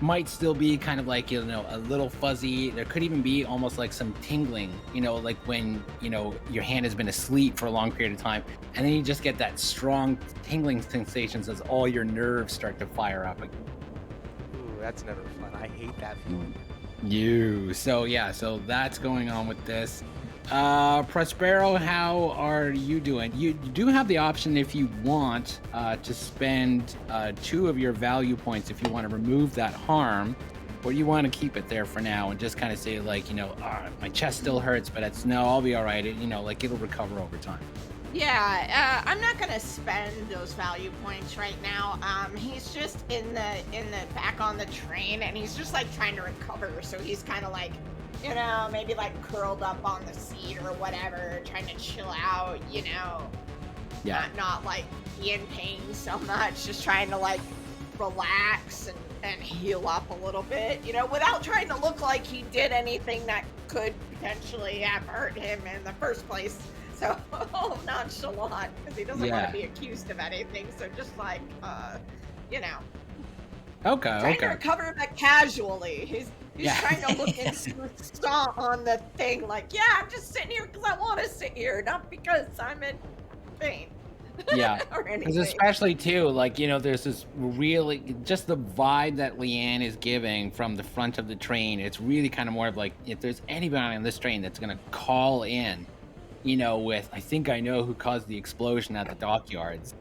Might still be kind of like, a little fuzzy. There could even be almost like some tingling, like when, your hand has been asleep for a long period of time. And then you just get that strong tingling sensations as all your nerves start to fire up again. Ooh, that's never fun. I hate that feeling. So that's going on with this. Prospero, how are you doing? You do have the option, if you want, to spend 2 of your value points if you want to remove that harm, or you want to keep it there for now and just kind of say like, my chest still hurts, but I'll be all right. It'll recover over time. Yeah, I'm not gonna spend those value points right now. He's just in the back on the train, and he's just like trying to recover. So he's kind of like, maybe like curled up on the seat or whatever, trying to chill out. Yeah. Not like be in pain so much, just trying to like relax and heal up a little bit, without trying to look like he did anything that could potentially have hurt him in the first place. So nonchalant, because he doesn't want to be accused of anything. So just like, trying to recover but casually. He's trying to look instant on the thing, like, I'm just sitting here because I want to sit here, not because I'm in pain. Yeah, or anything. because especially too, like, there's this really just the vibe that Leanne is giving from the front of the train. It's really kind of more of like, if there's anybody on this train that's gonna call in, with I think I know who caused the explosion at the dockyards,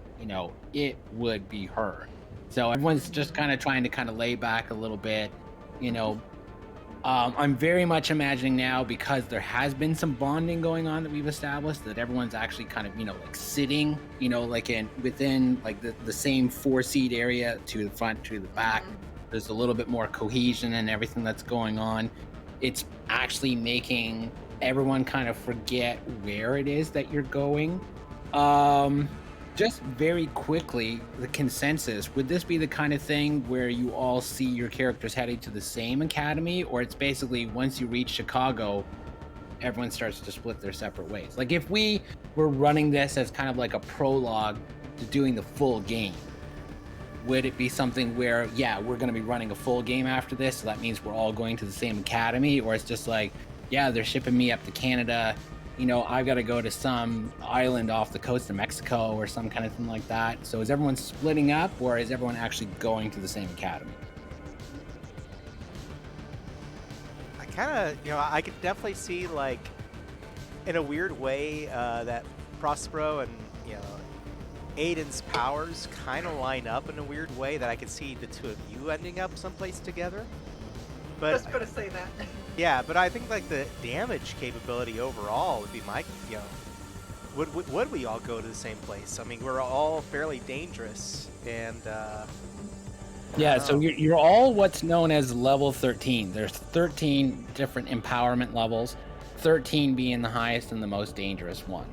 it would be her. So everyone's just kind of trying to kind of lay back a little bit, I'm very much imagining now, because there has been some bonding going on that we've established, that everyone's actually kind of, like sitting, like within like the same 4-seat area to the front, to the back. There's a little bit more cohesion and everything that's going on. It's actually making everyone kind of forget where it is that you're going. Just very quickly, the consensus, would this be the kind of thing where you all see your characters heading to the same academy, or it's basically once you reach Chicago, everyone starts to split their separate ways? Like if we were running this as kind of like a prologue to doing the full game, would it be something where, yeah, we're going to be running a full game after this, so that means we're all going to the same academy? Or it's just like, yeah, they're shipping me up to Canada, I've got to go to some island off the coast of Mexico or some kind of thing like that. So is everyone splitting up, or is everyone actually going to the same academy? I kind of, I could definitely see, like, in a weird way, that Prospero and, Aiden's powers kind of line up in a weird way that I could see the two of you ending up someplace together. But Just gonna say that. yeah, but I think like the damage capability overall would be my, would we all go to the same place? I mean, we're all fairly dangerous, and Yeah, so you're all what's known as level 13. There's 13 different empowerment levels, 13 being the highest and the most dangerous one.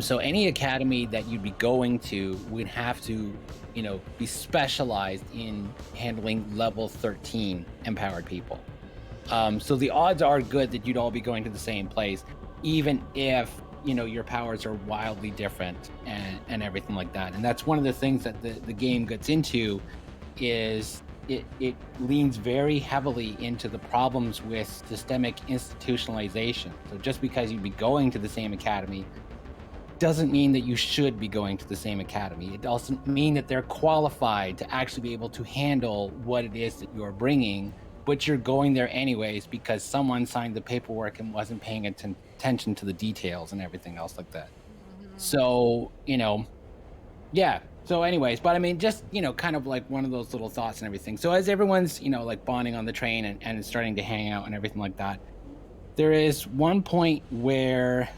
So any academy that you'd be going to would have to, be specialized in handling level 13 empowered people. So the odds are good that you'd all be going to the same place, even if, your powers are wildly different and everything like that. And that's one of the things that the game gets into is it leans very heavily into the problems with systemic institutionalization. So just because you'd be going to the same academy doesn't mean that you should be going to the same academy. It doesn't mean that they're qualified to actually be able to handle what it is that you're bringing, but you're going there anyways because someone signed the paperwork and wasn't paying attention to the details and everything else like that. So, yeah. So anyways, but I mean, just, kind of like one of those little thoughts and everything. So as everyone's, like bonding on the train and starting to hang out and everything like that, there is one point where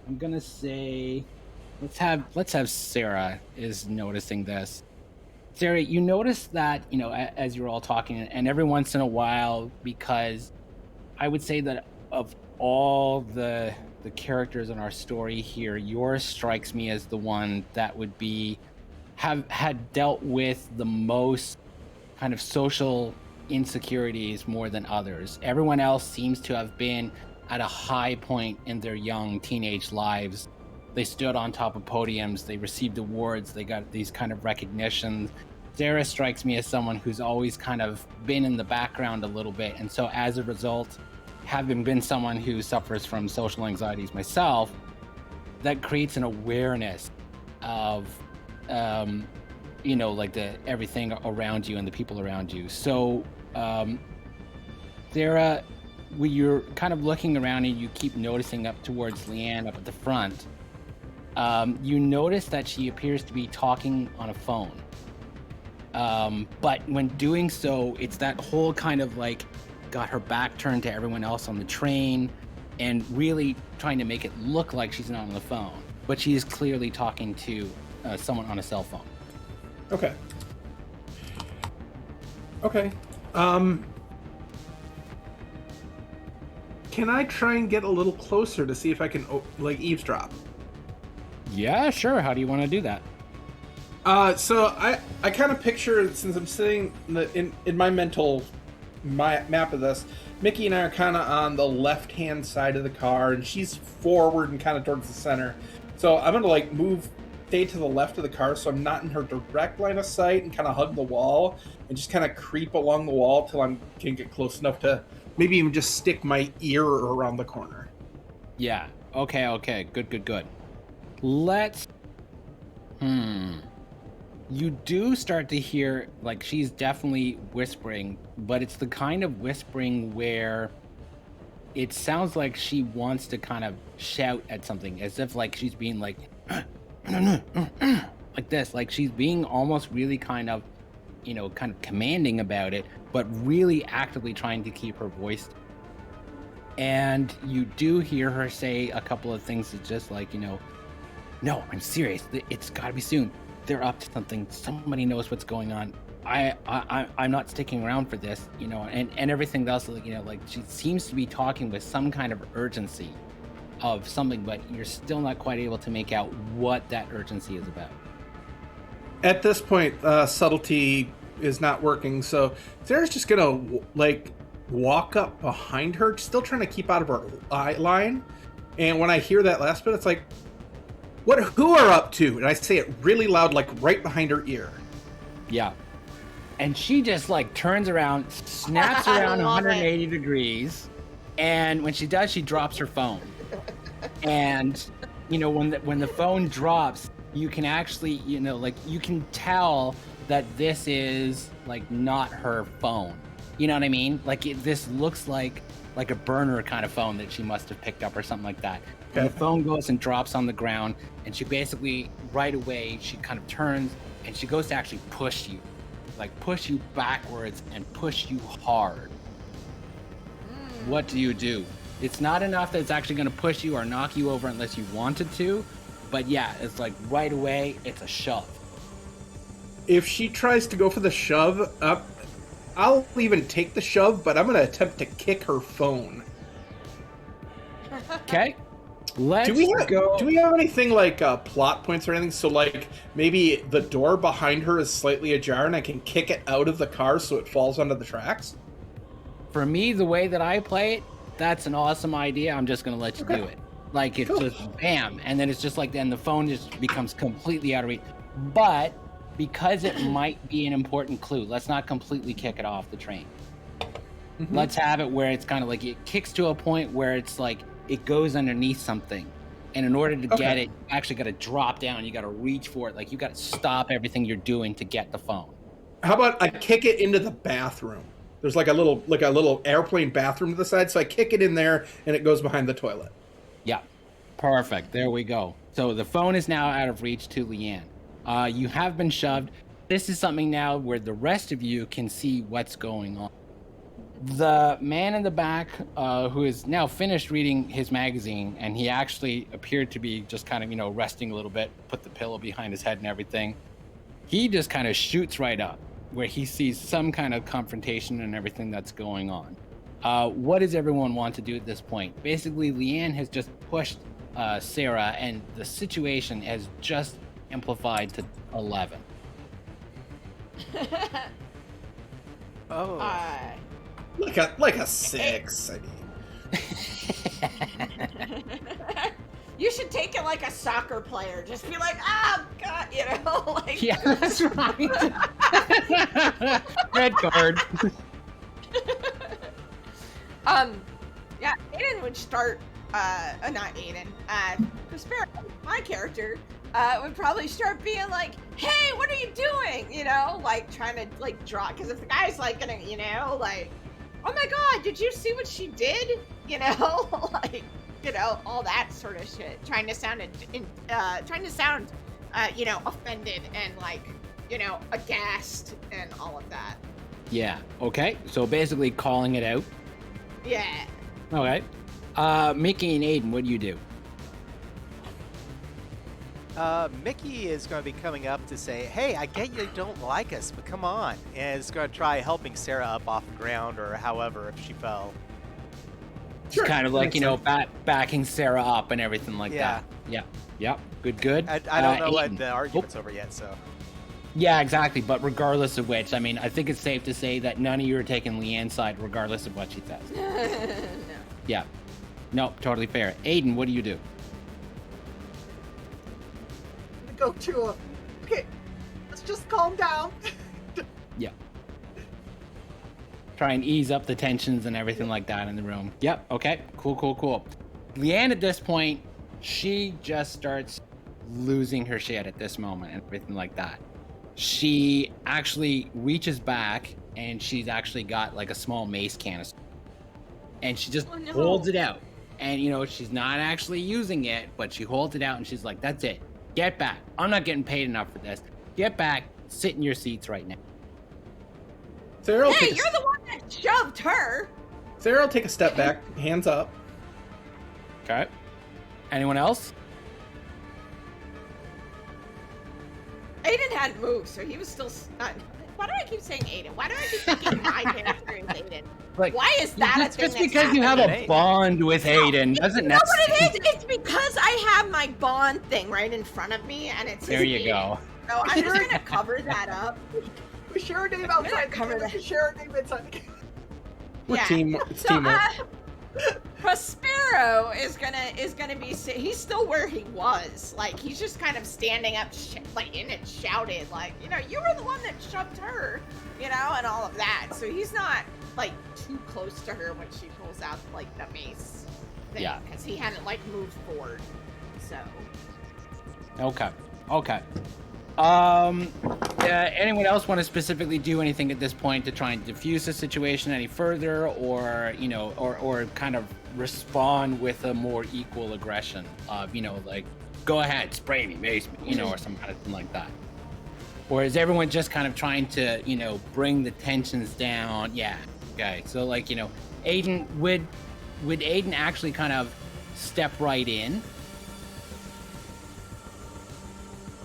I'm going to say, let's have Sarah is noticing this. Sarah, you notice that, as you're all talking, and every once in a while, because I would say that of all the characters in our story here, yours strikes me as the one that would had dealt with the most kind of social insecurities more than others. Everyone else seems to have been at a high point in their young teenage lives. They stood on top of podiums, they received awards, they got these kind of recognitions. Sarah strikes me as someone who's always kind of been in the background a little bit. And so as a result, having been someone who suffers from social anxieties myself, that creates an awareness of, like the everything around you and the people around you. So, Sarah, when you're kind of looking around and you keep noticing up towards Leanne up at the front, you notice that she appears to be talking on a phone. But when doing so, it's that whole kind of like got her back turned to everyone else on the train and really trying to make it look like she's not on the phone. But she is clearly talking to someone on a cell phone. Okay. Can I try and get a little closer to see if I can, eavesdrop? Yeah, sure. How do you want to do that? So I kind of picture, since I'm sitting in my mental map of this, Mickey and I are kind of on the left-hand side of the car, and she's forward and kind of towards the center. So I'm going to, stay to the left of the car so I'm not in her direct line of sight and kind of hug the wall and just kind of creep along the wall till I can get close enough to maybe even just stick my ear around the corner. Yeah. Okay. Good. Let's... You do start to hear, like, she's definitely whispering, but it's the kind of whispering where it sounds like she wants to kind of shout at something, as if, like, she's being, like, like this. Like, she's being almost really kind of commanding about it, but really actively trying to keep her voice. And you do hear her say a couple of things that's just like, no, I'm serious. It's got to be soon. They're up to something. Somebody knows what's going on. I'm not sticking around for this, and everything else. Like she seems to be talking with some kind of urgency of something, but you're still not quite able to make out what that urgency is about. At this point, subtlety is not working, so Sarah's just gonna walk up behind her, still trying to keep out of her eye line. And when I hear that last bit, it's like, who are up to? And I say it really loud, like right behind her ear. Yeah. and she just like turns around, snaps I around love it. 180 degrees, and when she does, she drops her phone. And you know, when the phone drops, you can actually, you know, like you can tell that this is like not her phone. You know what I mean? Like this looks like a burner kind of phone that she must have picked up or something like that. And the phone goes and drops on the ground, and she basically right away she kind of turns and she goes to actually push you backwards and push you hard. What do you do? It's not enough that it's actually going to push you or knock you over unless you wanted to, but yeah, it's like right away it's a shove. If she tries to go for the shove up, I'll even take the shove, but I'm going to attempt to kick her phone. Okay. Let's Do we go. have anything like plot points or anything? So like maybe the door behind her is slightly ajar and I can kick it out of the car so it falls onto the tracks? For me, the way that I play it, that's an awesome idea. I'm just gonna let you do it. Like it's just bam, and then it's just like then the phone just becomes completely out of reach. But because it might be an important clue, let's not completely kick it off the train. Let's have it where it's kind of like it kicks to a point where it's like it goes underneath something, and in order to get it, you actually got to drop down. You got to reach for it. Like you got to stop everything you're doing to get the phone. How about I kick it into the bathroom? There's like a little airplane bathroom to the side, so I kick it in there and it goes behind the toilet. Yeah, perfect. There we go. So the phone is now out of reach to Leanne. You have been shoved. This is something now where the rest of you can see what's going on. The man in the back, who is now finished reading his magazine, and he actually appeared to be just kind of, you know, resting a little bit, put the pillow behind his head and everything. He just kind of shoots right up where he sees some kind of confrontation and everything that's going on. What does everyone want to do at this point? Basically, Leanne has just pushed Sarah, and the situation has just amplified to 11. Oh. Like a 6, I mean. You should take it like a soccer player. Just be like, oh god, you know, like. Yeah, that's right. Red card. Yeah, Aiden would start. Not Aiden. Prospero, my character, would probably start being like, "Hey, what are you doing?" You know, like trying to like draw. Because if the guy's like gonna, you know, like, "Oh my god, did you see what she did?" You know, like. You know, all that sort of shit. Trying to sound, you know, offended and like, you know, aghast and all of that. Yeah. Okay. So basically calling it out. Yeah. Okay. Mickey and Aiden, what do you do? Mickey is going to be coming up to say, "Hey, I get you don't like us, but come on," and is going to try helping Sarah up off the ground or however if she fell. Sure. Kind of like, you know, backing Sarah up and everything like that. Yeah. Yep. Good. I don't know Aiden. what the argument's over yet, so. Yeah, exactly. But regardless of which, I mean, I think it's safe to say that none of you are taking Leanne's side, regardless of what she says. No. Yeah. No, totally fair. Aiden, what do you do? I'm gonna go to a. Okay, let's just calm down. Yeah. Try and ease up the tensions and everything like that in the room. Yep. Okay. Cool. Leanne, at this point, she just starts losing her shit at this moment and everything like that. She actually reaches back and she's actually got like a small mace canister. And she just holds it out. And, you know, she's not actually using it, but she holds it out and she's like, "That's it. Get back. I'm not getting paid enough for this. Get back. Sit in your seats right now." Sarah, Hey, you're the one that shoved her. Sarah will take a step back, hands up. Okay. Anyone else? Aiden hadn't moved, so he was still. Why do I keep saying Aiden? Why do I keep thinking my character is Aiden? Like, Why is that a thing? Just because you have a bond with Aiden doesn't You know what necessarily. it is? It's because I have my bond thing right in front of me, and it's. There you go. So I'm just gonna cover that up. We share a name outside. Cover We that. share a name inside. We're Yeah. teamwork. It's So, teamwork. Prospero is gonna be. He's still where he was. Like he's just kind of standing up, and it shouted, like, you were the one that shoved her, and all of that. So he's not like too close to her when she pulls out like the mace thing, Yeah. because he hadn't like moved forward. So. Okay. Anyone else want to specifically do anything at this point to try and diffuse the situation any further, or or kind of respond with a more equal aggression of, like, go ahead, spray me, mace me, or some kind of thing like that? Or is everyone just kind of trying to, bring the tensions down? Yeah. Okay. So like, Aiden, would Aiden actually kind of step right in?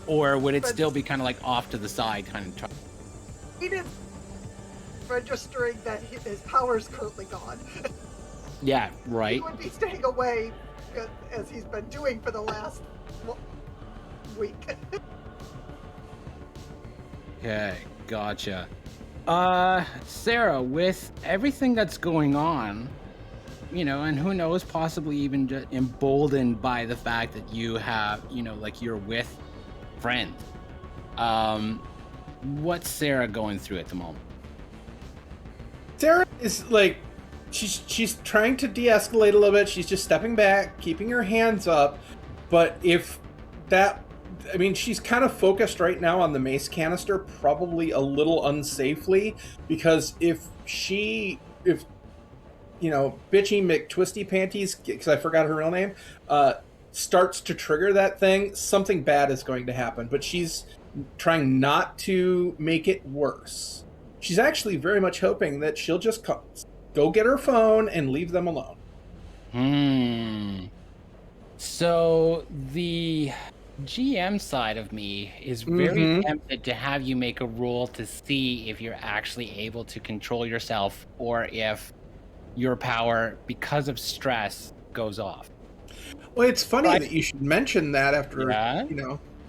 Or would it still be kind of like off to the side, kind of? He did registering that his power is currently gone. Yeah, right. He would be staying away, as he's been doing for the last week. Okay, gotcha. Sarah, with everything that's going on, and who knows, possibly even just emboldened by the fact that you have, like, you're with friends. What's Sarah going through at the moment? Sarah is like, she's trying to de-escalate a little bit. She's just stepping back, keeping her hands up. But she's kind of focused right now on the mace canister, probably a little unsafely, because if bitchy McTwisty Panties, because I forgot her real name, starts to trigger that thing, something bad is going to happen. But she's trying not to make it worse. She's actually very much hoping that she'll just go get her phone and leave them alone. So the GM side of me is very tempted to have you make a roll to see if you're actually able to control yourself, or if your power, because of stress, goes off. Well, it's funny that you should mention that after, Yeah?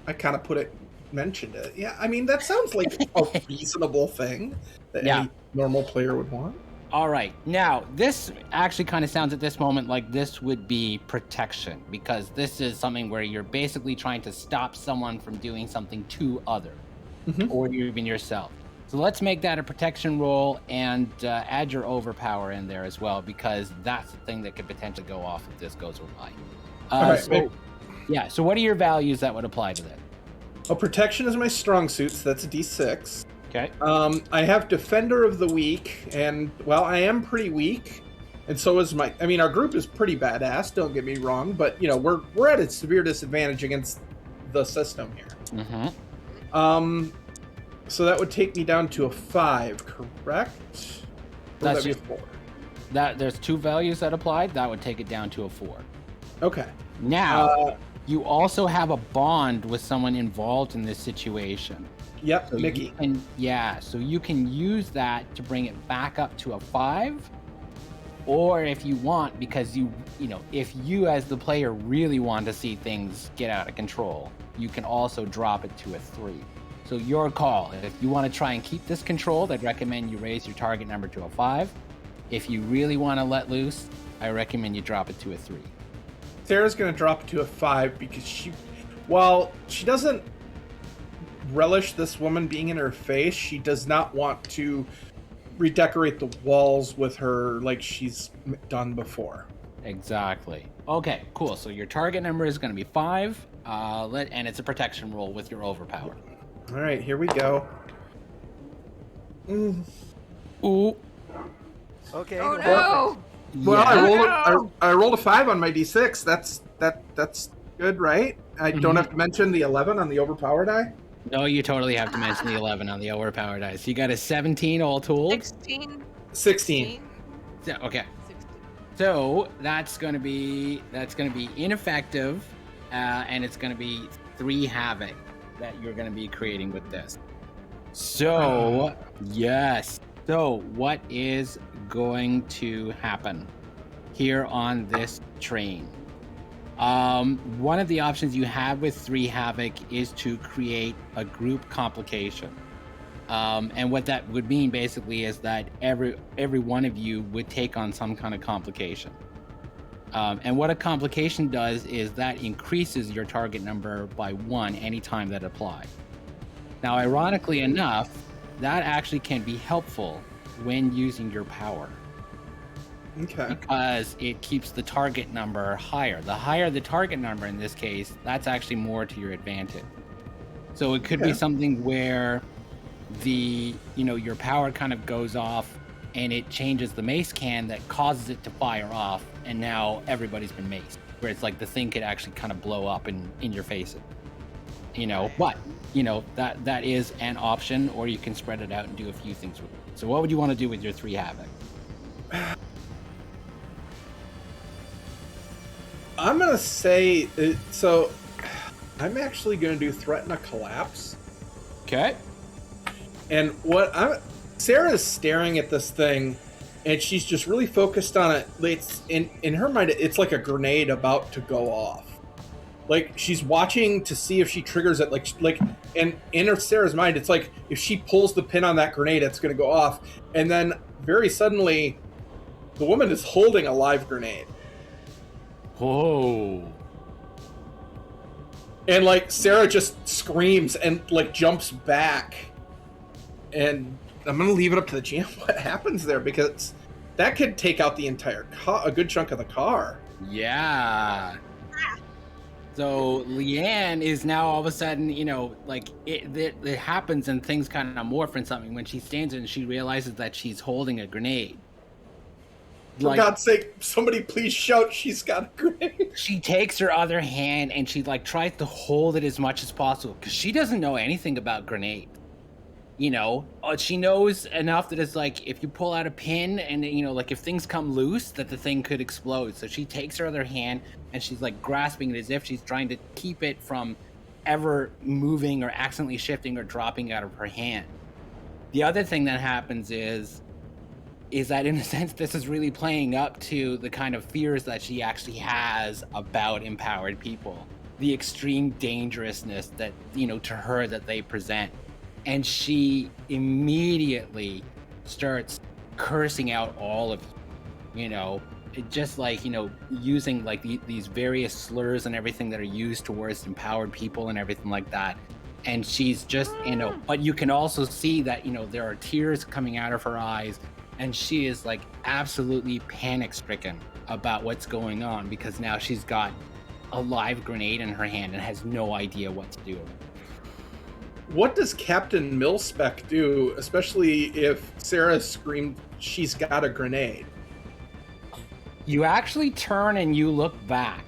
I kind of mentioned it. Yeah, I mean, that sounds like a reasonable thing that any normal player would want. All right. Now, this actually kind of sounds at this moment like this would be protection, because this is something where you're basically trying to stop someone from doing something to others, or even yourself. So let's make that a protection roll, and add your overpower in there as well, because that's the thing that could potentially go off if this goes awry. So what are your values that would apply to that? Well, protection is my strong suit, so that's a D6. Okay. I have Defender of the Weak, and, well, I am pretty weak, and so is our group is pretty badass, don't get me wrong, but, we're at a severe disadvantage against the system here. So that would take me down to a 5, correct? Or would that be a 4? There's two values that applied. That would take it down to a 4. Okay. Now, you also have a bond with someone involved in this situation. Yep, So Mickey. So you can use that to bring it back up to a 5, or if you want, because if you as the player really want to see things get out of control, you can also drop it to a 3. So your call. If you want to try and keep this controlled, I'd recommend you raise your target number to a 5. If you really want to let loose, I recommend you drop it to a 3. Sarah's going to drop it to a 5 because while she doesn't relish this woman being in her face, she does not want to redecorate the walls with her like she's done before. Exactly. Okay, cool. So your target number is going to be 5, and it's a protection roll with your overpower. All right, here we go. Ooh. Okay. Oh perfect. no! Well, I rolled a 5 on my D6. That's good, right? I don't have to mention the 11 on the overpower die. No, you totally have to mention the 11 on the overpower dice. You got a 17 all told. 16. Yeah, okay. So that's gonna be ineffective, and it's gonna be 3 havoc that you're gonna be creating with this. So yes. So what is going to happen here on this train? One of the options you have with 3 havoc is to create a group complication. And what that would mean basically is that every one of you would take on some kind of complication. And what a complication does is that increases your target number by 1 anytime that applies. Now, ironically enough, that actually can be helpful when using your power. Okay. Because it keeps the target number higher. The higher the target number in this case, that's actually more to your advantage. So it could be something where your power kind of goes off and it changes the mace can that causes it to fire off, and now everybody's been maced. Where it's like the thing could actually kind of blow up in your face. But that is an option, or you can spread it out and do a few things with it. So what would you want to do with your 3 havoc? I'm gonna say so. I'm actually gonna do threaten a collapse. Okay. And Sarah's staring at this thing, and she's just really focused on it. It's in her mind, it's like a grenade about to go off. Like she's watching to see if she triggers it. And in Sarah's mind, it's like if she pulls the pin on that grenade, it's gonna go off. And then very suddenly, the woman is holding a live grenade. Whoa. And Sarah just screams and jumps back. And I'm gonna leave it up to the GM what happens there, because that could take out the entire a good chunk of the car. Yeah. So Leanne is now all of a sudden, it happens and things kind of morph in something when she stands and she realizes that she's holding a grenade. For God's sake, somebody please shout she's got a grenade. She takes her other hand and she tries to hold it as much as possible because she doesn't know anything about grenades. She knows enough that it's if you pull out a pin and if things come loose, that the thing could explode. So she takes her other hand and she's grasping it as if she's trying to keep it from ever moving or accidentally shifting or dropping out of her hand. The other thing that happens is that in a sense this is really playing up to the kind of fears that she actually has about empowered people, the extreme dangerousness that to her that they present. And she immediately starts cursing out all of just using these various slurs and everything that are used towards empowered people and everything like that. And she's just but you can also see that there are tears coming out of her eyes, and she is absolutely panic stricken about what's going on, because now she's got a live grenade in her hand and has no idea what to do. What does Captain Milspec do, especially if Sarah screamed she's got a grenade? You actually turn and you look back,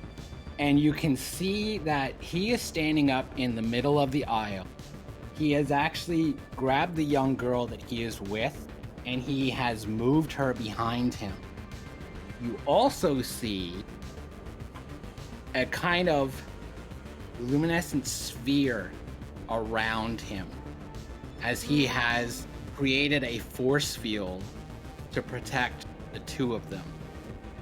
and you can see that he is standing up in the middle of the aisle. He has actually grabbed the young girl that he is with, and he has moved her behind him. You also see a kind of luminescent sphere around him, as he has created a force field to protect the two of them.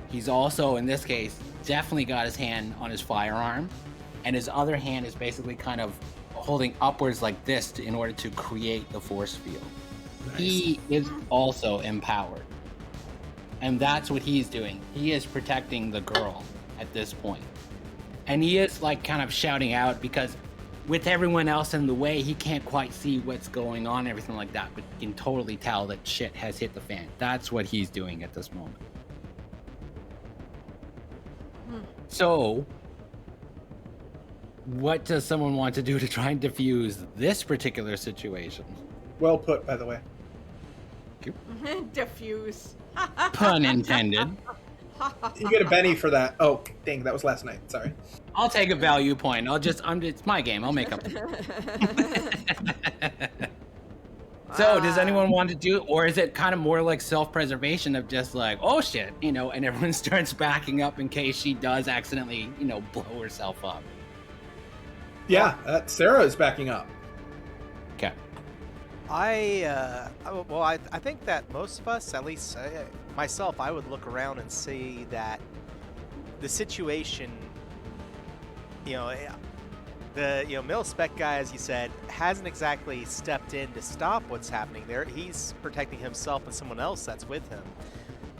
He's also, in this case, definitely got his hand on his firearm, and his other hand is basically kind of holding upwards like this in order to create the force field. Nice. He is also empowered, and that's what he's doing. He is protecting the girl at this point, and he is kind of shouting out, because with everyone else in the way, he can't quite see what's going on, everything like that, but you can totally tell that shit has hit the fan. That's what he's doing at this moment. So, what does someone want to do to try and diffuse this particular situation? Well put, by the way. Diffuse. Pun intended. You get a Benny for that. Oh, dang, that was last night. Sorry. I'll take a value point. It's my game. I'll make up. So, does anyone want to do, or is it kind of more like self-preservation of just oh shit, and everyone starts backing up in case she does accidentally, blow herself up? Yeah, Sarah is backing up. Okay. I think that most of us, at least myself, I would look around and see that the situation, the mil-spec guy, as you said, hasn't exactly stepped in to stop what's happening there. He's protecting himself and someone else that's with him.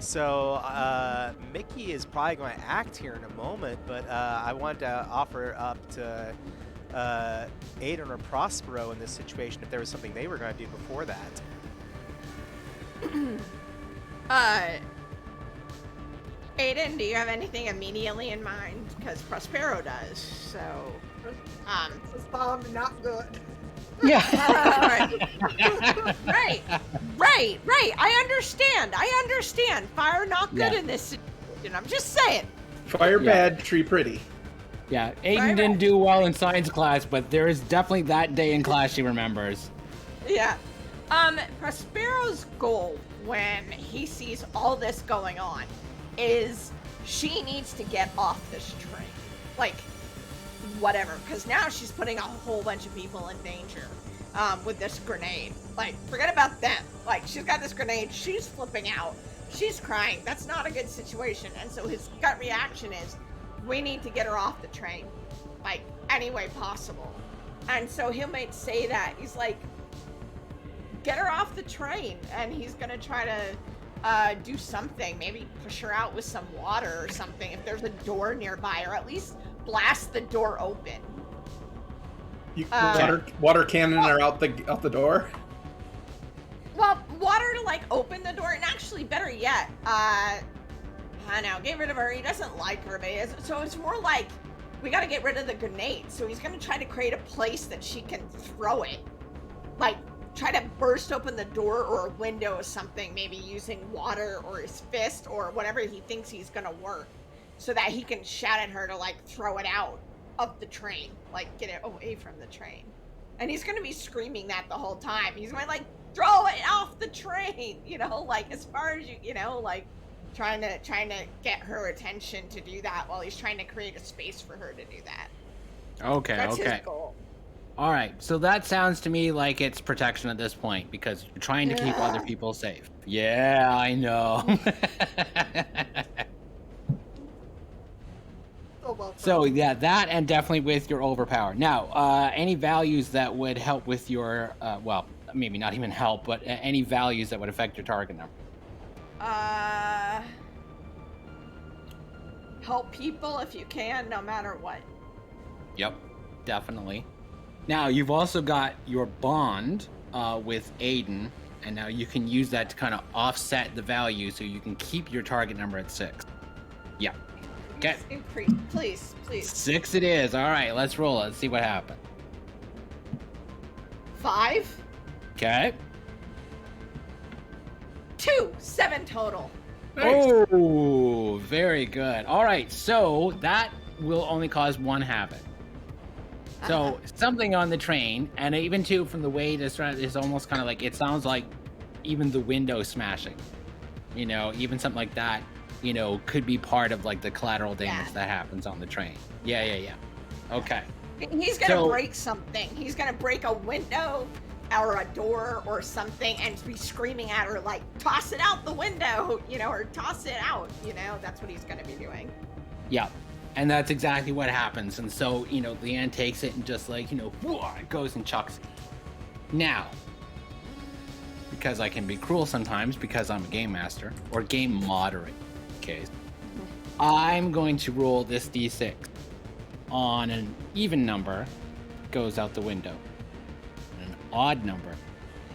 So Mickey is probably going to act here in a moment, but I wanted to offer up to Aiden or Prospero in this situation if there was something they were going to do before that. Aiden, do you have anything immediately in mind? Because Prospero does. So, This bomb not good. Yeah. right. I understand. Fire not good in this situation. I'm just saying. Fire bad, tree pretty. Yeah, Aiden didn't do well in science class, but there is definitely that day in class she remembers. Yeah. Prospero's goal when he sees all this going on is she needs to get off this train. Like, whatever. Because now she's putting a whole bunch of people in danger with this grenade. Like, forget about them. Like, she's got this grenade. She's flipping out. She's crying. That's not a good situation. And so his gut reaction is, we need to get her off the train. Like, any way possible. And so he might say that. He's like, get her off the train. And he's going to try to do something, maybe push her out with some water or something if there's a door nearby, or at least blast the door open. Water cannon are out the door. Well, water to like open the door, and actually better yet, I know, get rid of her. He doesn't like her, but so it's more like we got to get rid of the grenade. So he's gonna try to create a place that she can throw it, like try to burst open the door or a window or something, maybe using water or his fist or whatever he thinks he's gonna work, so that he can shout at her to like throw it out of the train, like get it away from the train. And he's gonna be screaming that the whole time. He's going like, throw it off the train, like as far as you like trying to get her attention to do that while he's trying to create a space for her to do that. Okay, That's his goal. All right, so that sounds to me like it's protection at this point because you're trying to keep other people safe. Yeah, I know. So yeah, that and definitely with your overpower. Now, any values that would help with your, well, maybe not even help, but any values that would affect your target number. Help people if you can, no matter what. Yep, definitely. Now, you've also got your bond with Aiden, and now you can use that to kind of offset the value so you can keep your target number at 6. Yeah. Okay. Please. 6 it is. All right, let's roll it. Let's see what happens. 5. Okay. 2. 7 total. Nice. Oh, very good. All right, so that will only cause 1 havoc. So something on the train, and even too from the way this is almost kind of like, it sounds like even the window smashing, even something like that, could be part of like the collateral damage that happens on the train. Yeah. Okay. He's gonna break something. He's gonna break a window or a door or something and be screaming at her like, toss it out the window, or toss it out, that's what he's gonna be doing. Yeah. And that's exactly what happens. And so, Leanne takes it and just like, it goes and chucks it. Now, because I can be cruel sometimes because I'm a game master, or game moderator in this case, I'm going to roll this d6 on an even number, goes out the window. And an odd number,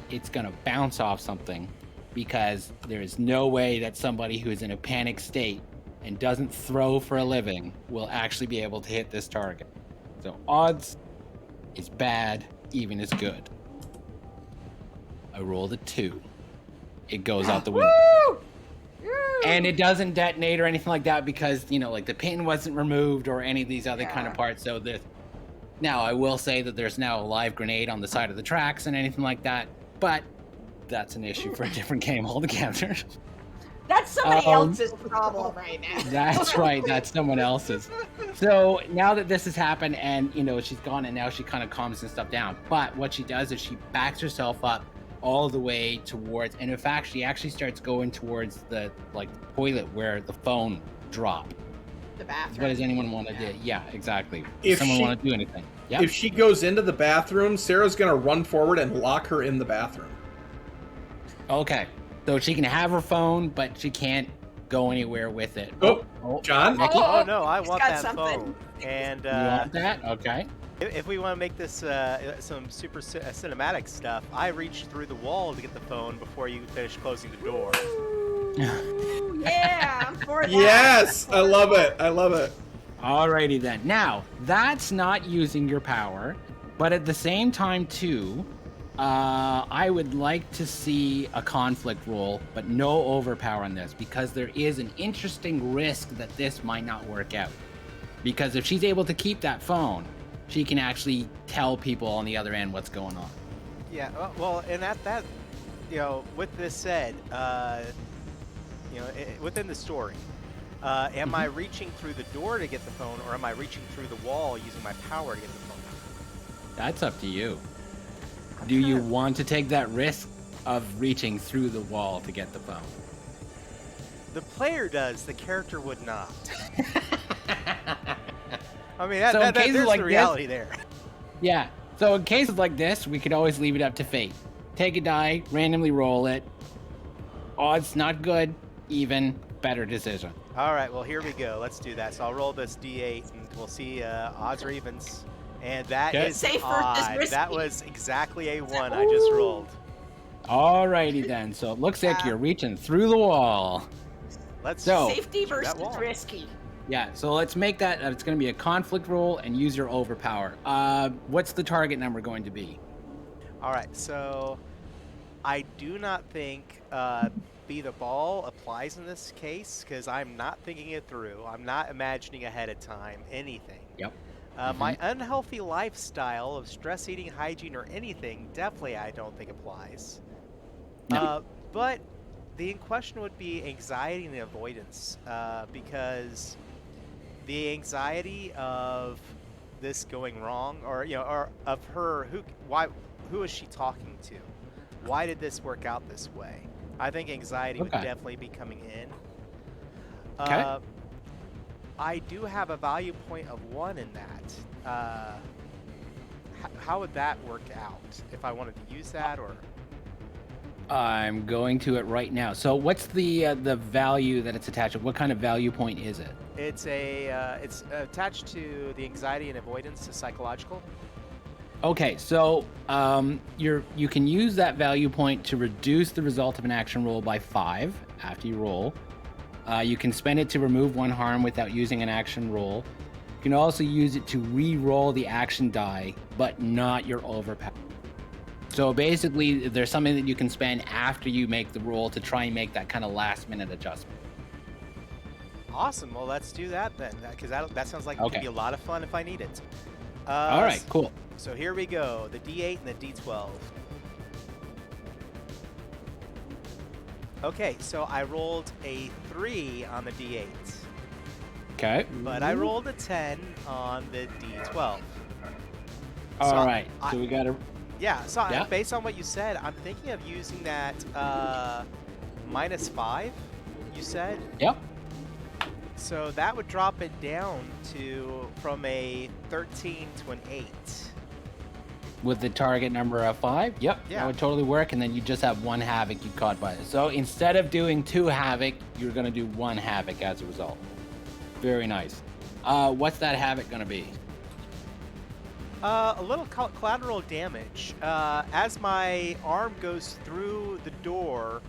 it's going to bounce off something because there is no way that somebody who is in a panic state and doesn't throw for a living will actually be able to hit this target. So odds is bad, even is good. I rolled a 2. It goes out the window. And it doesn't detonate or anything like that because, like the pin wasn't removed or any of these other kind of parts. So now I will say that there's now a live grenade on the side of the tracks and anything like that, but that's an issue for a different game altogether. That's somebody else's problem right now. That's right. That's someone else's. So now that this has happened and, she's gone and now she kind of calms and stuff down. But what she does is she backs herself up all the way towards, and in fact, she actually starts going towards the toilet where the phone dropped. The bathroom. What does anyone want to do? Yeah, exactly. If Does someone want to do anything? Yep. If she goes into the bathroom, Sarah's going to run forward and lock her in the bathroom. Okay. So she can have her phone, but she can't go anywhere with it. Oh, John? Nikki? Oh no, I he's want got that something. phone. And You want that? Okay. if we want to make this some super cinematic stuff, I reached through the wall to get the phone before you finish closing the door. Ooh, yeah, I'm for that. Yes, I love it. I love it. Alrighty then. Now, that's not using your power, but at the same time too, I would like to see a conflict roll, but no overpower on this, because there is an interesting risk that this might not work out. Because if she's able to keep that phone, she can actually tell people on the other end what's going on. Yeah, well, and that with this said, within the story, am I reaching through the door to get the phone, or am I reaching through the wall using my power to get the phone? That's up to you. Do you want to take that risk of reaching through the wall to get the phone? The player does, the character would not. I mean, So in cases there's like the this- reality there. Yeah. So in cases like this, we could always leave it up to fate. Take a die, randomly roll it. Odds not good, even, better decision. All right, well, here we go. Let's do that. So I'll roll this D8, and we'll see odds or evens. And that Okay. is Safe versus odd. risky. That was exactly a 1 I just rolled. Alrighty then. So it looks like you're reaching through the wall. Let's So- Safety through that versus wall. risky. Yeah, so let's make that, it's going to be a conflict roll and use your overpower. What's the target number going to be? All right, so I do not think be the ball applies in this case, because I'm not thinking it through. I'm not imagining ahead of time anything. Yep. My unhealthy lifestyle of stress eating, hygiene, or anything, definitely I don't think applies. No. But the in question would be anxiety and avoidance, because the anxiety of this going wrong, or or of her, who is she talking to? Why did this work out this way? I think anxiety would Okay. definitely be coming in. Okay. I do have a value point of 1 in that. How would that work out if I wanted to use that, or? I'm going to it right now. So what's the value that it's attached to? What kind of value point is it? It's it's attached to the anxiety and avoidance, to psychological. Okay, so you can use that value point to reduce the result of an action roll by 5 after you roll. You can spend it to remove 1 harm without using an action roll. You can also use it to re-roll the action die, but not your overpower. So basically, there's something that you can spend after you make the roll to try and make that kind of last-minute adjustment. Awesome. Well, let's do that then, because that sounds like it Okay. could be a lot of fun if I need it. All right, cool. So here we go, the D8 and the D12. Okay, so I rolled a 3 on the D8, Okay. but I rolled a 10 on the D12. All right. I- So we got to. Yeah, so Yeah. based on what you said, I'm thinking of using that -5, you said? Yep. So that would drop it down from a 13 to an 8. With the target number of 5. Yep. Yeah. That would totally work. And then you just have 1 havoc you caught by it. So instead of doing 2 havoc, you're going to do 1 havoc as a result. Very nice. What's that havoc going to be? A little collateral damage. As my arm goes through the door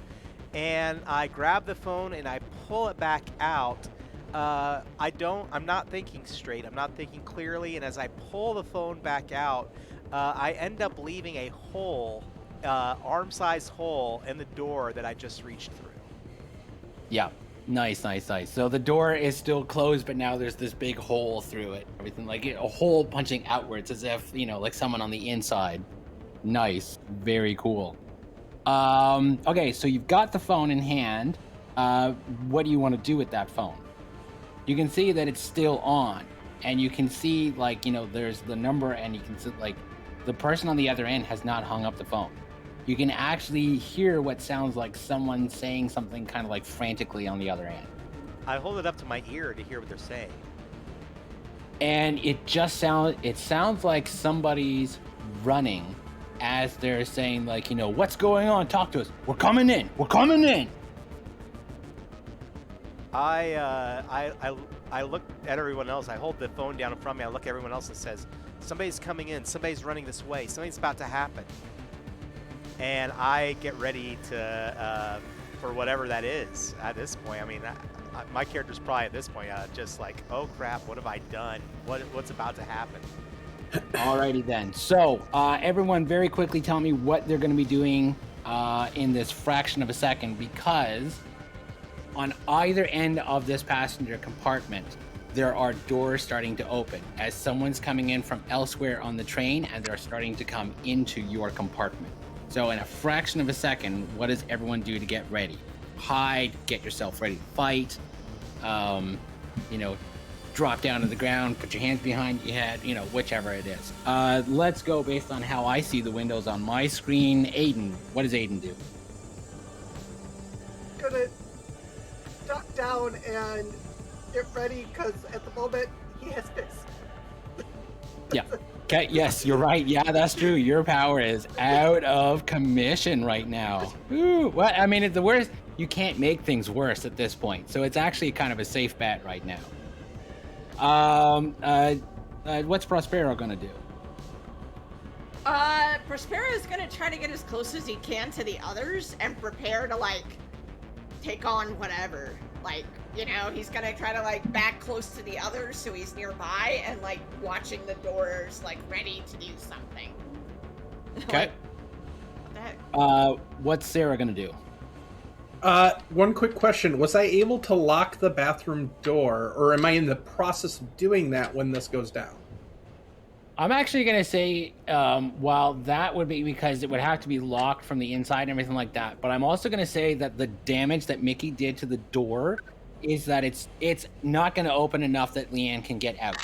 and I grab the phone and I pull it back out, I'm not thinking straight. I'm not thinking clearly. And as I pull the phone back out, I end up leaving a hole, arm-sized hole in the door that I just reached through. Yeah. Nice. So the door is still closed, but now there's this big hole through it. Everything like a hole punching outwards as if, like someone on the inside. Nice. Very cool. Okay, so you've got the phone in hand. What do you want to do with that phone? You can see that it's still on, and you can see there's the number, and you can see the person on the other end has not hung up the phone. You can actually hear what sounds like someone saying something kind of frantically on the other end. I hold it up to my ear to hear what they're saying. And it sounds like somebody's running as they're saying what's going on? Talk to us. We're coming in. I look at everyone else. I hold the phone down in front of me. I look at everyone else and says, "Somebody's coming in. Somebody's running this way. Something's about to happen." And I get ready to for whatever that is at this point. I mean, my character's probably at this point just like, "Oh crap! What have I done? What's about to happen?" Alrighty then. So, everyone, very quickly tell me what they're going to be doing in this fraction of a second, because on either end of this passenger compartment, there are doors starting to open as someone's coming in from elsewhere on the train, and they're starting to come into your compartment. So, in a fraction of a second, what does everyone do to get ready? Hide, get yourself ready to fight. Drop down to the ground, put your hands behind your head, whichever it is. Let's go based on how I see the windows on my screen. Aiden, what does Aiden do? Gonna duck down and get ready, because at the moment he has fists. Yeah. Okay, yes, you're right. Yeah, that's true. Your power is out of commission right now. Ooh, what? I mean, it's the worst. You can't make things worse at this point. So it's actually kind of a safe bet right now. What's Prospero gonna do? Prospero is gonna try to get as close as he can to the others and prepare to, like, take on whatever. Like, he's gonna try to, like, back close to the others so he's nearby and, like, watching the doors, like, ready to do something. Okay. What the heck? What's Sarah gonna do? One quick question. Was I able to lock the bathroom door, or am I in the process of doing that when this goes down? I'm actually going to say, while that would be because it would have to be locked from the inside and everything like that, but I'm also going to say that the damage that Mickey did to the door is that it's not going to open enough that Leanne can get out.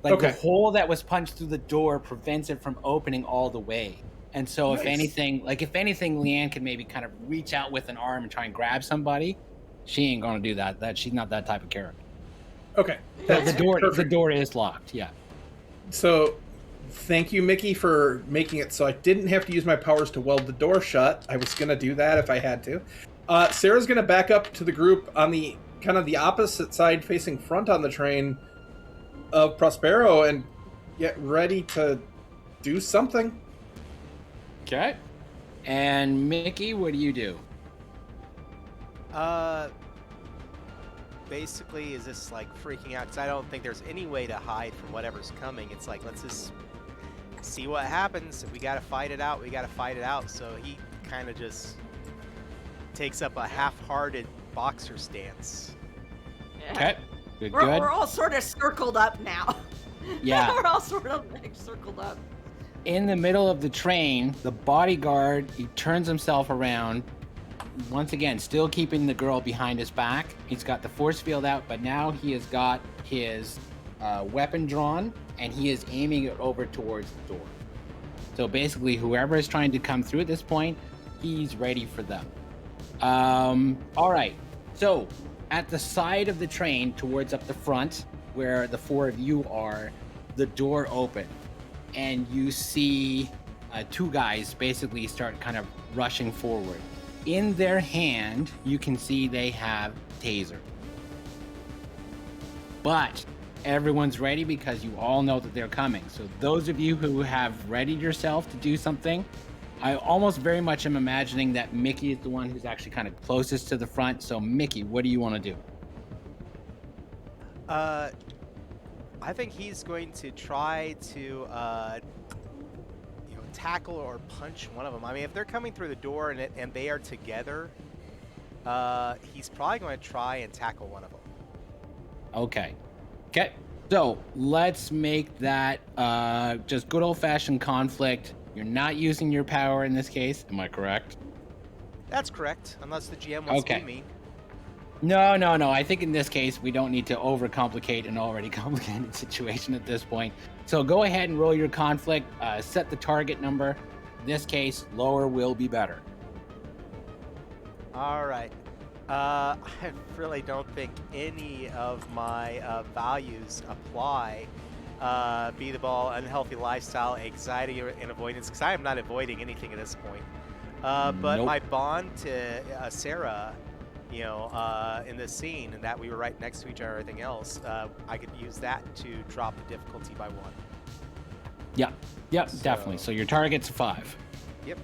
Like, Okay. the hole that was punched through the door prevents it from opening all the way. And so Nice. if anything, Leanne can maybe kind of reach out with an arm and try and grab somebody. She ain't going to do that. She's not that type of character. Okay. But the Perfect. door is locked. Yeah. So, thank you, Mickey, for making it so I didn't have to use my powers to weld the door shut. I was going to do that if I had to. Sarah's going to back up to the group on the kind of the opposite side, facing front on the train of Prospero, and get ready to do something. Okay. And Mickey, what do you do? Basically, is this like freaking out? Because I don't think there's any way to hide from whatever's coming. It's like, let's just see what happens. If we gotta fight it out, we gotta fight it out. So he kind of just takes up a half-hearted boxer stance. Okay. Good. We're all sort of circled up now. Yeah. We're all sort of, like, circled up. In the middle of the train, the bodyguard, he turns himself around, once again, still keeping the girl behind his back. He's got the force field out, but now he has got his weapon drawn, and he is aiming it over towards the door. So basically, whoever is trying to come through at this point, he's ready for them. All right. So at the side of the train, towards up the front, where the four of you are, the door opens. And you see two guys basically start kind of rushing forward. In their hand, you can see they have taser. But everyone's ready because you all know that they're coming. So those of you who have readied yourself to do something, I almost very much am imagining that Mickey is the one who's actually kind of closest to the front. So Mickey, what do you want to do? I think he's going to try to, tackle or punch one of them. I mean, if they're coming through the door and they are together, he's probably going to try and tackle one of them. Okay. So let's make that just good old-fashioned conflict. You're not using your power in this case. Am I correct? That's correct, unless the GM wants to be mean. No. I think in this case, we don't need to overcomplicate an already complicated situation at this point. So go ahead and roll your conflict. Set the target number. In this case, lower will be better. All right. I really don't think any of my values apply. Be the ball, unhealthy lifestyle, anxiety, and avoidance, because I am not avoiding anything at this point. But Nope. my bond to Sarah, in this scene, and that we were right next to each other, everything else, I could use that to drop the difficulty by 1. Yeah, definitely. So your target's 5. Yep.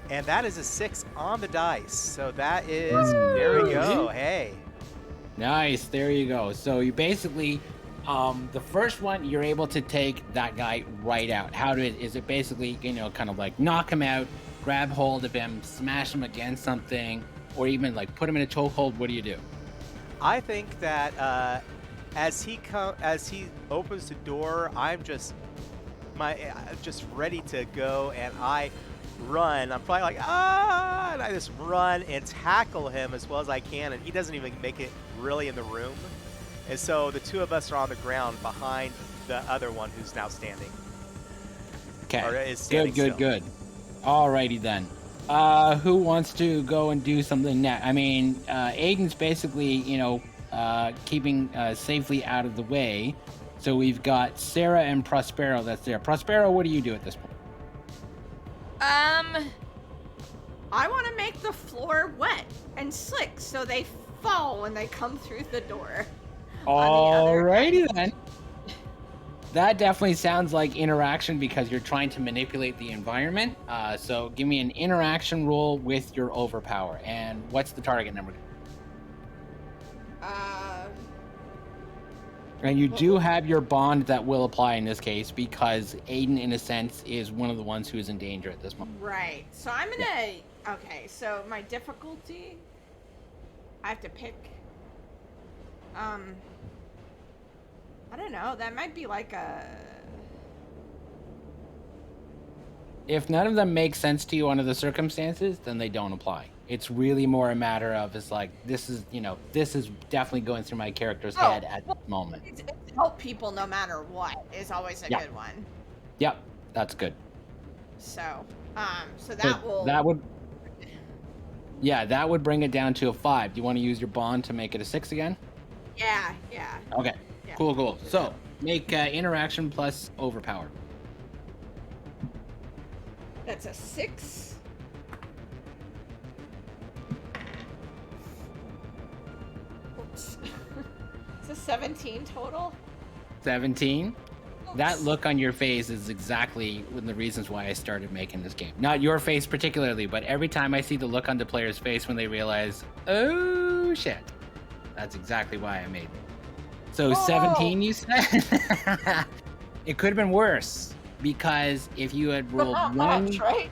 And that is a 6 on the dice. So that is, there we go. Hey. Nice, there you go. So you basically, the first one, you're able to take that guy right out. Is it basically, kind of like knock him out, grab hold of him, smash him against something, or even like put him in a chokehold? What do you do? I think that as he opens the door, I'm just ready to go, and I run. I'm probably like, and I just run and tackle him as well as I can, and he doesn't even make it really in the room. And so the two of us are on the ground behind the other one who's now standing. Okay. Good. Good. Alrighty then. Who wants to go and do something next? I mean, Aiden's basically, keeping safely out of the way. So we've got Sarah and Prospero that's there. Prospero, what do you do at this point? I want to make the floor wet and slick so they fall when they come through the door. Alrighty then. That definitely sounds like interaction because you're trying to manipulate the environment. So give me an interaction roll with your overpower. And what's the target number? And you do have your bond that will apply in this case because Aiden, in a sense, is one of the ones who is in danger at this moment. Right. So I'm gonna. Yeah. Okay. So my difficulty. I have to pick. I don't know. That might be like a. If none of them make sense to you under the circumstances, then they don't apply. It's really more a matter of, it's like, this is definitely going through my character's head at the moment. It's help people no matter what is always a good one. Yep, that's good. So that would bring it down to a 5. Do you want to use your bond to make it a 6 again? Yeah. Okay, yeah. Cool. So, make interaction plus overpower. That's a 6. Oops. It's a 17 total. 17? Oops. That look on your face is exactly one of the reasons why I started making this game. Not your face particularly, but every time I see the look on the player's face when they realize, oh shit. That's exactly why I made it. So 17, you said? It could have been worse because if you had rolled one, right?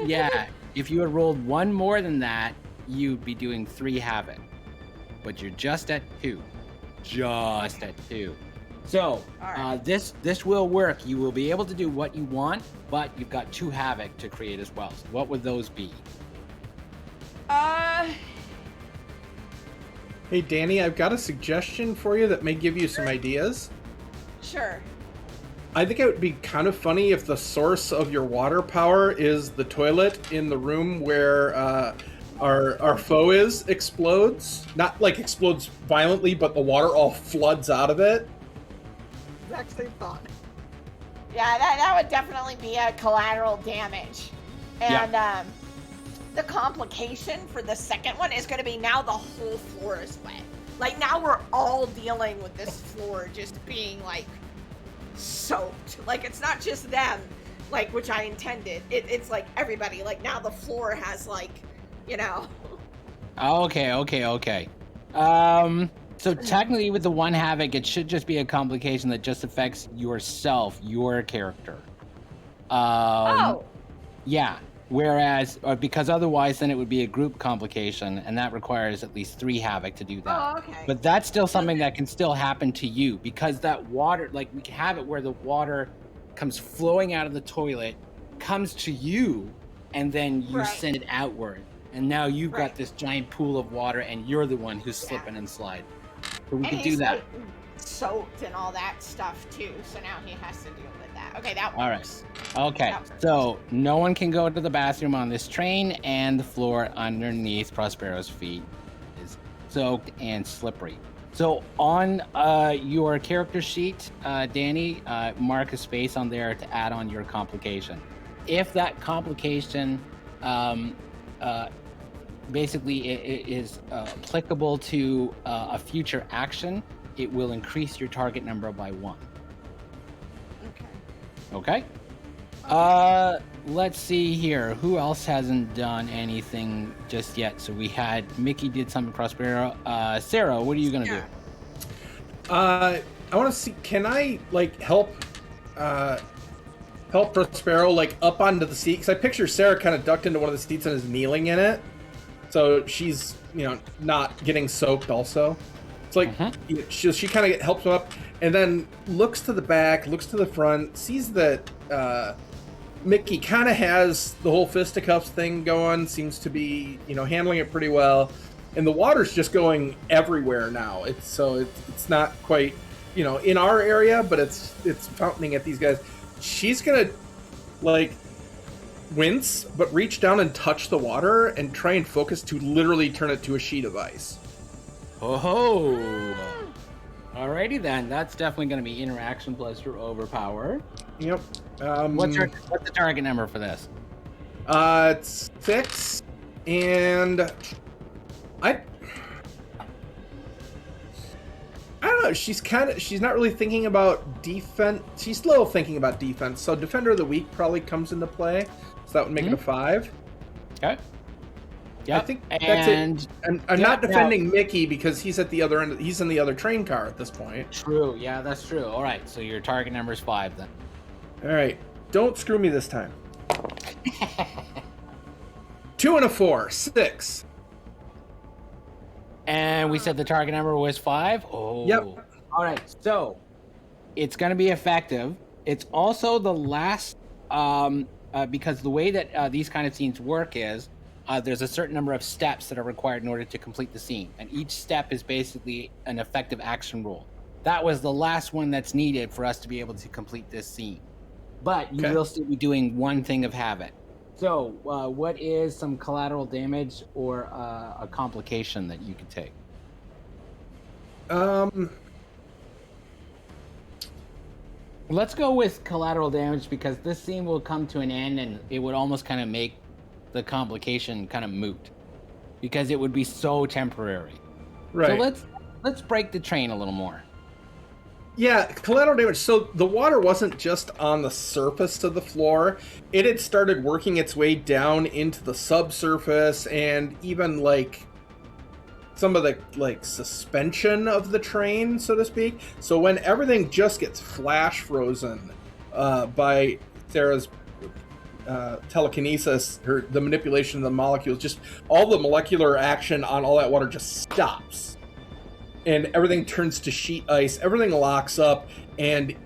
Yeah, if you had rolled one more than that, you'd be doing 3 havoc. But you're just at 2. Just at 2. So right. This will work. You will be able to do what you want, but you've got 2 havoc to create as well. So what would those be? Hey, Danny, I've got a suggestion for you that may give you some ideas. Sure. I think it would be kind of funny if the source of your water power is the toilet in the room where our foe explodes. Not like explodes violently, but the water all floods out of it. Exact same thought. Yeah, that would definitely be a collateral damage. And the complication for the second one is going to be now the whole floor is wet. Like, now we're all dealing with this floor just being, like, soaked. Like, it's not just them, like, which I intended. It's, like, everybody. Like, now the floor has, like, you know. Okay. So technically with the 1 havoc, it should just be a complication that just affects yourself, your character. Yeah. Whereas, because otherwise then it would be a group complication, and that requires at least 3 havoc to do that. Oh, okay. But that's still something that can still happen to you, because that water, like, we can have it where the water comes flowing out of the toilet, comes to you, and then you send it outward. And now you've got this giant pool of water, and you're the one who's slipping and sliding. So we can do that. Like, soaked and all that stuff too, so now he has to deal with that. Okay, that works. All right. Okay, so no one can go to the bathroom on this train, and the floor underneath Prospero's feet is soaked and slippery. So on your character sheet, Danny, mark a space on there to add on your complication. If that complication basically it is applicable to a future action, it will increase your target number by 1. Okay. Okay? Let's see here. Who else hasn't done anything just yet? So we had Mickey did something Prospero. Sarah, what are you gonna do? I want to see. Can I like help Prospero like up onto the seat? Because I picture Sarah kind of ducked into one of the seats and is kneeling in it, so she's not getting soaked. Also, it's like she kind of helps him up, and then looks to the back, looks to the front, sees that Mickey kind of has the whole fisticuffs thing going. Seems to be handling it pretty well. And the water's just going everywhere now. It's not quite, in our area, but it's fountaining at these guys. She's gonna like wince, but reach down and touch the water and try and focus to literally turn it to a sheet of ice. Oh, alrighty then. That's definitely going to be interaction plus your overpower. Yep. What's the target number for this? It's 6, and I don't know. She's not really thinking about defense. She's still thinking about defense. So Defender of the Week probably comes into play. So that would make it a 5. Okay. Yeah. I think that's it. And I'm not defending Mickey because he's at the other end. He's in the other train car at this point. True. Yeah, that's true. All right. So your target number is 5 then. All right. Don't screw me this time. 2 and a 4. 6. And we said the target number was 5? Oh. Yep. All right. So it's going to be effective. It's also the last, because the way that these kind of scenes work is there's a certain number of steps that are required in order to complete the scene. And each step is basically an effective action rule. That was the last one that's needed for us to be able to complete this scene. But you will still be doing one thing of habit. So, what is some collateral damage or a complication that you could take? Let's go with collateral damage because this scene will come to an end and it would almost kind of make the complication kind of moot because it would be so temporary. Right. So let's break the train a little more. Yeah, collateral damage. So the water wasn't just on the surface of the floor. It had started working its way down into the subsurface and even like some of the like suspension of the train, so to speak. So when everything just gets flash frozen by Sarah's telekinesis, the manipulation of the molecules, just all the molecular action on all that water just stops. And everything turns to sheet ice. Everything locks up, and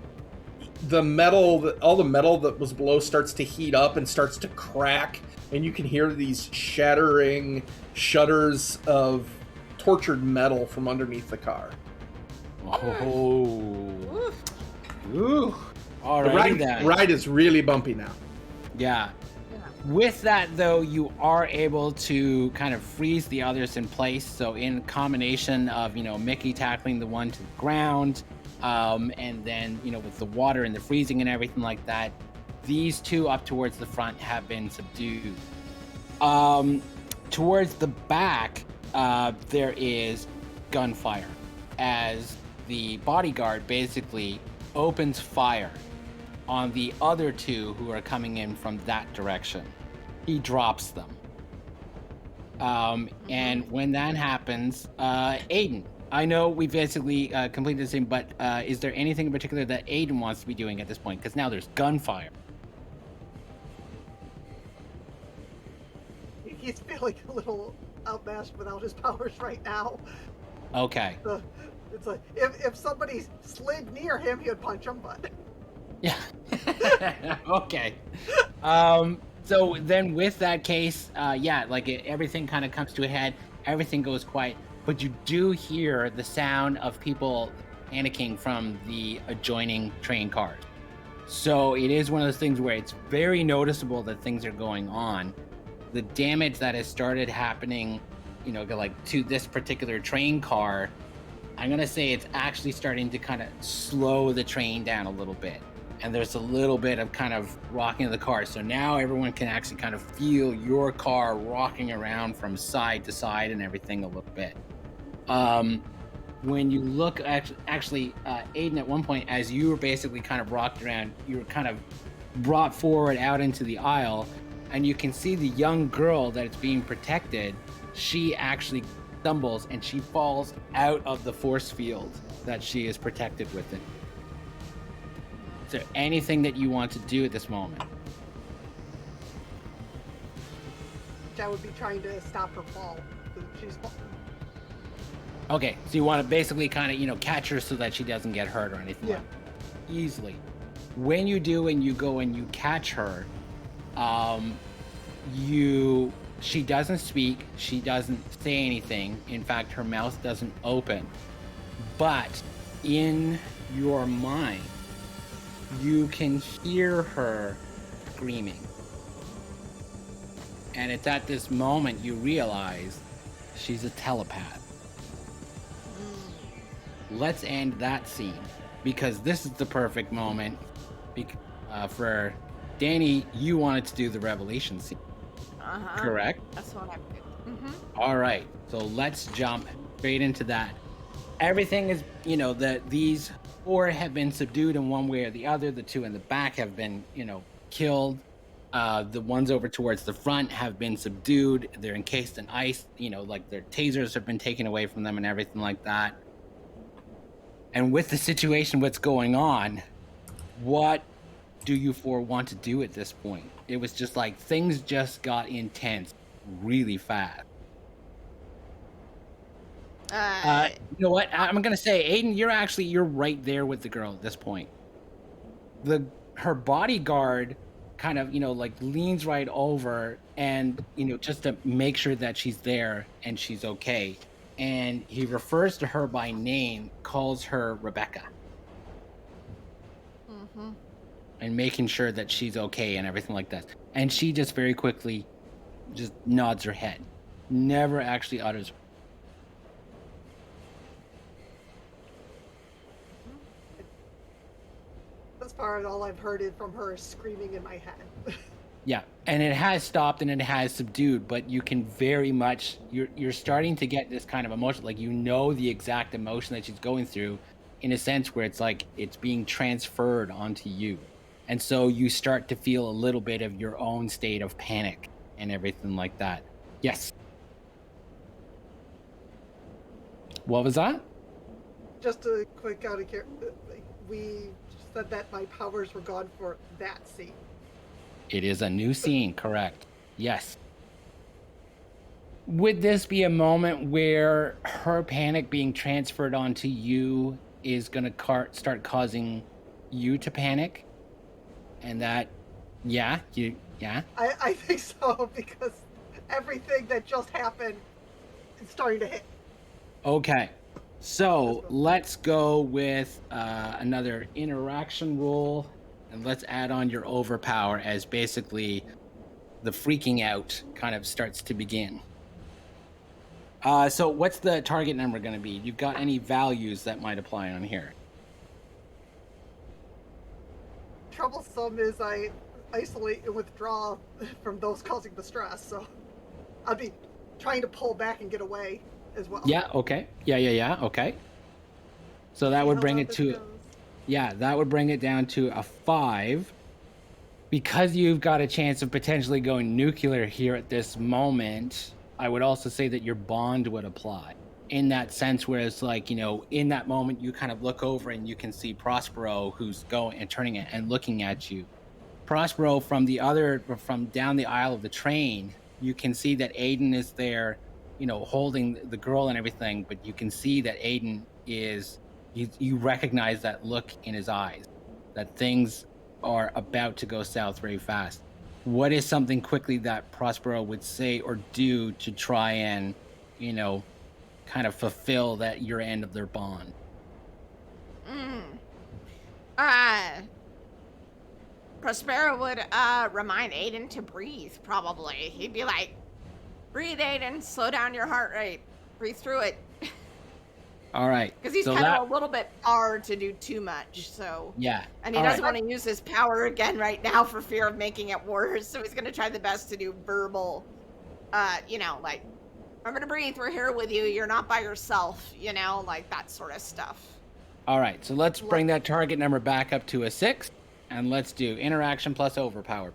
all the metal that was below starts to heat up and starts to crack. And you can hear these shattering shudders of tortured metal from underneath the car. Oh, ooh! All The right, ride is really bumpy now. Yeah. With that, though, you are able to kind of freeze the others in place. So in combination of, Mickey tackling the one to the ground, and then, with the water and the freezing and everything like that, these two up towards the front have been subdued. Towards the back, there is gunfire as the bodyguard basically opens fire on the other two who are coming in from that direction. He drops them. And when that happens, Aiden, I know we basically completed this thing, but is there anything in particular that Aiden wants to be doing at this point? Because now there's gunfire. He's feeling a little outmatched without his powers right now. Okay. It's like, if somebody slid near him, he would punch him, but... Yeah. Okay. So then with that case, everything kind of comes to a head. Everything goes quiet, but you do hear the sound of people panicking from the adjoining train cars. So it is one of those things where it's very noticeable that things are going on. The damage that has started happening, to this particular train car, I'm going to say it's actually starting to kind of slow the train down a little bit. and there's a little bit of kind of rocking of the car. So now everyone can actually kind of feel your car rocking around from side to side and everything a little bit. When you look actually, Aiden, at one point, as you were basically kind of rocked around, you were kind of brought forward out into the aisle, and you can see the young girl that is being protected. She actually stumbles and she falls out of the force field that she is protected within. Is there anything that you want to do at this moment? I would be trying to stop her fall. She's Okay, so you want to basically kind of, catch her so that she doesn't get hurt or anything Yeah. like that. Easily. When you do and you go and you catch her, she doesn't speak, she doesn't say anything. In fact, her mouth doesn't open. But in your mind, you can hear her screaming. And it's at this moment you realize she's a telepath. Let's end that scene, because this is the perfect moment for Danny. You wanted to do the revelation scene, correct? That's what I picked. All right, so let's jump straight into that. Everything is, these 4 have been subdued in one way or the other. The 2 in the back have been, killed. The ones over towards the front have been subdued. They're encased in ice, like their tasers have been taken away from them and everything like that. And with the situation, what's going on, what do you 4 want to do at this point? It was just like things just got intense really fast. You know what? I'm gonna say, Aiden, you're right there with the girl at this point. Her bodyguard kind of, leans right over and, just to make sure that she's there and she's okay. And he refers to her by name, calls her Rebecca. And making sure that she's okay and everything like that. And she just very quickly just nods her head. Never actually utters. as far as all I've heard is from her screaming in my head. Yeah, and it has stopped and it has subdued, but you can very much, you're starting to get this kind of emotion, like the exact emotion that she's going through, in a sense where it's like it's being transferred onto you. And so you start to feel a little bit of your own state of panic and everything like that. Yes. What was that? Just a quick out of care. We said that my powers were gone for that scene. It is a new scene, correct? Yes. Would this be a moment where her panic being transferred onto you is going to start causing you to panic? And that, yeah? I think so, because everything that just happened is starting to hit. Okay. So let's go with another interaction roll. And let's add on your overpower as basically the freaking out kind of starts to begin. So what's the target number going to be? You've got any values that might apply on here? Troublesome is I isolate and withdraw from those causing the stress, so I'd be trying to pull back and get away as well. Yeah, okay. Yeah, okay. So that would bring it to... Yeah, that would bring it down to a 5. Because you've got a chance of potentially going nuclear here at this moment, I would also say that your bond would apply. In that sense, where it's like, in that moment, you kind of look over and you can see Prospero, who's going and turning it and looking at you. Prospero, from down the aisle of the train, you can see that Aiden is there, holding the girl and everything, but you can see that Aiden is... You recognize that look in his eyes, that things are about to go south very fast. What is something quickly that Prospero would say or do to try and, kind of fulfill that your end of their bond? Prospero would remind Aiden to breathe, probably. He'd be like, breathe, Aiden, slow down your heart rate. Breathe through it. All right. Because he's So kind that, of a little bit hard to do too much, so. yeah. And he All doesn't right. want to use his power again right now for fear of making it worse, so he's going to try the best to do verbal, like, remember to breathe, we're here with you, you're not by yourself, like that sort of stuff. All right. So let's bring that target number back up to a 6, and let's do interaction plus overpower.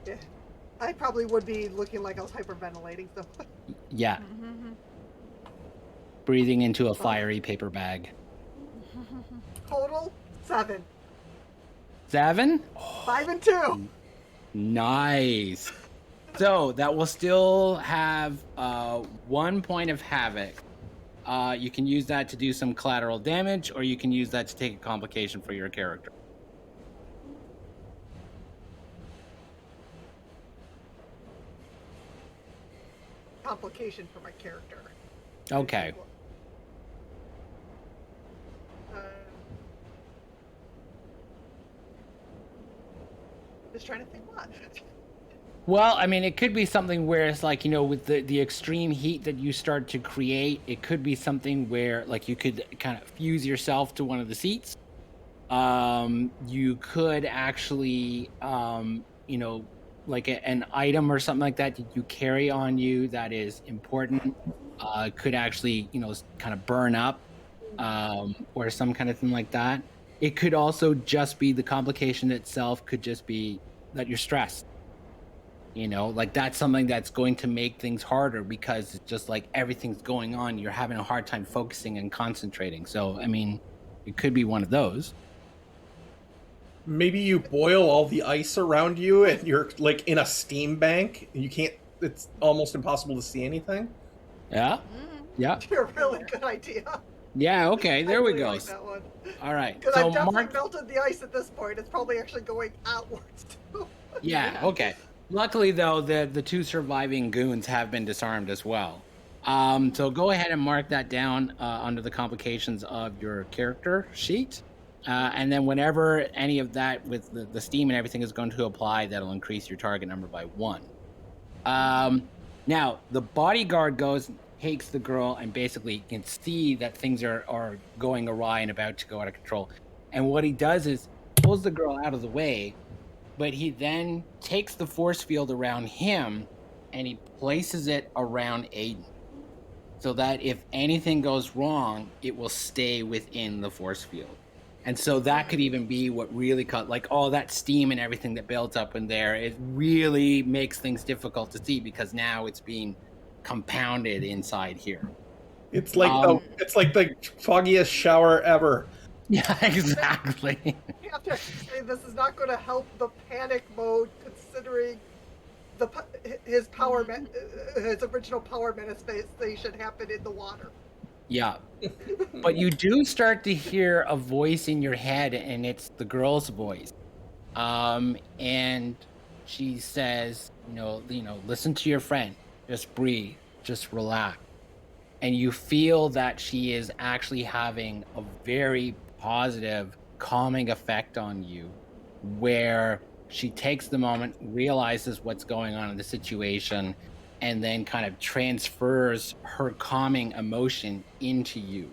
Yeah. I probably would be looking like I was hyperventilating, so. Yeah. Breathing into a fiery paper bag. Total 7. 7? 5 and 2. Nice. So that will still have 1 point of havoc. You can use that to do some collateral damage, or you can use that to take a complication for your character. Complication for my character. Okay. Just trying to think what. Well, I mean, it could be something where it's like, with the extreme heat that you start to create, it could be something where, like, you could kind of fuse yourself to one of the seats. You could actually, like an item or something like that you carry on you that is important, could actually, kind of burn up, or some kind of thing like that. It could also just be the complication itself could just be that you're stressed. Like that's something that's going to make things harder because it's just like everything's going on. You're having a hard time focusing and concentrating. So, I mean, it could be one of those. Maybe you boil all the ice around you and you're like in a steam bank. You can't, it's almost impossible to see anything. Yeah. Yeah. You're a really good idea. Yeah. Okay. There we really go. Like that one. All right. Because So I've definitely Mark. melted the ice at this point. It's probably actually going outwards too. Yeah. Okay. Luckily, though, the 2 surviving goons have been disarmed as well. So go ahead and mark that down under the complications of your character sheet. And then whenever any of that with the steam and everything is going to apply, that'll increase your target number by 1. Now, the bodyguard goes, takes the girl, and basically can see that things are going awry and about to go out of control. And what he does is pulls the girl out of the way, but he then takes the force field around him and he places it around Aiden, so that if anything goes wrong, it will stay within the force field. And so that could even be what really cut, like all that steam and everything that builds up in there. It really makes things difficult to see because now it's being compounded inside here. It's like the foggiest shower ever. Yeah, exactly. You have to actually say this is not going to help the panic mode, considering his original power manifestation happened in the water. Yeah. But you do start to hear a voice in your head, and it's the girl's voice. And she says, listen to your friend. Just breathe. Just relax. And you feel that she is actually having a very positive, calming effect on you, where she takes the moment, realizes what's going on in the situation, and then kind of transfers her calming emotion into you.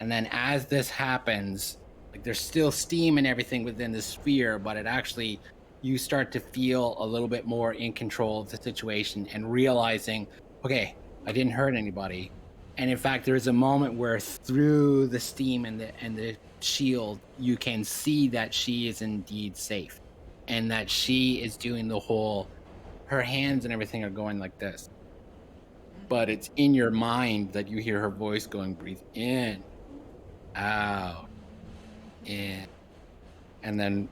And then as this happens, like there's still steam and everything within the sphere, but it actually, you start to feel a little bit more in control of the situation and realizing, okay, I didn't hurt anybody. And in fact, there's a moment where through the steam and the shield, you can see that she is indeed safe, and that she is doing the whole, her hands and everything are going like this. But it's in your mind that you hear her voice going, breathe in, out, in. And then,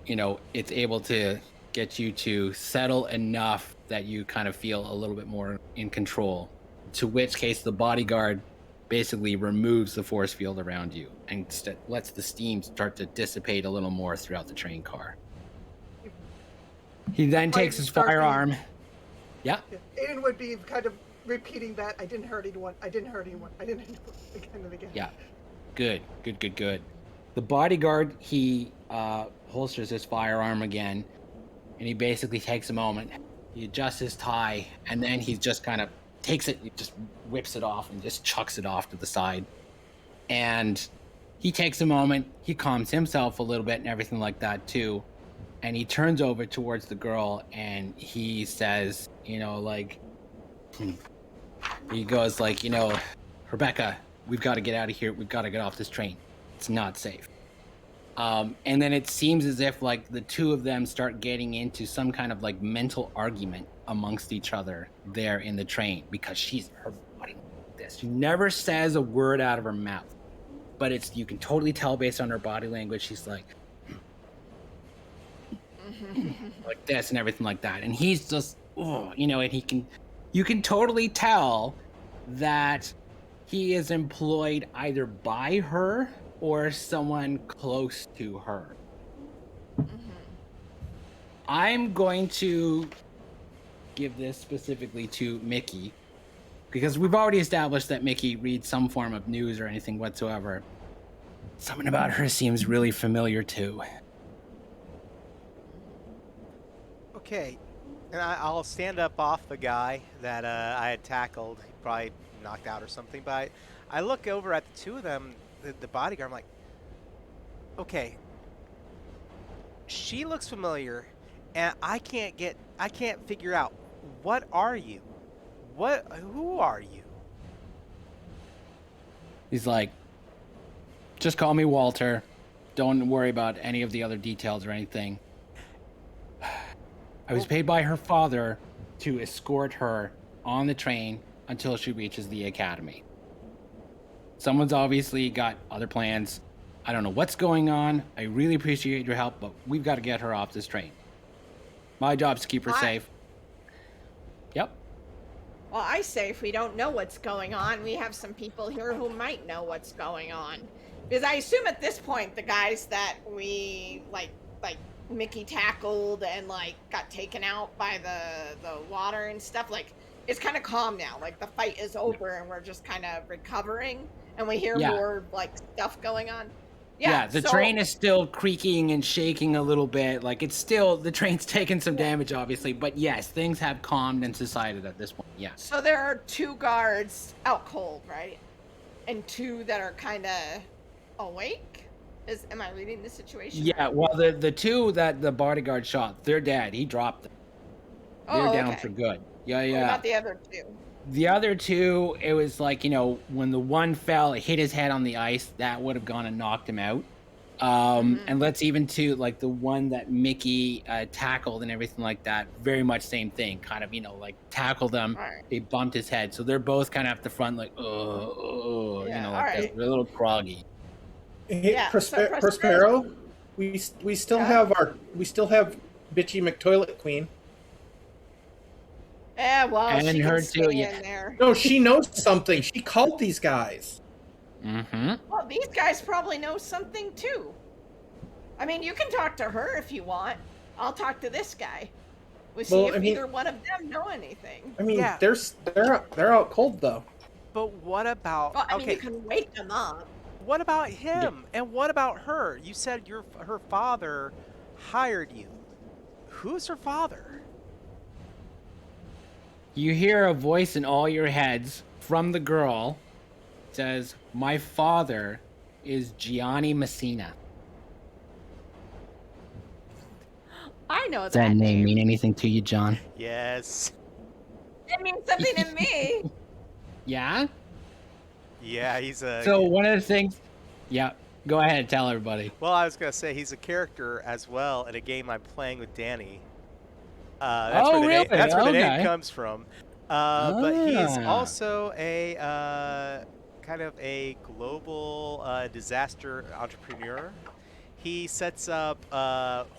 it's able to get you to settle enough that you kind of feel a little bit more in control. To which case the bodyguard basically removes the force field around you and lets the steam start to dissipate a little more throughout the train car. He then takes his firearm. Yeah. Aiden would be kind of repeating that. I didn't hurt anyone. I didn't hurt anyone. I didn't hurt anyone. Again and again. Yeah. Good. The bodyguard, he holsters his firearm again, and he basically takes a moment. He adjusts his tie, and then he just kind of takes it, he just whips it off and just chucks it off to the side. And he takes a moment, he calms himself a little bit and everything like that too. And he turns over towards the girl and he says, he goes like, Rebecca, we've got to get out of here. We've got to get off this train. It's not safe. And then it seems as if like the two of them start getting into some kind of like mental argument amongst each other there in the train because her body like this. She never says a word out of her mouth, but you can totally tell based on her body language. She's like this and everything like that. And he's just, and you can totally tell that he is employed either by her or someone close to her. I'm going to give this specifically to Mickey because we've already established that Mickey reads some form of news or anything whatsoever. Something about her seems really familiar too. Okay, and I'll stand up off the guy that I had tackled. He probably knocked out or something, but I look over at the two of them, the bodyguard. I'm like, okay, she looks familiar, and I can't figure out, what are you? Who are you? He's like, just call me Walter. Don't worry about any of the other details or anything. I was paid by her father to escort her on the train until she reaches the academy. Someone's obviously got other plans. I don't know what's going on. I really appreciate your help, but we've got to get her off this train. My job's to keep her safe. Yep. Well, I say if we don't know what's going on, we have some people here who might know what's going on. Because I assume at this point, the guys that we, like Mickey tackled and, like, got taken out by the water and stuff, like, it's kind of calm now. Like, the fight is over and we're just kind of recovering. And we hear more, like, stuff going on. Yeah, the train is still creaking and shaking a little bit. Like, the train's taking some damage, obviously. But yes, things have calmed and subsided at this point. Yeah. So there are 2 guards out cold, right? And 2 that are kind of awake? Am I reading the situation? Yeah, right? well, the 2 that the bodyguard shot, they're dead. He dropped them. They're down for good. Yeah. What about the other 2? The other 2, it was like, when the one fell, it hit his head on the ice, that would have gone and knocked him out. And let's even to like the one that Mickey tackled and everything like that, very much same thing, kind of, like tackled him. Right. They bumped his head. So they're both kind of at the front, like, this. They're a little groggy. Hey, Prospero, we still have bitchy McToilet Queen. Yeah, well, and she her can stay too. in there. No, she knows something. She called these guys. Mm-hmm. Well, these guys probably know something too. I mean, you can talk to her if you want. I'll talk to this guy. We'll see if either one of them know anything. I mean, they're out cold though. But what about? Well, I mean, you can wake them up. What about him? And what about her? You said her father hired you. Who's her father? You hear a voice in all your heads from the girl. It says, "My father is Gianni Messina." I know that. Does that name mean anything to you, John? Yes. It means something to me. Yeah? Yeah, he's a... So one of the things... Yeah, go ahead, tell everybody. Well, I was going to say he's a character as well in a game I'm playing with Danny. That's where the name comes from. But he's also a kind of a global disaster entrepreneur. He sets up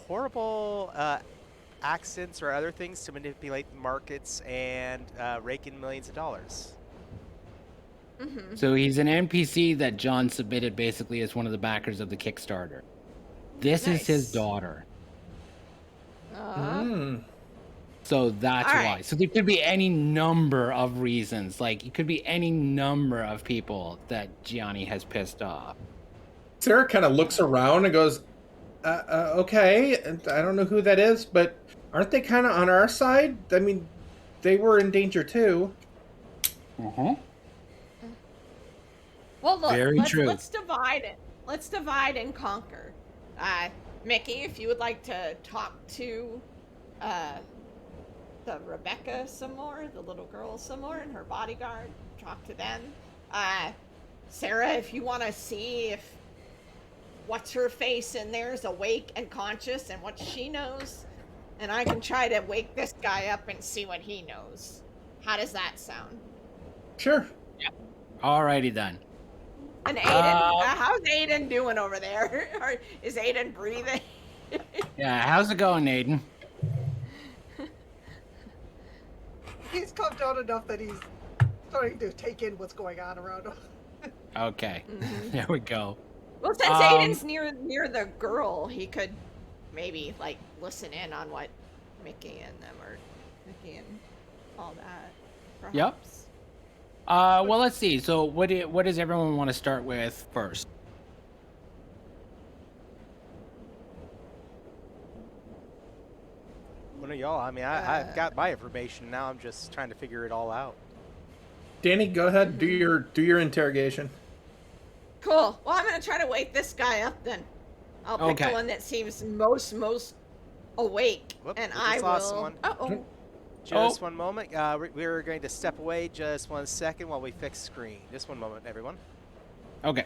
horrible accents or other things to manipulate markets and rake in millions of dollars. Mm-hmm. So he's an NPC that John submitted basically as one of the backers of the Kickstarter. This is his daughter. So that's why. So there could be any number of reasons. Like, it could be any number of people that Gianni has pissed off. Sarah kind of looks around and goes, okay, I don't know who that is, but aren't they kind of on our side? I mean, they were in danger too. Uh-huh. Well, look, Very true. let's divide it. Let's divide and conquer. Mickey, if you would like to talk to uh, the Rebecca some more, the little girl some more, and her bodyguard, talk to them. Sarah, if you want to see if what's her face in there is awake and conscious and what she knows, and I can try to wake this guy up and see what he knows. How does that sound? Sure. Alrighty then. And Aiden, how's Aiden doing over there? Or is Aiden breathing? Yeah, how's it going, Aiden? He's calmed down enough that he's starting to take in what's going on around him. Okay, there we go. Well, since Aiden's near the girl, he could maybe like listen in on what Mickey and them are, Mickey and all that. Perhaps. Yep. Well, let's see. So, what does everyone want to start with first? One of y'all. I mean, I've got my information now. I'm just trying to figure it all out. Danny, go ahead. Do your interrogation. Cool. Well, I'm gonna try to wake this guy up then. I'll pick Okay. the one that seems most awake, Whoop, and we I just lost will. someone. Uh-oh. Just one moment. We're going to step away just 1 second while we fix screen. Just one moment, everyone. Okay.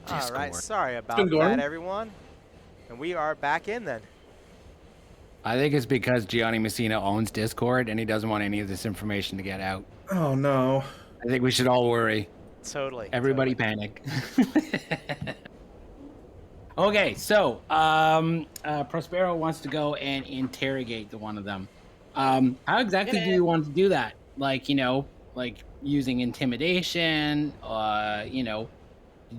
All right. Discord. Sorry about Good going. that, everyone. And we are back in then. I think it's because Gianni Messina owns Discord and he doesn't want any of this information to get out. Oh no. I think we should all worry. Totally. Everybody panic. Okay, so Prospero wants to go and interrogate the one of them. How exactly do you want to do that? Like, like using intimidation,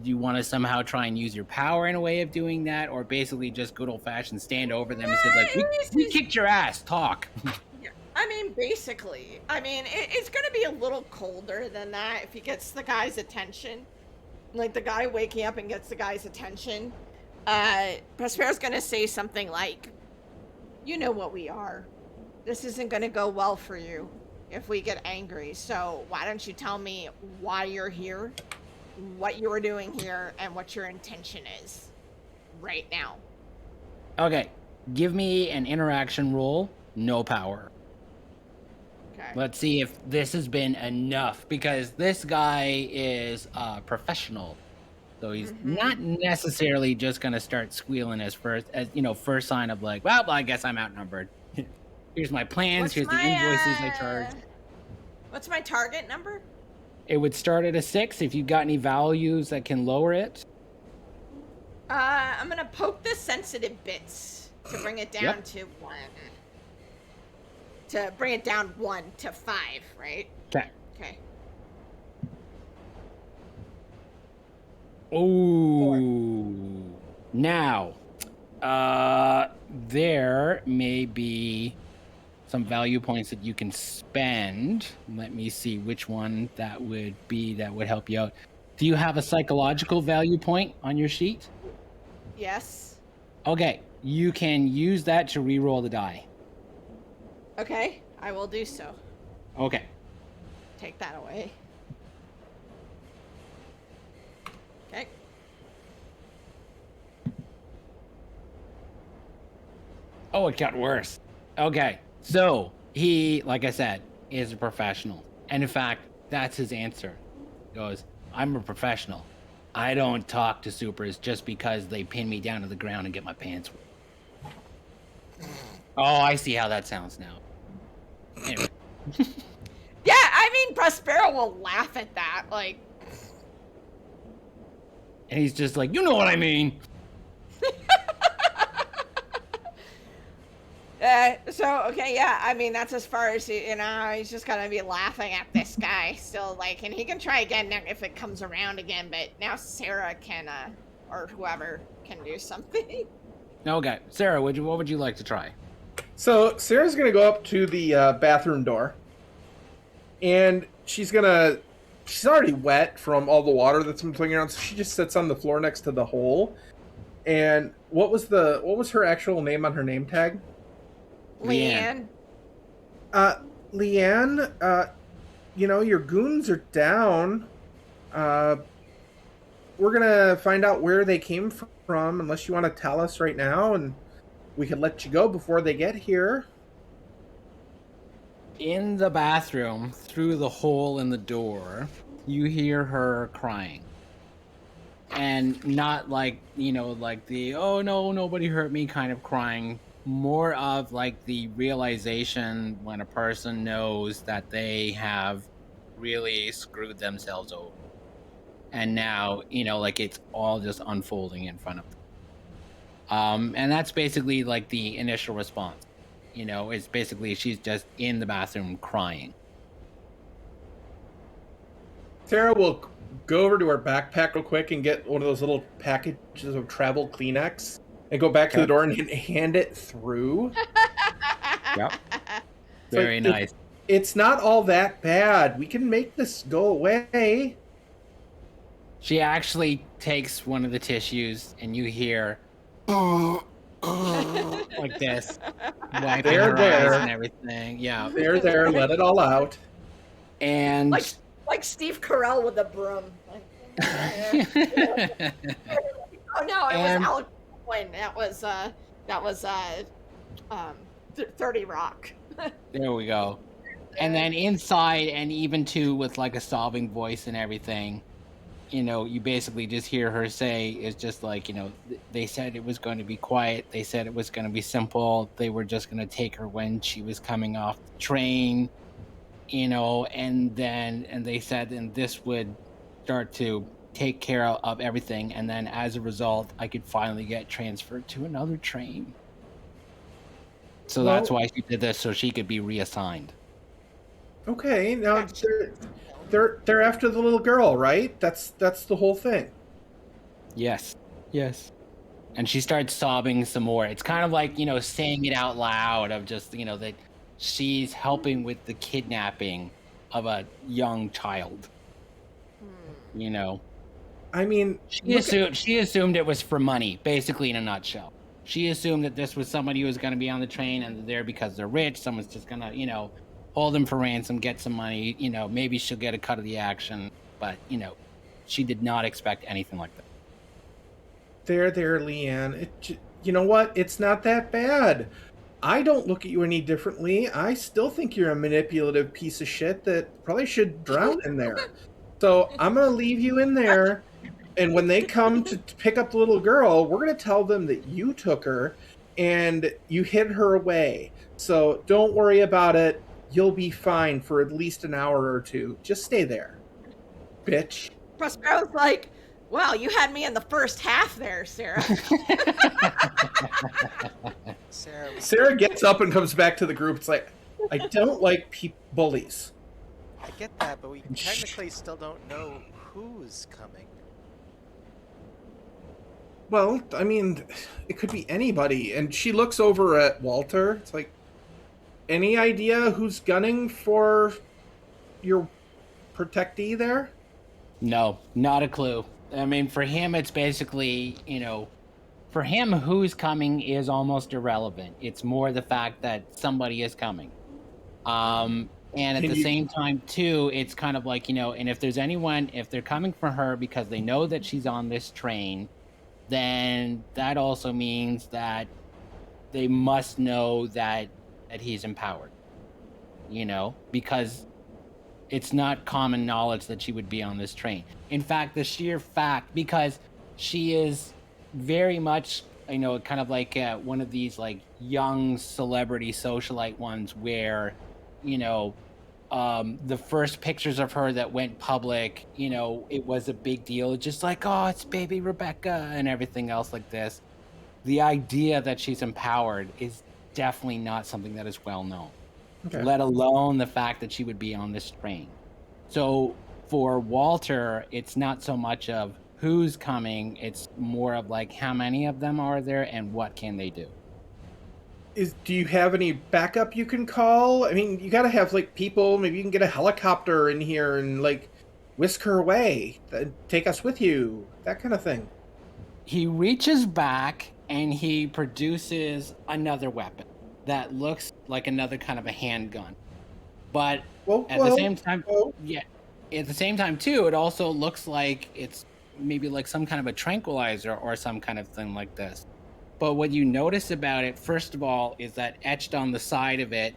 do you want to somehow try and use your power in a way of doing that, or basically just good old-fashioned stand over them and say, like, we kicked your ass, talk. I mean, basically. I mean, it's going to be a little colder than that if he gets the guy's attention. Like, the guy waking up and gets the guy's attention. Prospero's going to say something like, you know what we are. This isn't going to go well for you if we get angry. So why don't you tell me why you're here, what you were doing here, and what your intention is right now. Okay, give me an interaction roll, no power. Okay. Let's see if this has been enough, because this guy is a professional. So he's not necessarily just going to start squealing first sign of like, well, I guess I'm outnumbered. Here's my plans, here's the invoices I charged. What's my target number? It would start at a 6 if you've got any values that can lower it. I'm gonna poke the sensitive bits to bring it down to 1. To bring it down 1 to 5, right? Okay. Okay. Ooh. Now, there may be some value points that you can spend. Let me see which one that would be that would help you out. Do you have a psychological value point on your sheet? Yes. Okay, you can use that to re-roll the die. Okay, I will do so. Okay. Take that away. Okay. Oh, it got worse. Okay, so he, like I said, is a professional. And in fact, that's his answer. He goes, I'm a professional. I don't talk to supers just because they pin me down to the ground and get my pants wet. Oh, I see how that sounds now. Anyway. Yeah, I mean, Prospero will laugh at that, like... And he's just like, you know what I mean. Okay, yeah. I mean, that's as far as he's just gonna be laughing at this guy still, like, and he can try again if it comes around again. But now Sarah can, or whoever can do something. Okay, Sarah, what would you like to try? So Sarah's gonna go up to the bathroom door, and she's already wet from all the water that's been flinging around, so she just sits on the floor next to the hole. And what was her actual name on her name tag? Leanne. Leanne, your goons are down. We're gonna find out where they came from, unless you want to tell us right now, and we can let you go before they get here. In the bathroom, through the hole in the door, you hear her crying. And not like, like the, oh no, nobody hurt me kind of crying. More of like the realization when a person knows that they have really screwed themselves over. And now, like it's all just unfolding in front of them. And that's basically like the initial response. It's basically she's just in the bathroom crying. Sarah will go over to her backpack real quick and get one of those little packages of travel Kleenex and go back to the door and hand it through. Yep. Very nice. It's not all that bad. We can make this go away. She actually takes one of the tissues and you hear like this, wiping her eyes and everything. Yeah. There, let it all out. And like Steve Carell with a broom. Oh no, it was Alec Baldwin. That was 30 Rock. There we go. And then inside, and even too with like a sobbing voice and everything, you basically just hear her say, it's just like, they said it was going to be quiet. They said it was going to be simple. They were just going to take her when she was coming off the train, and they said, and this would start to take care of everything. And then as a result, I could finally get transferred to another train. So that's why she did this, so she could be reassigned. Okay, now they're after the little girl, right? That's the whole thing. Yes. And she starts sobbing some more. It's kind of like, saying it out loud of just, that she's helping with the kidnapping of a young child. I mean, she assumed it was for money, basically, in a nutshell. She assumed that this was somebody who was going to be on the train and they're there because they're rich. Someone's just going to, hold them for ransom, get some money. Maybe she'll get a cut of the action. But, she did not expect anything like that. There, Leanne. You know what? It's not that bad. I don't look at you any differently. I still think you're a manipulative piece of shit that probably should drown in there. So I'm going to leave you in there. And when they come to pick up the little girl, we're going to tell them that you took her and you hid her away. So don't worry about it. You'll be fine for at least an hour or two. Just stay there, bitch. Prospero's like, well, you had me in the first half there, Sarah. Sarah gets up and comes back to the group. It's like, I don't like bullies. I get that, but we technically still don't know who's coming. Well, I mean, it could be anybody. And she looks over at Walter. It's like, any idea who's gunning for your protectee there? No, not a clue. I mean, for him, it's basically, for him, who's coming is almost irrelevant. It's more the fact that somebody is coming. And at the same time, too, it's kind of like, and if there's anyone, if they're coming for her because they know that she's on this train, then that also means that they must know that he's empowered, because it's not common knowledge that she would be on this train. In fact, the sheer fact, because she is very much, kind of like one of these like young celebrity socialite ones where, the first pictures of her that went public, it was a big deal. Just like, oh, it's baby Rebecca and everything else like this. The idea that she's empowered is definitely not something that is well known. Okay. Let alone the fact that she would be on this train. So for Walter, it's not so much of who's coming, it's more of like how many of them are there and what can they do. Do you have any backup you can call? I mean, you gotta have like people. Maybe you can get a helicopter in here and like whisk her away, take us with you, that kind of thing. He reaches back and he produces another weapon that looks like another kind of a handgun. But at the same time, yeah, at the same time too, it also looks like it's maybe like some kind of a tranquilizer or some kind of thing like this. But what you notice about it, first of all, is that etched on the side of it,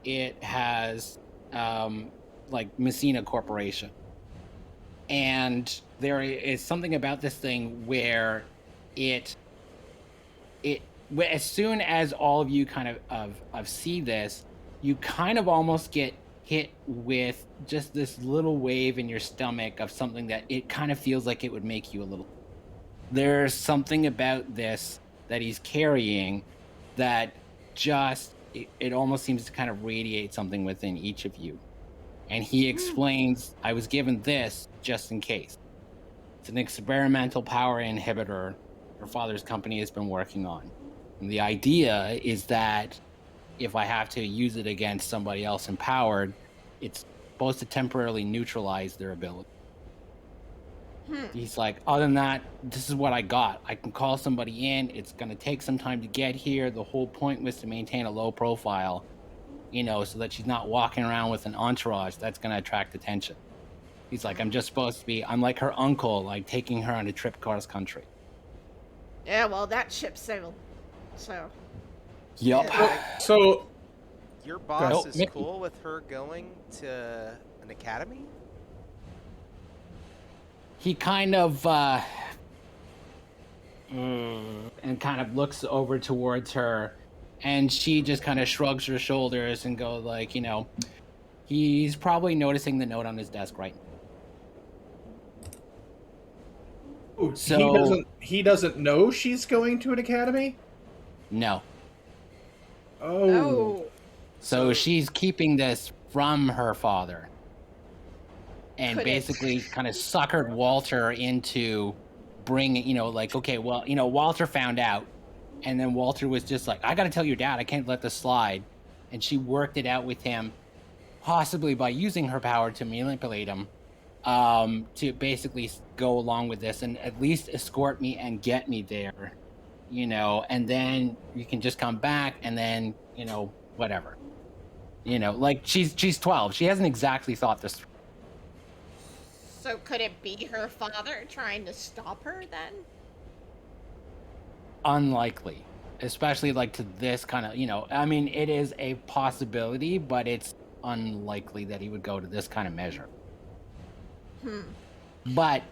it has like Messina Corporation. And there is something about this thing where it as soon as all of you kind of see this, you kind of almost get hit with just this little wave in your stomach of something that it kind of feels like it would make you a little. There's something about this that he's carrying that just it almost seems to kind of radiate something within each of you. And he explains, I was given this just in case. It's an experimental power inhibitor your father's company has been working on. And the idea is that if I have to use it against somebody else empowered, it's supposed to temporarily neutralize their ability. He's like, other than that, this is what I got. I can call somebody in. It's going to take some time to get here. The whole point was to maintain a low profile, so that she's not walking around with an entourage that's going to attract attention. He's like, I'm just supposed to be, I'm like her uncle, like taking her on a trip across country. Yeah, well, that ship sailed. So. Yep. Yeah, So your boss is cool with her going to an academy? He kind of and kind of looks over towards her, and she just kind of shrugs her shoulders and goes like, he's probably noticing the note on his desk right now. So he doesn't know she's going to an academy? No. Oh. So she's keeping this from her father. And basically kind of suckered Walter into bringing, okay, well, Walter found out. And then Walter was just like, I got to tell your dad, I can't let this slide. And she worked it out with him, possibly by using her power to manipulate him, to basically go along with this and at least escort me and get me there, and then you can just come back and then, whatever. Like she's 12. She hasn't exactly thought this through. So could it be her father trying to stop her then? Unlikely, especially like to this kind of, I mean, it is a possibility, but it's unlikely that he would go to this kind of measure. But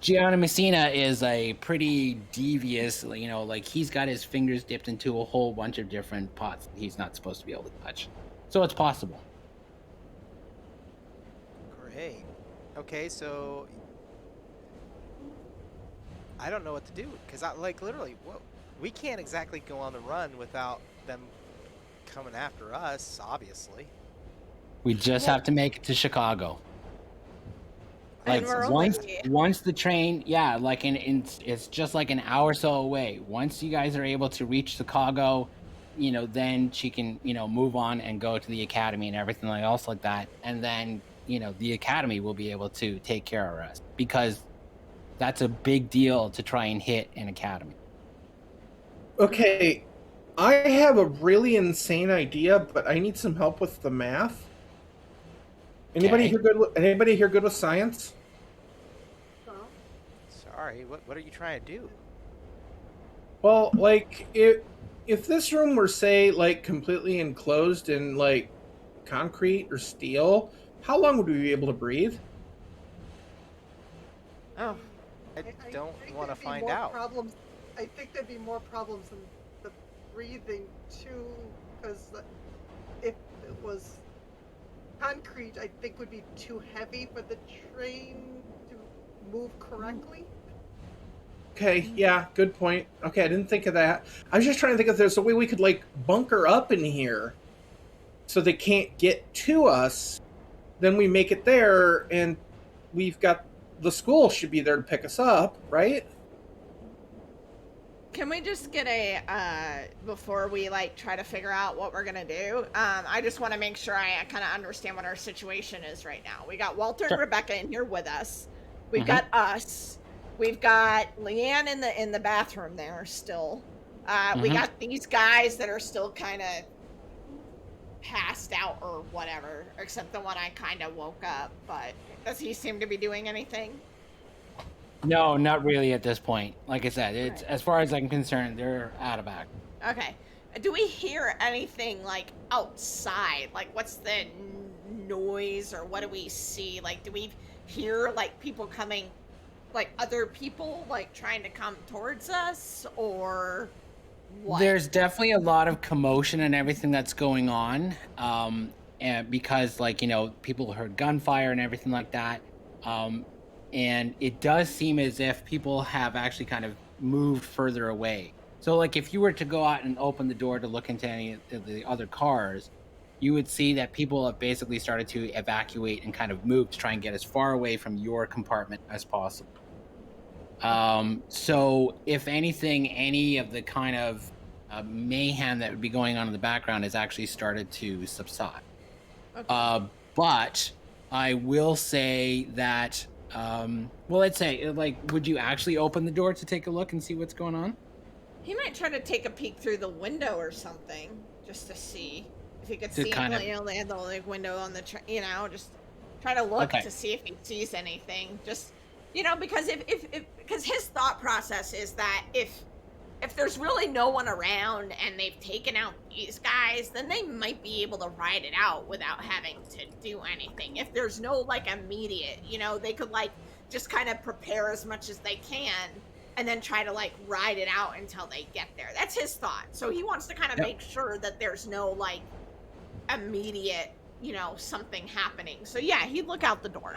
Gianna Messina is a pretty devious, like he's got his fingers dipped into a whole bunch of different pots that he's not supposed to be able to touch. So it's possible. Great. Okay, so I don't know what to do because literally, we can't exactly go on the run without them coming after us. Obviously, we just have to make it to Chicago. Like once the train, it's just like an hour or so away. Once you guys are able to reach Chicago, then she can move on and go to the academy and everything else like that, and then the academy will be able to take care of us because that's a big deal to try and hit an academy. Okay, I have a really insane idea, but I need some help with the math. Anybody here good with science? Sorry, what are you trying to do? Well, like if this room were say like completely enclosed in like concrete or steel, how long would we be able to breathe? Oh, I don't want to find out. I think there'd be more problems in the breathing too, because if it was concrete, I think would be too heavy for the train to move correctly. Okay, yeah, good point. Okay, I didn't think of that. I was just trying to think if there's a way we could like bunker up in here so they can't get to us. Then we make it there, and we've got the school should be there to pick us up, right? Can we just get before we like try to figure out what we're gonna do? I just want to make sure I kind of understand what our situation is right now. We got Walter and Sure. Rebecca in here with us. We've Mhm. got us. We've got Leanne in the bathroom there still. We Mhm. got these guys that are still kind of passed out or whatever, except the one I kind of woke up. But does he seem to be doing anything? No, not really at this point. Like I said, it's Right. as far as I'm concerned, they're out of act. Okay. Do we hear anything like outside? Like, what's the noise or what do we see? Like, do we hear like people coming, like other people like trying to come towards us or what? There's definitely a lot of commotion and everything that's going on. And because like, people heard gunfire and everything like that. Um, and it does seem as if people have actually kind of moved further away. So like if you were to go out and open the door to look into any of the other cars, you would see that people have basically started to evacuate and kind of move to try and get as far away from your compartment as possible. So if anything, any of the kind of mayhem that would be going on in the background has actually started to subside. Okay. But I will say that, well, let's say, like, would you actually open the door to take a look and see what's going on? He might try to take a peek through the window or something just to see if he could To see kind of- the like window on the just try to look Okay. to see if he sees anything. Just because if because his thought process is that if there's really no one around and they've taken out these guys, then they might be able to ride it out without having to do anything. If there's no like immediate, they could like just kind of prepare as much as they can and then try to like ride it out until they get there. That's his thought. So he wants to kind of Yep. make sure that there's no like immediate, something happening. So yeah, he'd look out the door,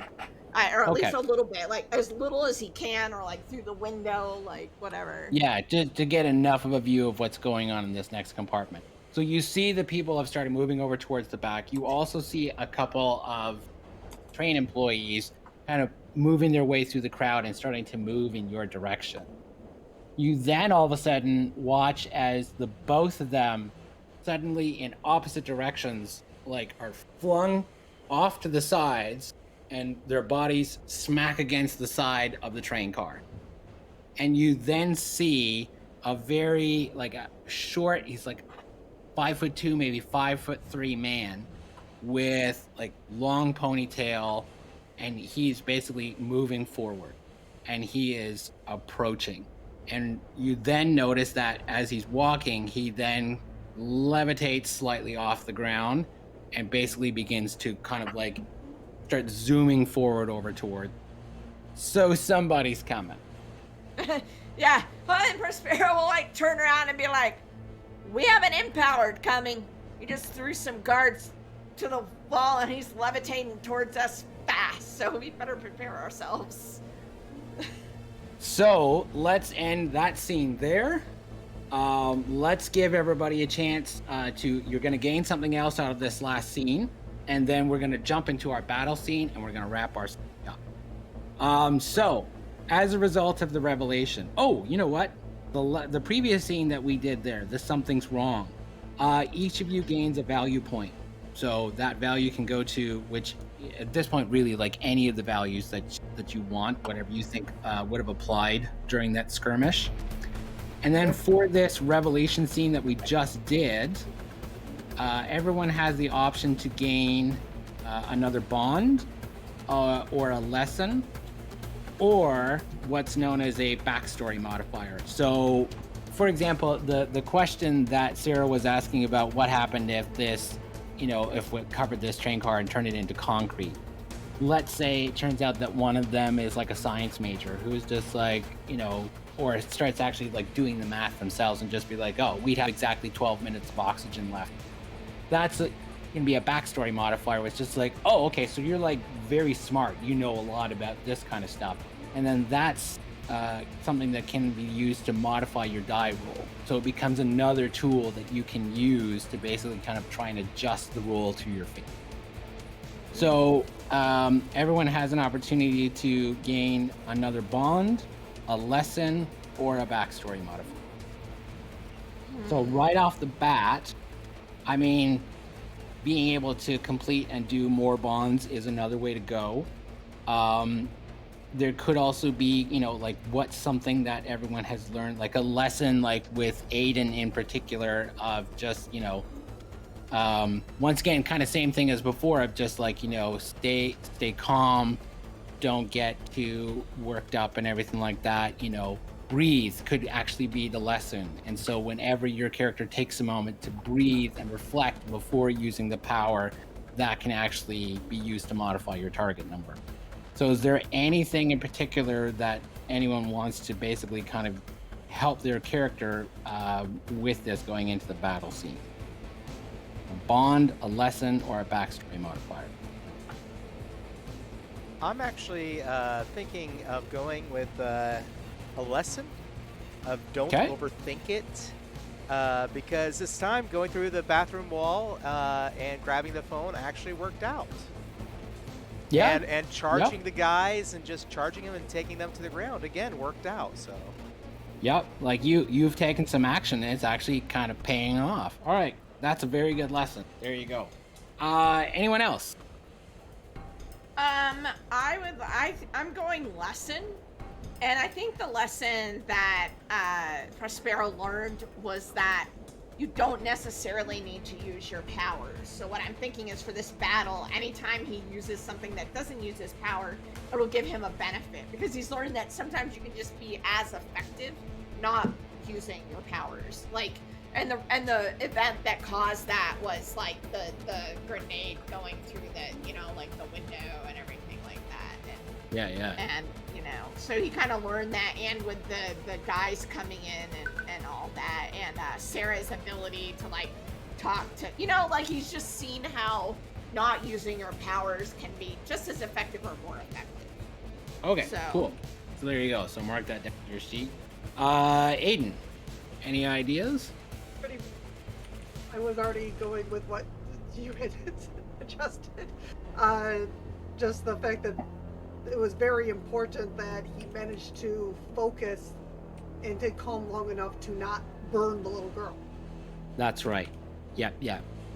or at least Okay. a little bit, like as little as he can, or like through the window, like whatever. Yeah, to get enough of a view of what's going on in this next compartment. So you see the people have started moving over towards the back. You also see a couple of train employees kind of moving their way through the crowd and starting to move in your direction. You then all of a sudden watch as the both of them suddenly in opposite directions like are flung off to the sides and their bodies smack against the side of the train car. And you then see a very like a short, he's like 5'2", maybe 5'3" man with like long ponytail, and he's basically moving forward and he is approaching. And you then notice that as he's walking, he then levitates slightly off the ground and basically begins to kind of like start zooming forward over toward. So somebody's coming. Yeah, well, then Prospero will like turn around and be like, "We have an impallard coming. He just threw some guards to the wall and he's levitating towards us fast. So we better prepare ourselves." So let's end that scene there. Let's give everybody a chance you're going to gain something else out of this last scene, and then we're going to jump into our battle scene and we're going to wrap our scene up. So as a result of the revelation, you know what? The previous scene that we did there, the something's wrong. Each of you gains a value point. So that value can go to which at this point really like any of the values that you want, whatever you think would have applied during that skirmish. And then for this revelation scene that we just did, everyone has the option to gain another bond or a lesson, or what's known as a backstory modifier. So for example, the question that Sarah was asking about what happened if this, if we covered this train car and turned it into concrete. Let's say it turns out that one of them is like a science major who's just like, or starts actually like doing the math themselves and just be like, oh, we'd have exactly 12 minutes of oxygen left. That's going to be a backstory modifier, which is just like, oh, okay, so you're like very smart. You know a lot about this kind of stuff. And then that's something that can be used to modify your die roll. So it becomes another tool that you can use to basically kind of try and adjust the roll to your favor. So everyone has an opportunity to gain another bond, a lesson, or a backstory modifier. So right off the bat, I mean, being able to complete and do more bonds is another way to go. There could also be, like what's something that everyone has learned, like a lesson, like with Aiden in particular, of just, once again, kind of same thing as before, of just like, stay calm, don't get too worked up and everything like that. Breathe could actually be the lesson. And so whenever your character takes a moment to breathe and reflect before using the power, that can actually be used to modify your target number. So is there anything in particular that anyone wants to basically kind of help their character with this going into the battle scene? A bond, a lesson, or a backstory modifier? I'm actually thinking of going with a lesson of don't overthink it. Because this time going through the bathroom wall and grabbing the phone actually worked out. Yeah. And charging the guys and just charging them and taking them to the ground again worked out. So. Yep, like you've taken some action and it's actually kind of paying off. All right, that's a very good lesson. There you go. Anyone else? I'm going lesson, and I think the lesson that Prospero learned was that you don't necessarily need to use your powers. So what I'm thinking is for this battle, anytime he uses something that doesn't use his power, it'll give him a benefit, because he's learned that sometimes you can just be as effective not using your powers. Like, and the event that caused that was like the grenade going through the, like the window and everything like that. And, Yeah. And so he kind of learned that, and with the guys coming in and all that, and Sarah's ability to like talk to, like he's just seen how not using your powers can be just as effective or more effective. Okay, So- cool. So there you go. So mark that down on your sheet. Aiden, any ideas? I was already going with what you had adjusted. Just the fact that it was very important that he managed to focus and to calm long enough to not burn the little girl. That's right. Yeah.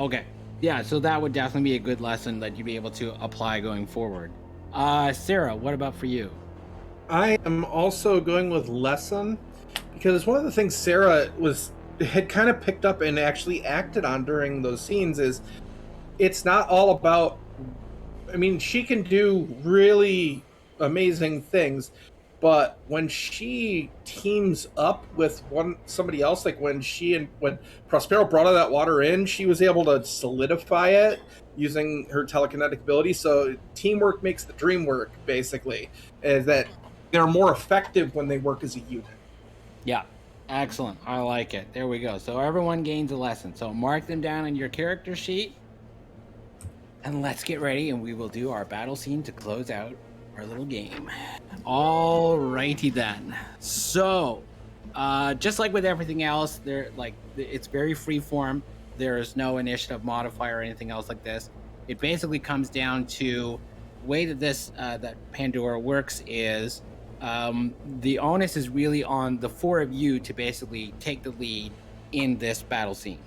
Okay. Yeah, so that would definitely be a good lesson that you'd be able to apply going forward. Sarah, what about for you? I am also going with lesson because one of the things Sarah had kind of picked up and actually acted on during those scenes is it's not all about, I mean, she can do really amazing things, but when she teams up with somebody else, like when Prospero brought all that water in, she was able to solidify it using her telekinetic ability. So teamwork makes the dream work, basically, is that they're more effective when they work as a unit. Yeah, excellent. I like it. There we go. So everyone gains a lesson. So mark them down on your character sheet. And let's get ready, and we will do our battle scene to close out our little game. Alrighty then. So, just like with everything else, it's very freeform. There is no initiative modifier or anything else like this. It basically comes down to the way that that Pandora works is the onus is really on the four of you to basically take the lead in this battle scene.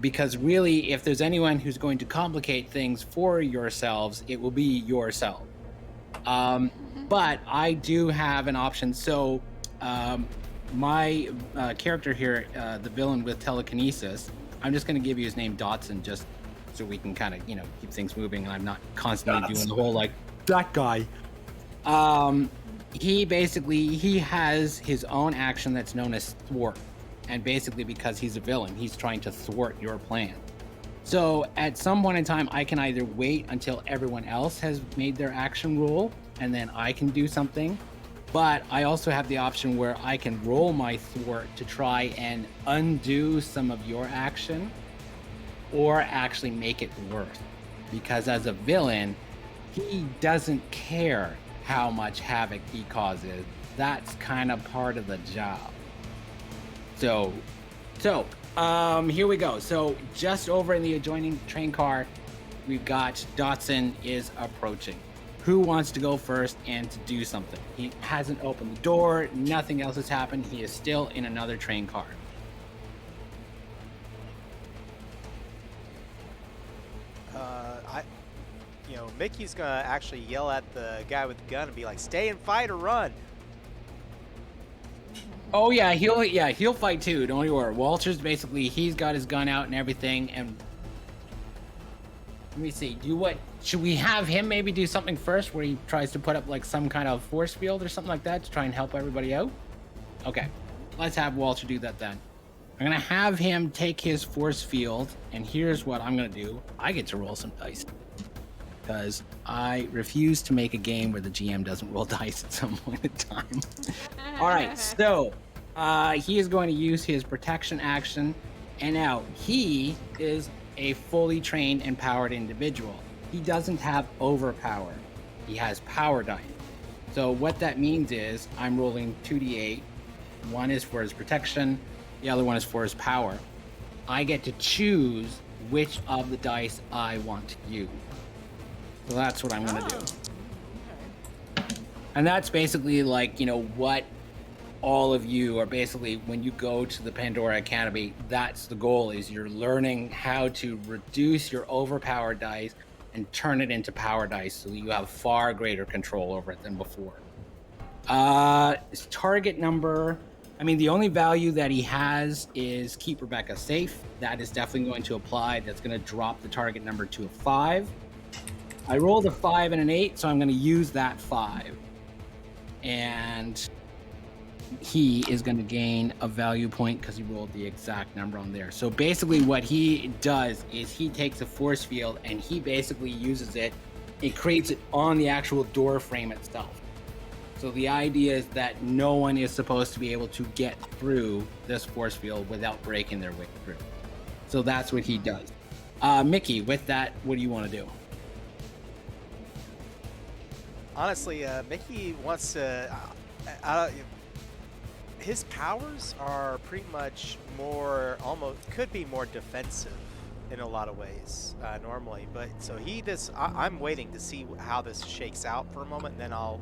Because really, if there's anyone who's going to complicate things for yourselves, it will be yourself. But I do have an option. So my character here, the villain with telekinesis, I'm just going to give you his name, Dotson, just so we can kind of, keep things moving and I'm not constantly doing the whole, like, that guy. He has his own action that's known as thwart. And basically because he's a villain, he's trying to thwart your plan. So at some point in time, I can either wait until everyone else has made their action roll, and then I can do something. But I also have the option where I can roll my thwart to try and undo some of your action, or actually make it worse. Because as a villain, he doesn't care how much havoc he causes. that's kind of part of the job. So, here we go. So just over in the adjoining train car, we've got Dotson is approaching. Who wants to go first and to do something? He hasn't opened the door. Nothing else has happened. He is still in another train car. Mickey's gonna actually yell at the guy with the gun and be like, "Stay and fight or run." Oh yeah, he'll fight too. Don't you worry. Walter's basically, he's got his gun out and everything. And let me see. Should we have him maybe do something first, where he tries to put up like some kind of force field or something like that to try and help everybody out? Okay, let's have Walter do that then. I'm gonna have him take his force field, and here's what I'm gonna do. I get to roll some dice, because I refuse to make a game where the GM doesn't roll dice at some point in time. All right, so he is going to use his protection action, and now he is a fully trained and powered individual. He doesn't have overpower. He has power dice. So what that means is I'm rolling 2d8. One is for his protection, the other one is for his power. I get to choose which of the dice I want to use. So that's what I'm going to do. Okay. And that's basically like, what all of you are basically, when you go to the Pandora Academy, that's the goal, is you're learning how to reduce your overpowered dice and turn it into power dice so that you have far greater control over it than before. His target number, the only value that he has is keep Rebecca safe. That is definitely going to apply. That's going to drop the target number to a 5. I rolled a 5 and an 8, so I'm going to use that 5. And he is going to gain a value point because he rolled the exact number on there. So basically what he does is he takes a force field and he basically uses it. It creates it on the actual door frame itself. So the idea is that no one is supposed to be able to get through this force field without breaking their way through. So that's what he does. Mickey, with that, what do you want to do? Honestly, Mickey wants to. His powers are pretty much could be more defensive in a lot of ways normally. But so I'm waiting to see how this shakes out for a moment, and then I'll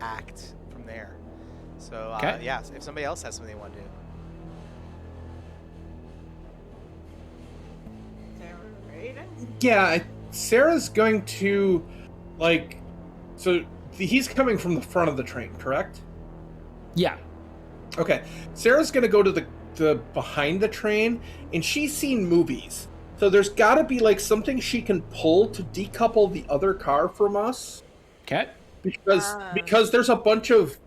act from there. So Okay. yeah, if somebody else has something they want to do. Sarah, ready? Yeah, Sarah's going to, so he's coming from the front of the train, correct? Yeah. Okay, Sarah's going to go to the behind the train, and she's seen movies. So there's got to be something she can pull to decouple the other car from us. Okay. Because there's a bunch of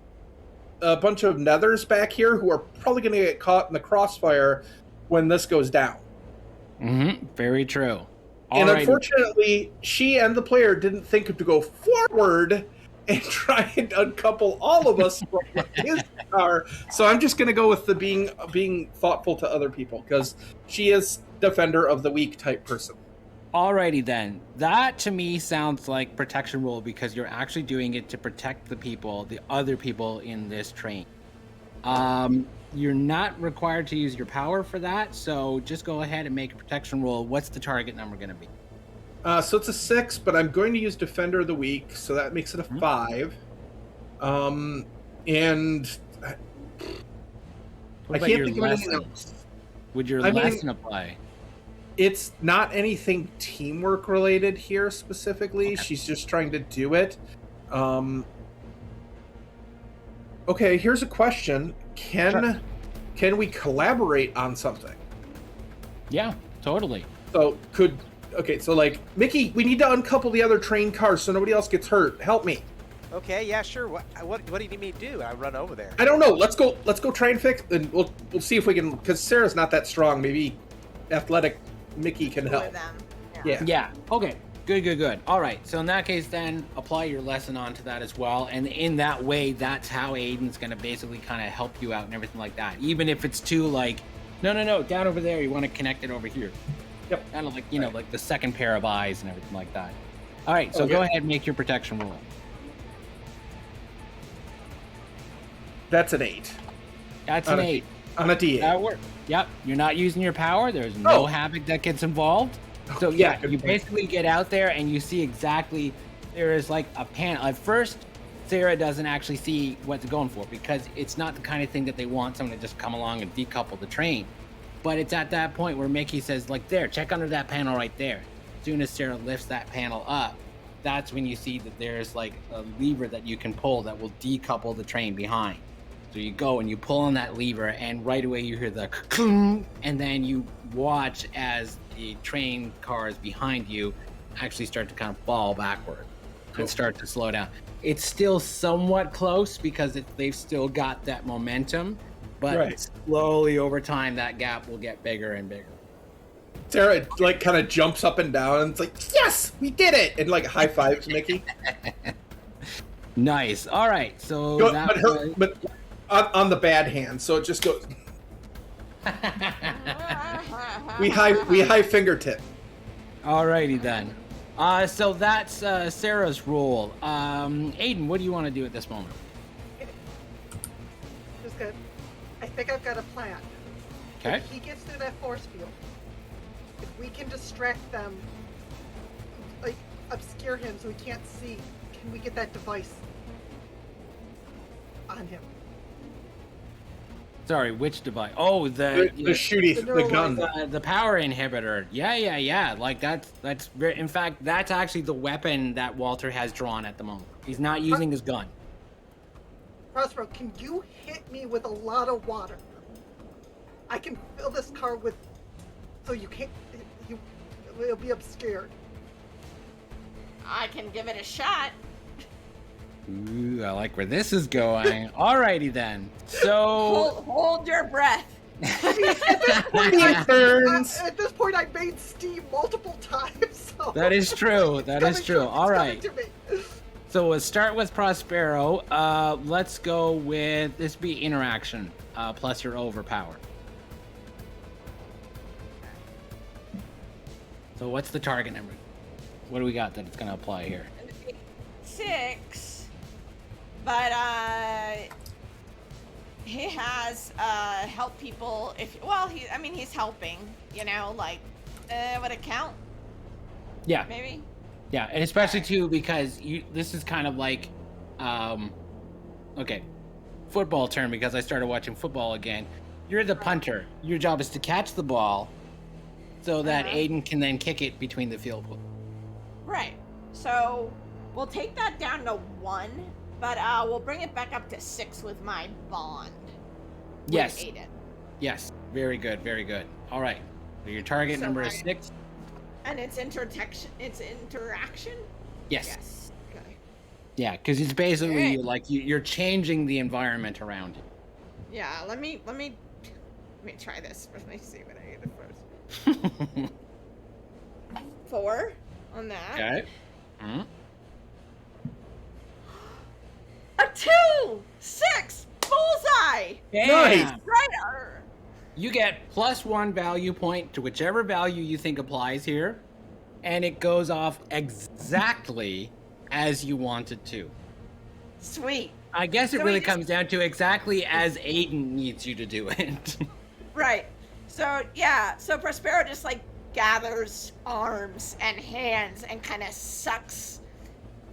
nethers back here who are probably going to get caught in the crossfire when this goes down. Mm-hmm. Very true. And Alrighty. unfortunately, she and the player didn't think to go forward and try and uncouple all of us from his car. So I'm just going to go with the being thoughtful to other people, because she is defender of the weak type person. Alrighty then. That to me sounds like protection rule, because you're actually doing it to protect the other people in this train. You're not required to use your power for that, so just go ahead and make a protection roll. What's the target number going to be? So it's a 6, but I'm going to use defender of the weak, so that makes it a 5. And What I about can't your think of anything lesson? else. Would your I mean- lesson apply? It's not anything teamwork related here specifically. Okay. She's just trying to do it. Okay, here's a question. Can we collaborate on something? Yeah, totally. So Mickey, we need to uncouple the other train cars so nobody else gets hurt. Help me. Okay, yeah, sure. What do you need me to do? I run over there. I don't know. Let's go try and fix, and we'll see if we can, because Sarah's not that strong. Maybe athletic Mickey can Two help. of them. Yeah. Yeah. Okay. Good. All right. So in that case, then apply your lesson onto that as well. And in that way, that's how Aiden's going to basically kind of help you out and everything like that. Even if it's too no, down over there. You want to connect it over here. Yep. Kind of like the second pair of eyes and everything like that. All right. So Okay. go ahead and make your protection roll. That's an 8. That's On an a 8. On a D8. That works. Yep. You're not using your power. There's no Oh. havoc that gets involved. So yeah, yeah, good you point. basically get out there and you see exactly there is like a panel. At first, Sarah doesn't actually see what they're going for because it's not the kind of thing that they want someone to just come along and decouple the train. But it's at that point where Mickey says, like, there, check under that panel right there. As soon as Sarah lifts that panel up, that's when you see that there's like a lever that you can pull that will decouple the train behind. So you go and you pull on that lever, and right away you hear the clunk, and then you watch as the train cars behind you actually start to kind of fall backward and start to slow down. It's still somewhat close because they've still got that momentum, but Right. slowly over time that gap will get bigger and bigger. Sarah like kind of jumps up and down and it's like, yes, we did it, and like high fives Mickey. Nice. All right. So But on the bad hand, so it just goes. We high fingertip. Alrighty then. So that's Sarah's role. Aiden, what do you want to do at this moment? Just good. I think I've got a plan. Okay. If he gets through that force field, if we can distract them, like obscure him so he can't see, can we get that device on him? Sorry, which device? Oh, The shooty, the gun. the power inhibitor. Yeah. Like that's very. In fact, that's actually the weapon that Walter has drawn at the moment. He's not using his gun. Prospero, can you hit me with a lot of water? I can fill this car with, so you can't. It'll be obscured. I can give it a shot. Ooh, I like where this is going. Alrighty then. So Hold your breath. It burns. At this point, I made steam multiple times. So that is true. That is true. All right. To me. So we'll start with Prospero. Let's go with this. Be interaction plus your overpower. So what's the target number? What do we got that it's going to apply here? 6. But he has helped people. He's helping. Like would it count? Yeah. Maybe. Yeah, and especially too because this is kind of like, okay, football term because I started watching football again. You're the punter. Your job is to catch the ball, so that Aiden can then kick it between the field goal. Right. So we'll take that down to 1, but we'll bring it back up to 6 with my bond. With Yes. Aiden. Yes. Very good. Very good. All right. So your target number is 6. And it's interaction. Yes. Yes. Okay. Yeah, because it's basically Alright. like you're changing the environment around you. Yeah. Let me try this. Let me see what I get first. 4 on that. Okay. Hmm? A 2! 6! Bullseye! Nice. Right. You get +1 value point to whichever value you think applies here, and it goes off exactly as you want it to. Sweet. I guess it So really we just- comes down to exactly as Aiden needs you to do it. Right. So yeah. So Prospero just like gathers arms and hands and kind of sucks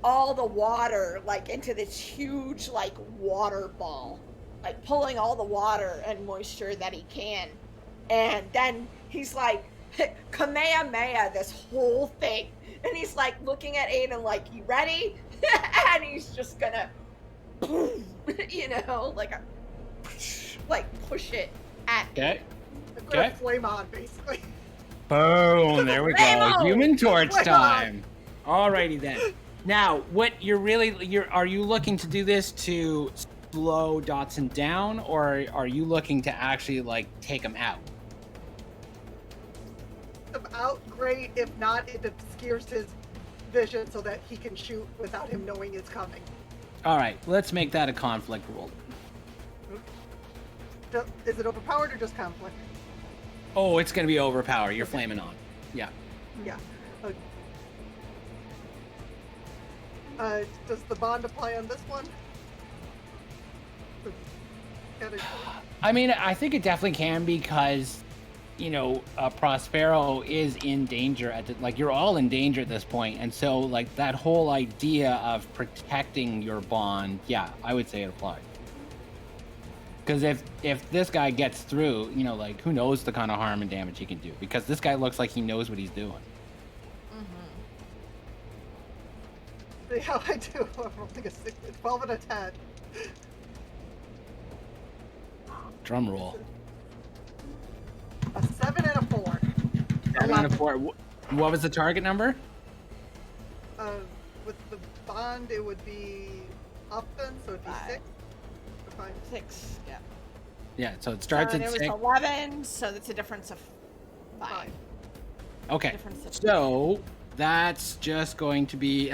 all the water like into this huge like water ball, like pulling all the water and moisture that he can, and then he's like Kamehameha this whole thing, and he's like looking at Aiden like, you ready? And he's just gonna like push it at me. Okay. I'm gonna Okay. flame on, basically. Boom. There we go. Flame-o! Human torch Flame time. Alrighty then. Now, what are you looking to do this to slow Dotson down, or are you looking to actually like take him out? I'm out, great. If not, it obscures his vision so that he can shoot without him knowing it's coming. All right, let's make that a conflict roll. Is it overpowered or just conflict? Oh, it's gonna be overpower. You're flaming on. Yeah. Yeah. Does the bond apply on this one? I mean, I think it definitely can because, Prospero is in danger like you're all in danger at this point, and so like that whole idea of protecting your bond, yeah, I would say it applies. Because if this guy gets through, like who knows the kind of harm and damage he can do? Because this guy looks like he knows what he's doing. Yeah, I do. I'm rolling a 12 and a 10. Drum roll. A 7 and a 4. 7 and a 4. What was the target number? With the bond, it would be up then, so it'd be 6. 6, yeah. Yeah, so it starts at 6. It was 11, so that's a difference of 5. Okay, so that's just going to be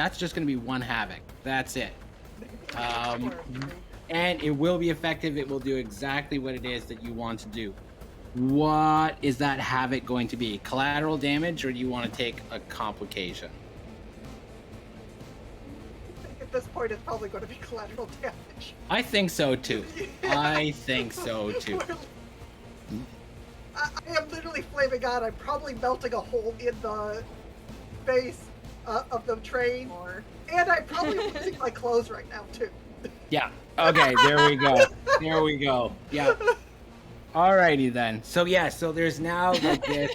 one havoc. That's it. And it will be effective. It will do exactly what it is that you want to do. What is that havoc going to be? Collateral damage, or do you want to take a complication? At this point, it's probably going to be collateral damage. I think so too. I think so too. I am literally flaming out. I'm probably melting a hole in the base of the train. And I'm probably losing my clothes right now, too. Yeah. Okay, there we go. There we go. Yeah. Alrighty then. So so there's now like this.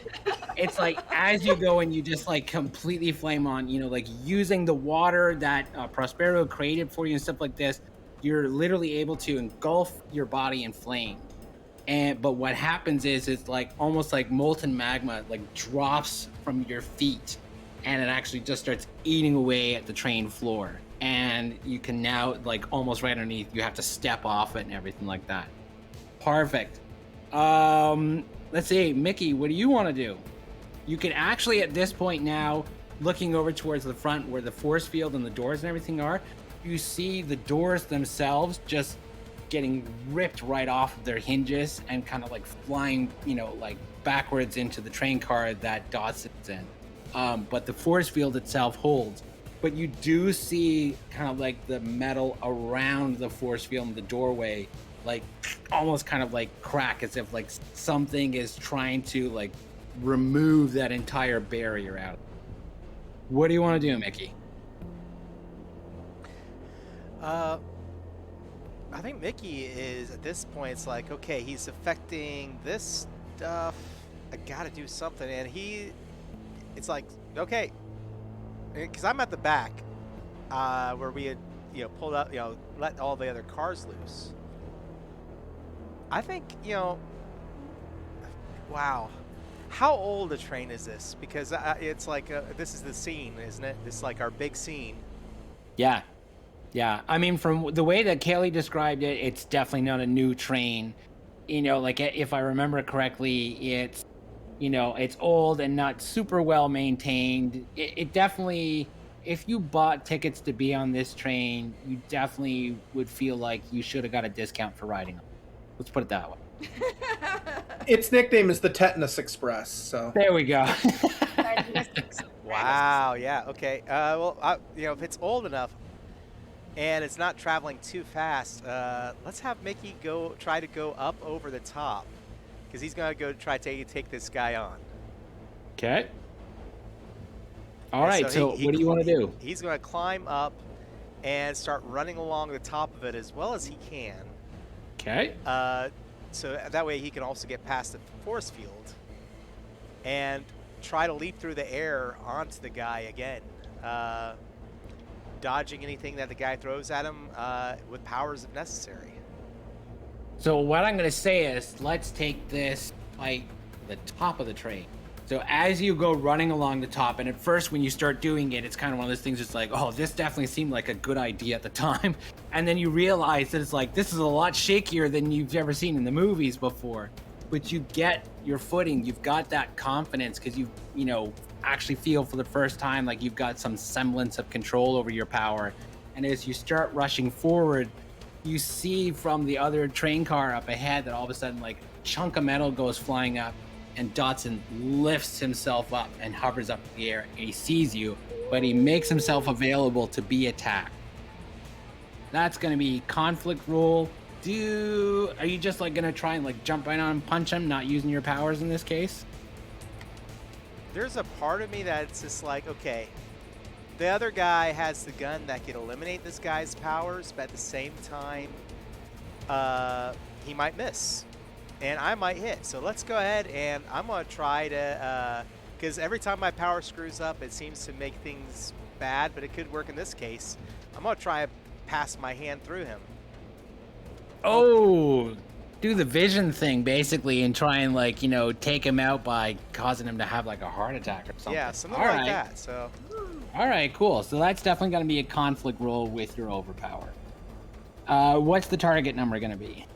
It's like as you go and you just like completely flame on, like using the water that Prospero created for you and stuff like this, you're literally able to engulf your body in flame. But what happens is it's like almost like molten magma like drops from your feet, and it actually just starts eating away at the train floor. And you can now like almost right underneath, you have to step off it and everything like that. Perfect. Let's see, Mickey, what do you want to do? You can actually at this point now, looking over towards the front where the force field and the doors and everything are, you see the doors themselves just getting ripped right off of their hinges and kind of like flying, like backwards into the train car that Dotson's in. But the force field itself holds. But you do see kind of like the metal around the force field in the doorway, like almost kind of like crack, as if like something is trying to like remove that entire barrier out. What do you want to do, Mickey? I think Mickey is at this point. It's like, okay, he's affecting this stuff. I gotta do something, and it's like, okay, because I'm at the back, where we had, pulled up, let all the other cars loose. I think, wow, how old a train is this? Because it's like this is the scene, isn't it? This is like our big scene. Yeah. Yeah, I mean, from the way that Kaylee described it, it's definitely not a new train. Like if I remember correctly, it's, it's old and not super well maintained. It definitely, if you bought tickets to be on this train, you definitely would feel like you should have got a discount for riding them. Let's put it that way. Its nickname is the Tetanus Express, so. There we go. Wow, yeah, okay. Well, if it's old enough, and it's not traveling too fast, let's have Mickey try to go up over the top, because he's going to go try to take this guy on. Okay. All right, so what do you want to do? He's going to climb up and start running along the top of it as well as he can. Okay. So that way he can also get past the force field and try to leap through the air onto the guy again. Dodging anything that the guy throws at him with powers if necessary. So what I'm going to say is, let's take this like the top of the train. So as you go running along the top, and at first when you start doing it, it's kind of one of those things. It's like, oh, this definitely seemed like a good idea at the time, and then you realize that it's like this is a lot shakier than you've ever seen in the movies before. But you get your footing. You've got that confidence because you actually feel for the first time like you've got some semblance of control over your power. And as you start rushing forward, you see from the other train car up ahead that all of a sudden like a chunk of metal goes flying up, and Dotson lifts himself up and hovers up in the air. And he sees you, but he makes himself available to be attacked. That's going to be conflict roll Are you just like gonna try and like jump right on and punch him, not using your powers in this case? There's a part of me that's just like, okay, the other guy has the gun that could eliminate this guy's powers, but at the same time, he might miss, and I might hit. So let's go ahead, and I'm gonna try to, because every time my power screws up, it seems to make things bad, but it could work in this case. I'm gonna try to pass my hand through him. Oh, do the vision thing basically and try and like, take him out by causing him to have like a heart attack or something. Yeah, something All like right. that. So. All right, cool. So that's definitely going to be a conflict roll with your overpower. What's the target number going to be?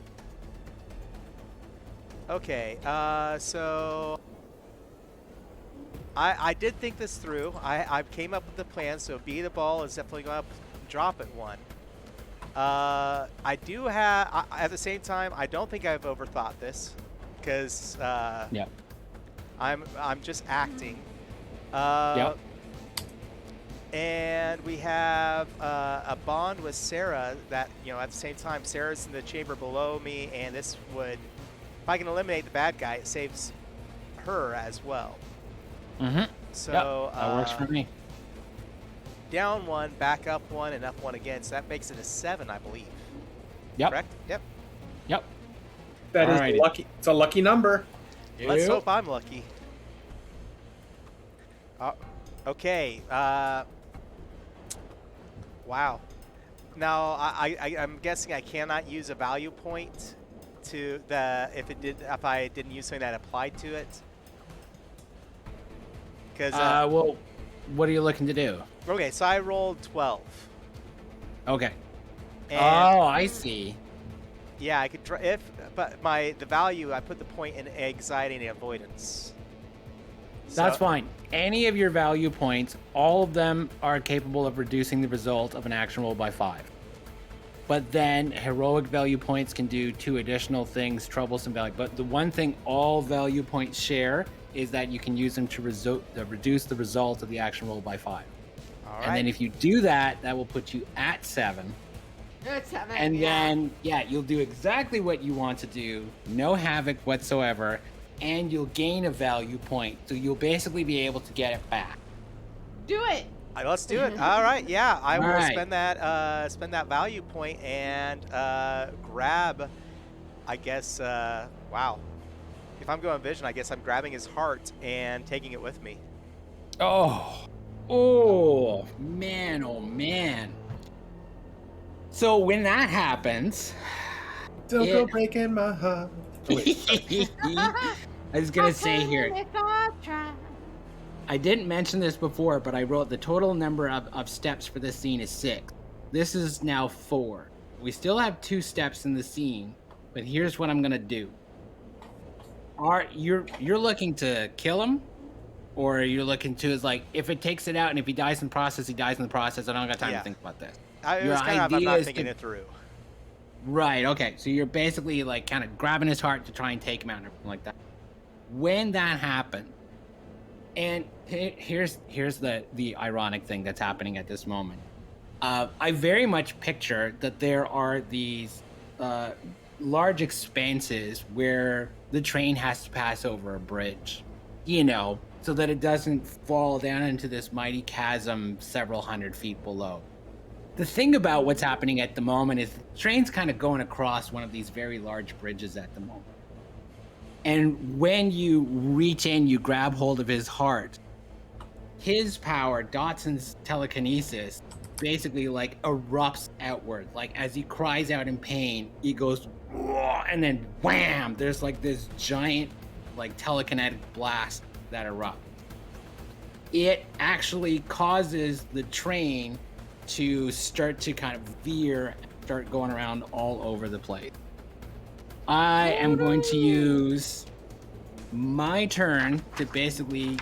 Okay, so I did think this through. I came up with the plan, so B the ball is definitely going to drop at 1. I do have, at the same time, I don't think I've overthought this, because Yep. I'm just acting. Yep. And we have a bond with Sarah that, at the same time, Sarah's in the chamber below me, and this would, if I can eliminate the bad guy, it saves her as well. Mm-hmm. So Yep, that works for me. Down 1, back up 1, and up 1 again. So that makes it a 7, I believe. Yep. Correct? Yep. Yep. That is Alrighty. lucky. It's a lucky number. Let's Yep. hope I'm lucky. Okay. Wow. Now I'm guessing I cannot use a value point to the if I didn't use something that applied to it. Because Well, what are you looking to do? okay, so I rolled 12. Okay. And Oh, I see. yeah, I could but the value I put the point in anxiety and avoidance. That's So- fine. Any of your value points, all of them are capable of reducing the result of an action roll by 5. But then heroic value points can do 2 additional things, troublesome value. But the one thing all value points share is that you can use them to reduce the result of the action roll by 5. All And right. then if you do that, that will put you at 7. It's 7. And yeah. then, you'll do exactly what you want to do, no havoc whatsoever, and you'll gain a value point. So you'll basically be able to get it back. Do it. Let's do it. All right. Yeah, I will All right. spend that value point and grab. I guess. Wow. If I'm going vision, I guess I'm grabbing his heart and taking it with me. Oh, man, oh, man. So when that happens, Don't Yeah. go breaking my heart. Oh, wait. I was going to say here, I didn't mention this before, but I wrote the total number of steps for this scene is 6. This is now 4. We still have 2 steps in the scene, but here's what I'm going to do. You're looking to kill him? Or you're looking to, is like, if it takes it out and if he dies in the process, he dies in the process. I don't got time Yeah. to think about this. It Your was kind of I'm idea not is thinking to- it through. Right, okay. So you're basically like kind of grabbing his heart to try and take him out and everything like that. When that happens, and here's the ironic thing that's happening at this moment. I very much picture that there are these large expanses where the train has to pass over a bridge, so that it doesn't fall down into this mighty chasm several hundred feet below. The thing about what's happening at the moment is the train's kind of going across one of these very large bridges at the moment. And when you reach in, you grab hold of his heart. His power, Dotson's telekinesis, basically like erupts outward. Like as he cries out in pain, he goes, "Whoa," and then wham! There's like this giant, like telekinetic blast that erupts. It actually causes the train to start to kind of veer, start going around all over the place. I am going to use my turn to basically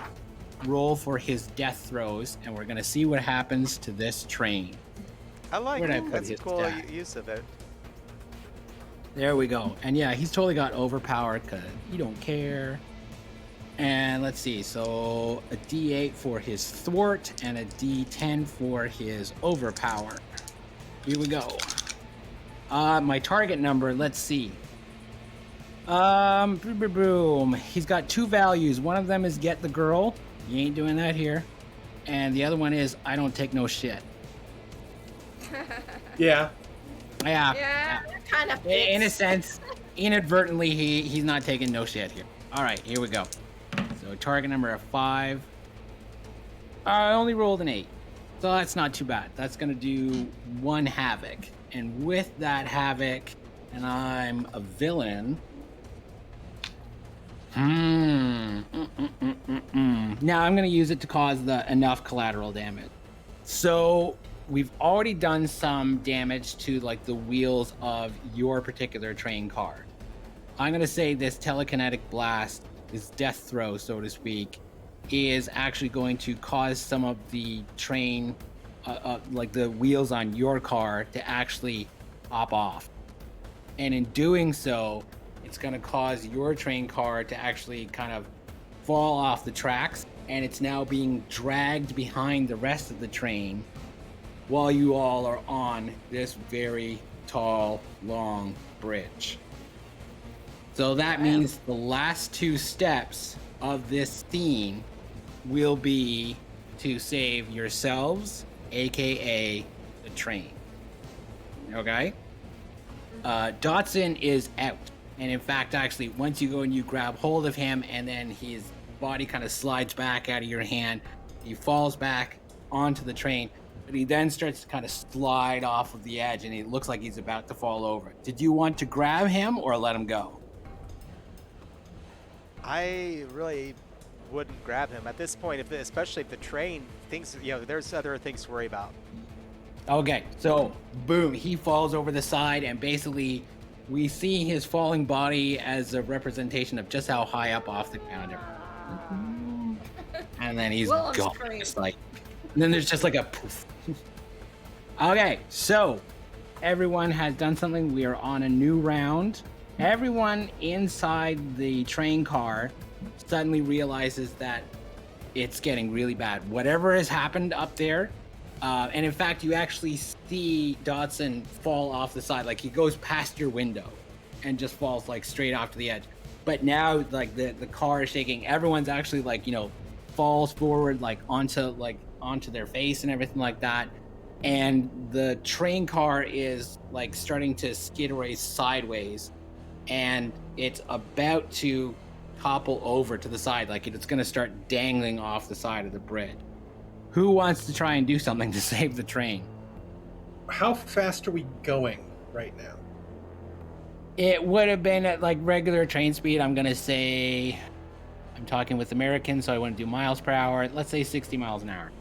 roll for his death throws, and we're going to see what happens to this train. I like Where'd I it. put That's a his cool stat? use of it. There we go. And yeah, he's totally got overpowered because he don't care. And let's see, so a D8 for his thwart and a D10 for his overpower. Here we go. My target number, let's see. Boom. He's got 2 values. One of them is get the girl. You ain't doing that here. And the other one is I don't take no shit. Yeah. Yeah, kind of. In a sense, inadvertently, he's not taking no shit here. All right, here we go. So target number of 5. I only rolled an 8, so that's not too bad. That's gonna do 1 havoc, and with that havoc, and I'm a villain. Now I'm gonna use it to cause enough collateral damage. So we've already done some damage to like the wheels of your particular train car. I'm gonna say this telekinetic blast, this death throw, so to speak, is actually going to cause some of the train, like the wheels on your car, to actually pop off. And in doing so, it's going to cause your train car to actually kind of fall off the tracks, and it's now being dragged behind the rest of the train while you all are on this very tall, long bridge. So that means the last 2 steps of this scene will be to save yourselves, aka the train. Okay? Dotson is out. And in fact, actually, once you go and you grab hold of him, and then his body kind of slides back out of your hand, he falls back onto the train, but he then starts to kind of slide off of the edge, and it looks like he's about to fall over. Did you want to grab him or let him go? I really wouldn't grab him at this point, especially if the train thinks, there's other things to worry about. Okay, so boom, he falls over the side, and basically we see his falling body as a representation of just how high up off the ground. And then he's Well, gone. great. Just like, and then there's just like a poof. Okay, so everyone has done something. We are on a new round. Everyone inside the train car suddenly realizes that it's getting really bad. Whatever has happened up there, and in fact, you actually see Dotson fall off the side. Like, he goes past your window and just falls like straight off to the edge. But now, like, the car is shaking. Everyone's actually like, falls forward like onto their face and everything like that. And the train car is like starting to skid away sideways, and it's about to topple over to the side. Like, it's going to start dangling off the side of the bridge. Who wants to try and do something to save the train? How fast are we going right now? It would have been at like regular train speed. I'm going to say, I'm talking with Americans, so I want to do miles per hour. Let's say 60 miles an hour.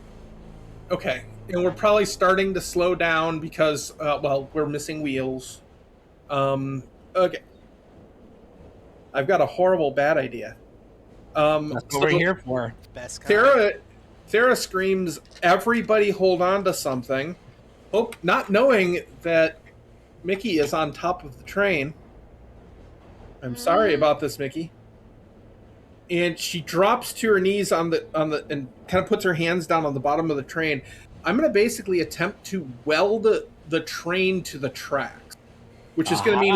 Okay. And we're probably starting to slow down because, we're missing wheels. Okay. I've got a horrible bad idea. That's what we're here for. Best kind. Thera screams, "Everybody hold on to something," not knowing that Mickey is on top of the train. I'm sorry about this, Mickey. And she drops to her knees on the and kind of puts her hands down on the bottom of the train. I'm going to basically attempt to weld the train to the tracks, which is going to mean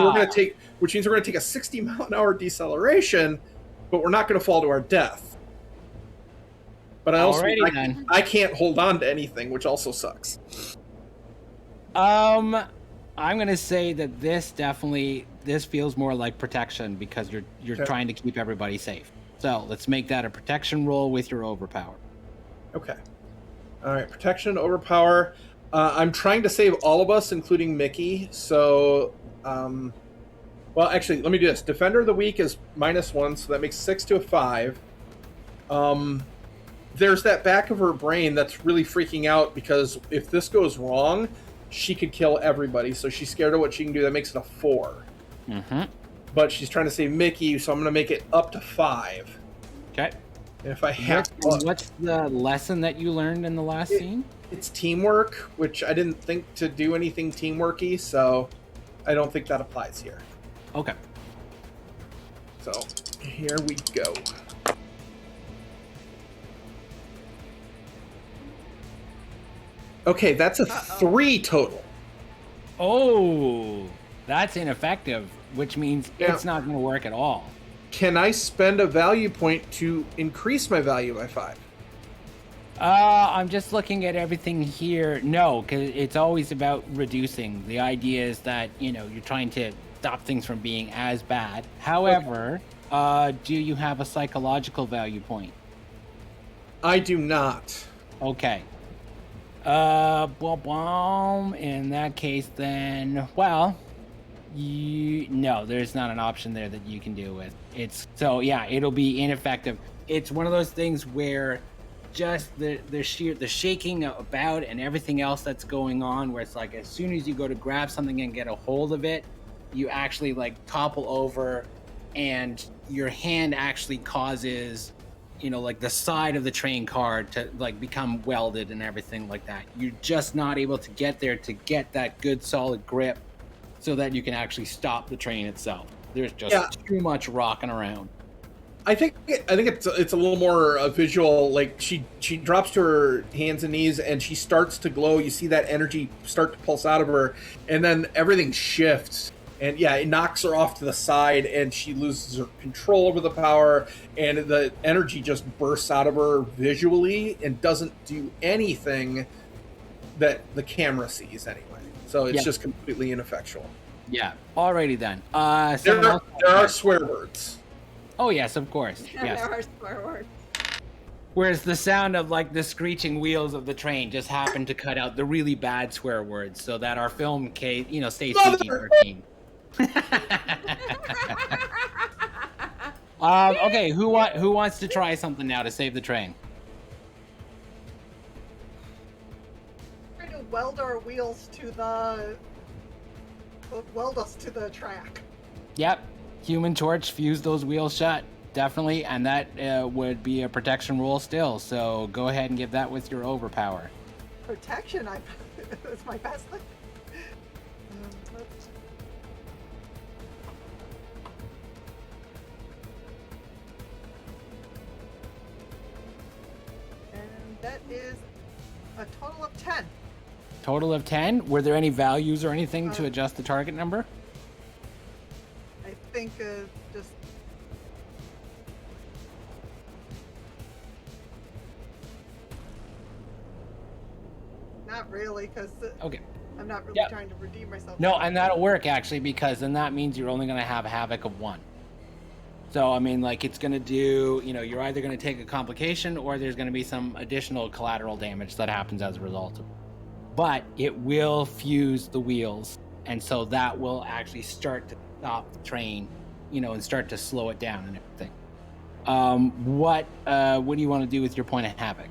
which means we're going to take a 60-mile-an-hour deceleration, but we're not going to fall to our death. But I can't hold on to anything, which also sucks. I'm gonna say that this feels more like protection because you're trying to keep everybody safe. So let's make that a protection roll with your overpower. Okay. All right, protection, overpower. I'm trying to save all of us, including Mickey. So, actually, let me do this. Defender of the week is -1, so that makes 6 to a 5. There's that back of her brain that's really freaking out because if this goes wrong, she could kill everybody. So she's scared of what she can do. That makes it a 4. Mm-hmm. But she's trying to save Mickey, so I'm going to make it up to 5. Okay. And if I have what's the lesson that you learned in the last scene? It's teamwork, which I didn't think to do anything teamworky, so I don't think that applies here. Okay. So here we go. Okay, that's a 3 total. Oh, that's ineffective, which means Yeah. it's not going to work at all. Can I spend a value point to increase my value by 5? I'm just looking at everything here. No, because it's always about reducing. The idea is that, you're trying to stop things from being as bad. However, do you have a psychological value point? I do not. Okay. In that case, then, well, no, there's not an option there that you can do with. It'll be ineffective. It's one of those things where just the shaking about and everything else that's going on, where it's like as soon as you go to grab something and get a hold of it, you actually like topple over, and your hand actually causes like the side of the train car to like become welded and everything like that. You're just not able to get there to get that good solid grip so that you can actually stop the train itself. There's just too much rocking around. I think it's a little more visual. Like she drops to her hands and knees and she starts to glow. You see that energy start to pulse out of her, and then everything shifts. And it knocks her off to the side, and she loses her control over the power, and the energy just bursts out of her visually and doesn't do anything that the camera sees anyway. So it's just completely ineffectual. Yeah. Alrighty then. There are swear words. Oh yes, of course. Yes. There are swear words. Whereas the sound of like the screeching wheels of the train just happened to cut out the really bad swear words so that our film stays PG-13. Okay, who wants to try something now to save the train? We're trying to weld our wheels weld us to the track. Yep. Human Torch, fuse those wheels shut. Definitely. And that would be a protection roll still. So go ahead and give that with your overpower. Protection, it's my best thing. And that is a total of 10. Total of 10. Were there any values or anything to adjust the target number? I think just... Not really, because Okay. I'm not really trying to redeem myself. No, and that'll work actually, because then that means you're only going to have a havoc of 1. So, I mean, like, it's going to do, you're either going to take a complication or there's going to be some additional collateral damage that happens as a result of it. But it will fuse the wheels, and so that will actually start to stop the train, and start to slow it down and everything. What do you want to do with your point of havoc?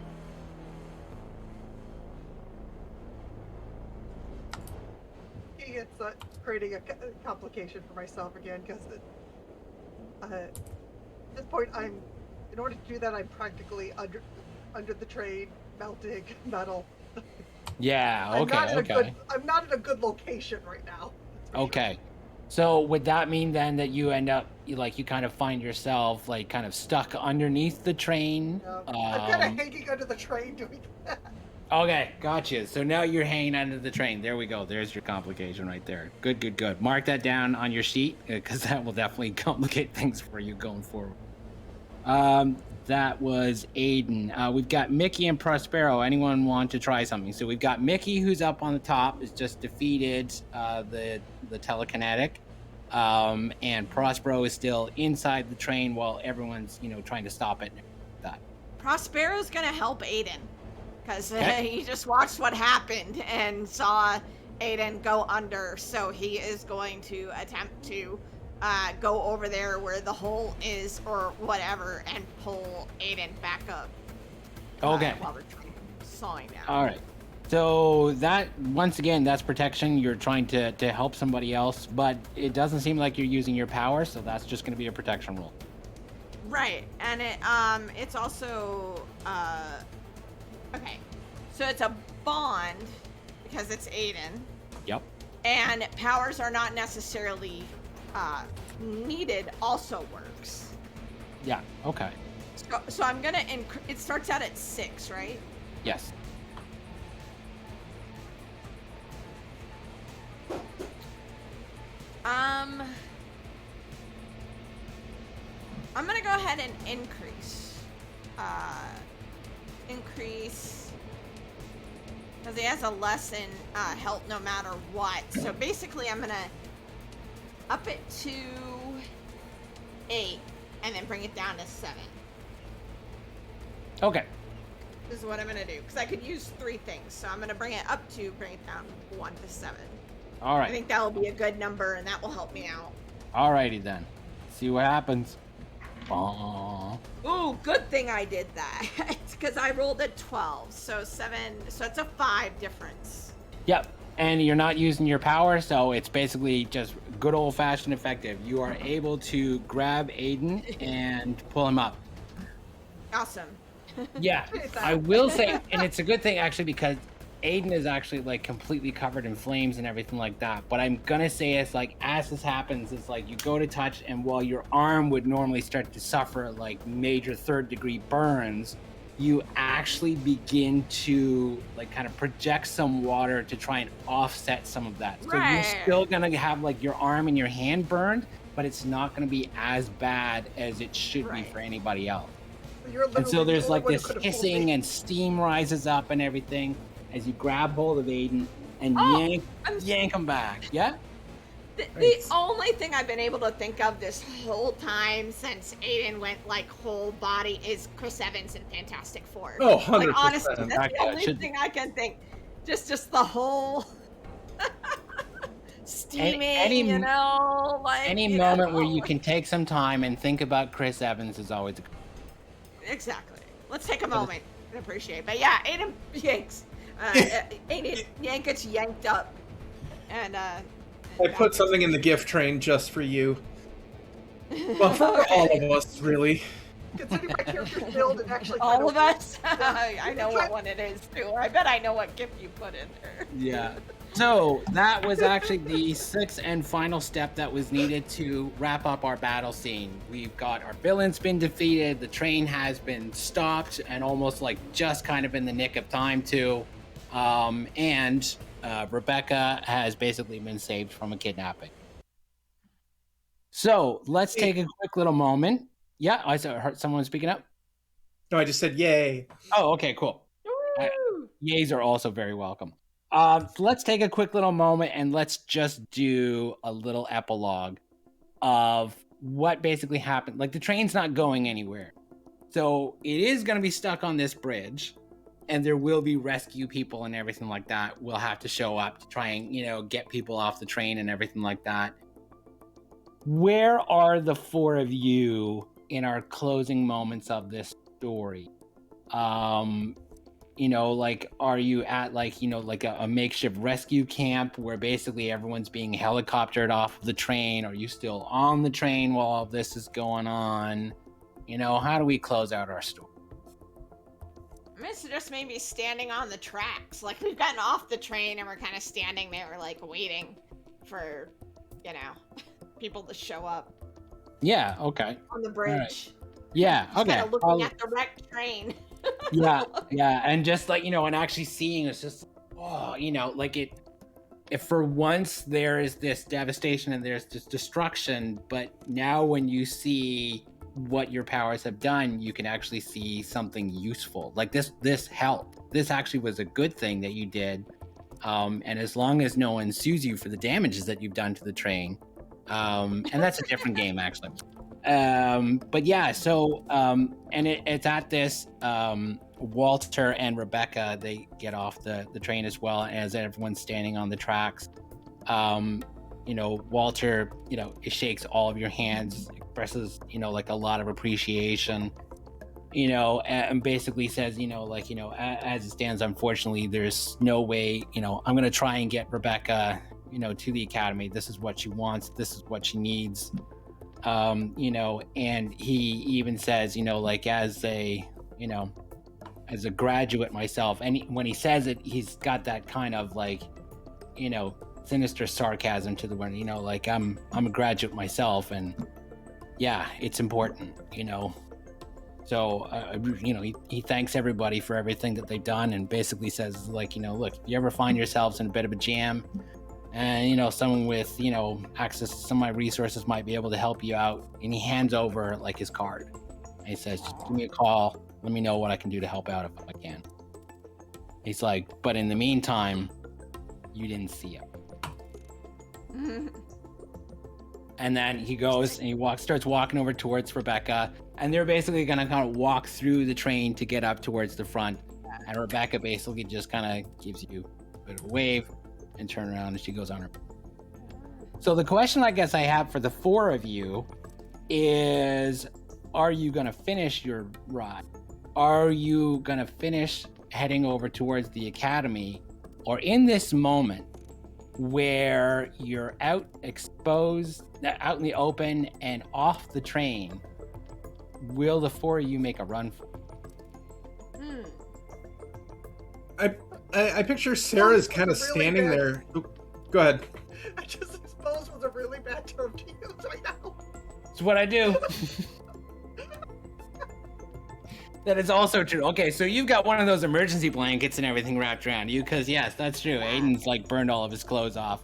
It's creating a complication for myself again, because at this point, in order to do that, I'm practically under the train, melting metal. Yeah, okay. I'm not in a good location right now. Okay. So would that mean then that you end up, you kind of find yourself, kind of stuck underneath the train? I'm kind of hanging under the train doing that. Okay, gotcha. So now you're hanging under the train. There we go. There's your complication right there. Good. Mark that down on your sheet, because that will definitely complicate things for you going forward. That was Aiden. We've got Mickey and Prospero. Anyone want to try something? So we've got Mickey, who's up on the top, has just defeated the telekinetic. And Prospero is still inside the train while everyone's, trying to stop it. Prospero's gonna help Aiden, because he just watched what happened and saw Aiden go under, so he is going to attempt to go over there where the hole is or whatever and pull Aiden back up. Okay. While we're sawing down. All right. So that, once again, that's protection. You're trying to help somebody else, but it doesn't seem like you're using your power, so that's just going to be a protection roll. Right, and it's also okay. So it's a bond because it's Aiden. Yep. And powers are not necessarily needed also works. Yeah, okay. So I'm gonna it starts out at 6, right? Yes. I'm gonna go ahead and increase. Increase. Because he has a less in health no matter what. So basically, I'm gonna up it to 8 and then bring it down to 7. Okay. This is what I'm gonna do. Because I could use 3 things. So I'm gonna bring it down 1 to 7. All I right. think that will be a good number and that will help me out. Alrighty then. See what happens. Aww. Ooh, good thing I did that. It's because I rolled a 12. So 7. So it's a 5 difference. Yep. And you're not using your power, so it's basically just good old-fashioned effective. You are able to grab Aiden and pull him up. Awesome. Yeah, I will say, and it's a good thing actually because Aiden is actually like completely covered in flames and everything like that. But I'm gonna say it's like as this happens, it's like you go to touch, and while your arm would normally start to suffer like major 3rd-degree burns, you actually begin to like kind of project some water to try and offset some of that. So you're Right. still gonna have like your arm and your hand burned, but it's not gonna be as bad as it should be Right. for anybody else. You're And so literally there's the like only this one who could've pulled hissing me. and steam rises up and everything as you grab hold of Aiden and Oh, yank him back. Yeah? The only thing I've been able to think of this whole time since Aiden went like whole body is Chris Evans in Fantastic Four. Oh, 100%. Like honestly, that's That the guy only should- thing I can think. Just the whole steaming, any- you know, like Any you moment know, where you can take some time and think about Chris Evans is always a good. Exactly. Let's take a moment and appreciate. But yeah, Aiden yanks. Aiden gets yanked up, and I put something in the gift train just for you. Well, for all of us, really. Considering my character's build and actually all kind of us. I know what one it is too. I bet I know what gift you put in there. Yeah. So that was actually the 6th and final step that was needed to wrap up our battle scene. We've got our villain's been defeated, the train has been stopped, and almost like just kind of in the nick of time too. And Rebecca has basically been saved from a kidnapping. So let's take a quick little moment. Yeah, I heard someone speaking up. No, I just said yay. Oh, okay, cool. Woo! Yays are also very welcome. So let's take a quick little moment and let's just do a little epilogue of what basically happened. Like the train's not going anywhere. So it is going to be stuck on this bridge, and there will be rescue people and everything like that will have to show up to try and, get people off the train and everything like that. Where are the 4 of you in our closing moments of this story? Like, are you at like a makeshift rescue camp where basically everyone's being helicoptered off of the train? Are you still on the train while all this is going on? How do we close out our story? It's just maybe standing on the tracks. Like we've gotten off the train and we're kind of standing there, like waiting for, people to show up Yeah, okay. on the bridge. Yeah, Just okay. kind of looking at the wrecked train. Yeah, and just like, and actually seeing it's just, if for once there is this devastation and there's this destruction, but now when you see what your powers have done, you can actually see something useful. Like this helped. This actually was a good thing that you did. And as long as no one sues you for the damages that you've done to the train, and that's a different game actually. But yeah, so and it's at this Walter and Rebecca, they get off the train as well as everyone's standing on the tracks. Walter, it shakes all of your hands, expresses, like a lot of appreciation, and basically says, as it stands, unfortunately, there's no way, I'm going to try and get Rebecca, to the academy. This is what she wants. This is what she needs. And he even says, as a graduate myself, and when he says it, he's got that kind of like, sinister sarcasm to the word, I'm a graduate myself, and yeah, it's important, So, he thanks everybody for everything that they've done, and basically says, look, if you ever find yourselves in a bit of a jam, And, someone with, access to some of my resources might be able to help you out. And he hands over like his card. And he says, just give me a call. Let me know what I can do to help out if I can. He's like, but in the meantime, you didn't see him. And then he goes and he starts walking over towards Rebecca. And they're basically going to kind of walk through the train to get up towards the front. And Rebecca basically just kind of gives you a bit of a wave and turn around, and she goes on her. So the question I guess I have for the four of you is, are you going to finish your ride? Are you going to finish heading over towards the academy? Or in this moment where you're out exposed, out in the open and off the train, will the four of you make a run for it? I picture Sarah's kind of really standing bad. there. Go ahead. I just exposed was a really bad term to use right now. It's what I do. That is also true. Okay, so you've got one of those emergency blankets and everything wrapped around you, because yes, that's true. Aiden's like burned all of his clothes off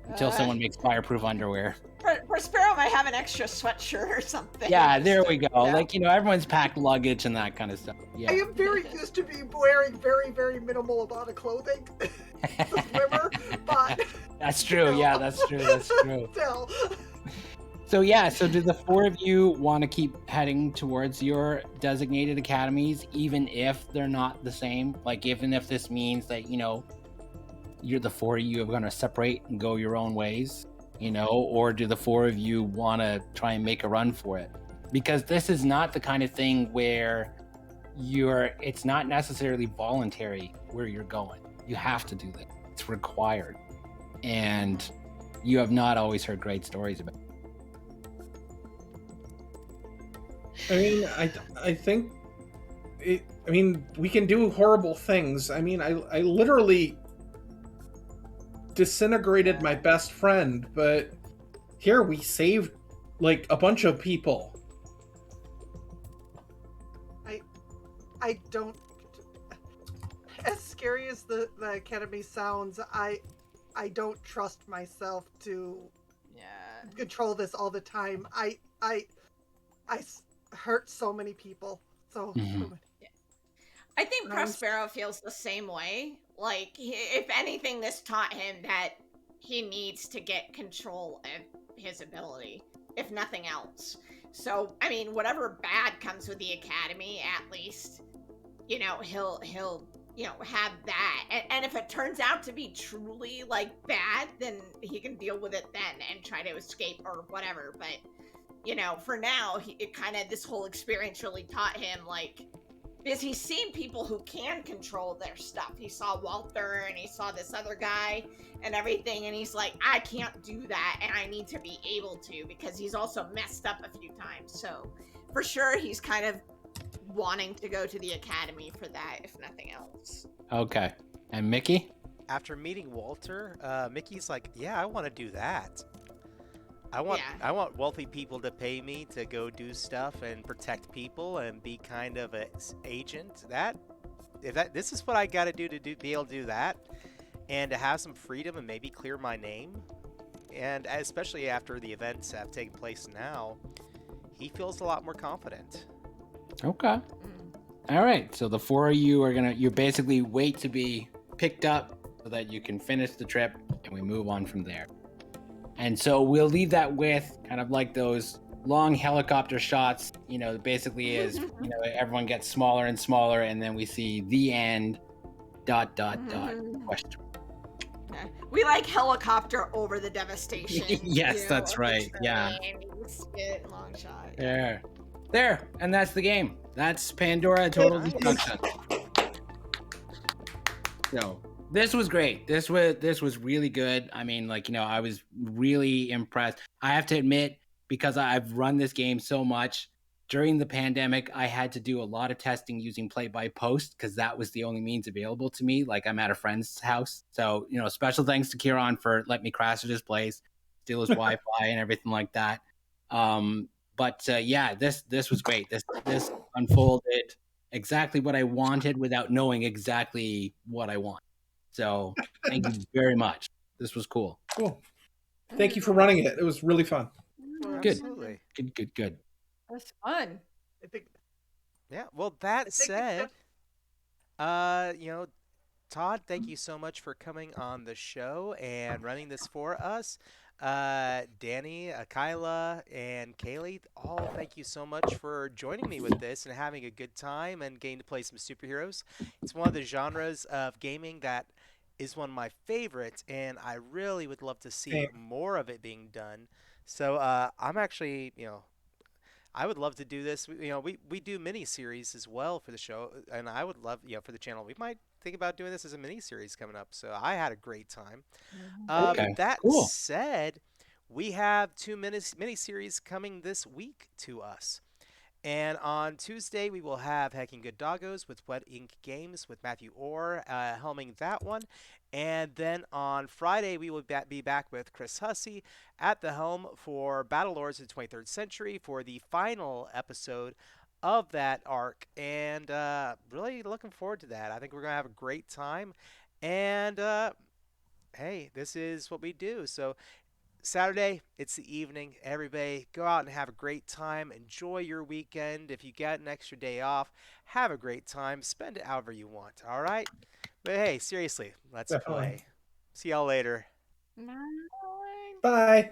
until someone makes fireproof underwear. Prospero might have an extra sweatshirt or something. Yeah, there we go. Yeah. Like, everyone's packed luggage and that kind of stuff. Yeah. I am very used to be wearing very, very minimal amount of clothing as a swimmer, but That's true. Yeah, that's true. That's true. still. So yeah, so do the four of you want to keep heading towards your designated academies, even if they're not the same? Like, even if this means that, you're the four of you are going to separate and go your own ways, or do the four of you want to try and make a run for it? Because this is not the kind of thing where it's not necessarily voluntary where you're going. You have to do this. It's required. And you have not always heard great stories about it. I mean, I think we can do horrible things. I mean, I literally disintegrated my best friend, but here we saved like a bunch of people. I don't. As scary as the academy sounds, I don't trust myself to control this all the time. I hurt so many people. So I think Prospero feels the same way. Like, if anything, this taught him that he needs to get control of his ability, if nothing else. So, I mean, whatever bad comes with the academy, at least, he'll have that. And if it turns out to be truly, like, bad, then he can deal with it then and try to escape or whatever. But, for now, this whole experience really taught him, like, because he's seen people who can control their stuff. He saw Walter and he saw this other guy and everything, and he's like, I can't do that, and I need to be able to, because he's also messed up a few times. So for sure he's kind of wanting to go to the academy for that, if nothing else. Okay. And Mickey? After meeting Walter, Mickey's like, yeah, I want to do that. I want wealthy people to pay me to go do stuff and protect people and be kind of an agent. This is what I got to do be able to do that, and to have some freedom and maybe clear my name. And especially after the events have taken place now, he feels a lot more confident. Okay. All right. So the four of you you basically wait to be picked up so that you can finish the trip, and we move on from there. And so we'll leave that with kind of like those long helicopter shots, basically is, everyone gets smaller and smaller, and then we see the end, ... question. We like helicopter over the devastation. Yes, that's right. Yeah. Long shot. There. And that's the game. That's Pandora Total Destruction. So this was great. This was really good. I mean, I was really impressed. I have to admit, because I've run this game so much, during the pandemic, I had to do a lot of testing using play-by-post because that was the only means available to me. Like, I'm at a friend's house. So, special thanks to Kieran for letting me crash at his place, steal his Wi-Fi and everything like that. But this was great. This unfolded exactly what I wanted without knowing exactly what I want. So thank you very much. This was cool. Cool. Thank you for running it. It was really fun. Good. Absolutely. Good. That's fun. I think Yeah. Well, I that think it's said, you know, Todd, thank you so much for coming on the show and running this for us. Danny, Kyla, and Kaylee, all thank you so much for joining me with this and having a good time and getting to play some superheroes. It's one of the genres of gaming that is one of my favorites, and I really would love to see Same. more of it being done. So I'm actually, I would love to do this. We do mini series as well for the show, and I would love, for the channel. We might think about doing this as a mini series coming up. So I had a great time. Okay. That Cool. said, we have two mini series coming this week to us. And on Tuesday, we will have Hacking Good Doggos with Wet Ink Games with Matthew Orr helming that one. And then on Friday, we will be back with Chris Hussey at the helm for Battle Lords of the 23rd Century for the final episode of that arc. And really looking forward to that. I think we're going to have a great time. And hey, this is what we do. So Saturday, it's the evening. Everybody go out and have a great time. Enjoy your weekend. If you get an extra day off, have a great time. Spend it however you want. All right? But hey, seriously, let's Definitely. play. See y'all later. Bye. Bye.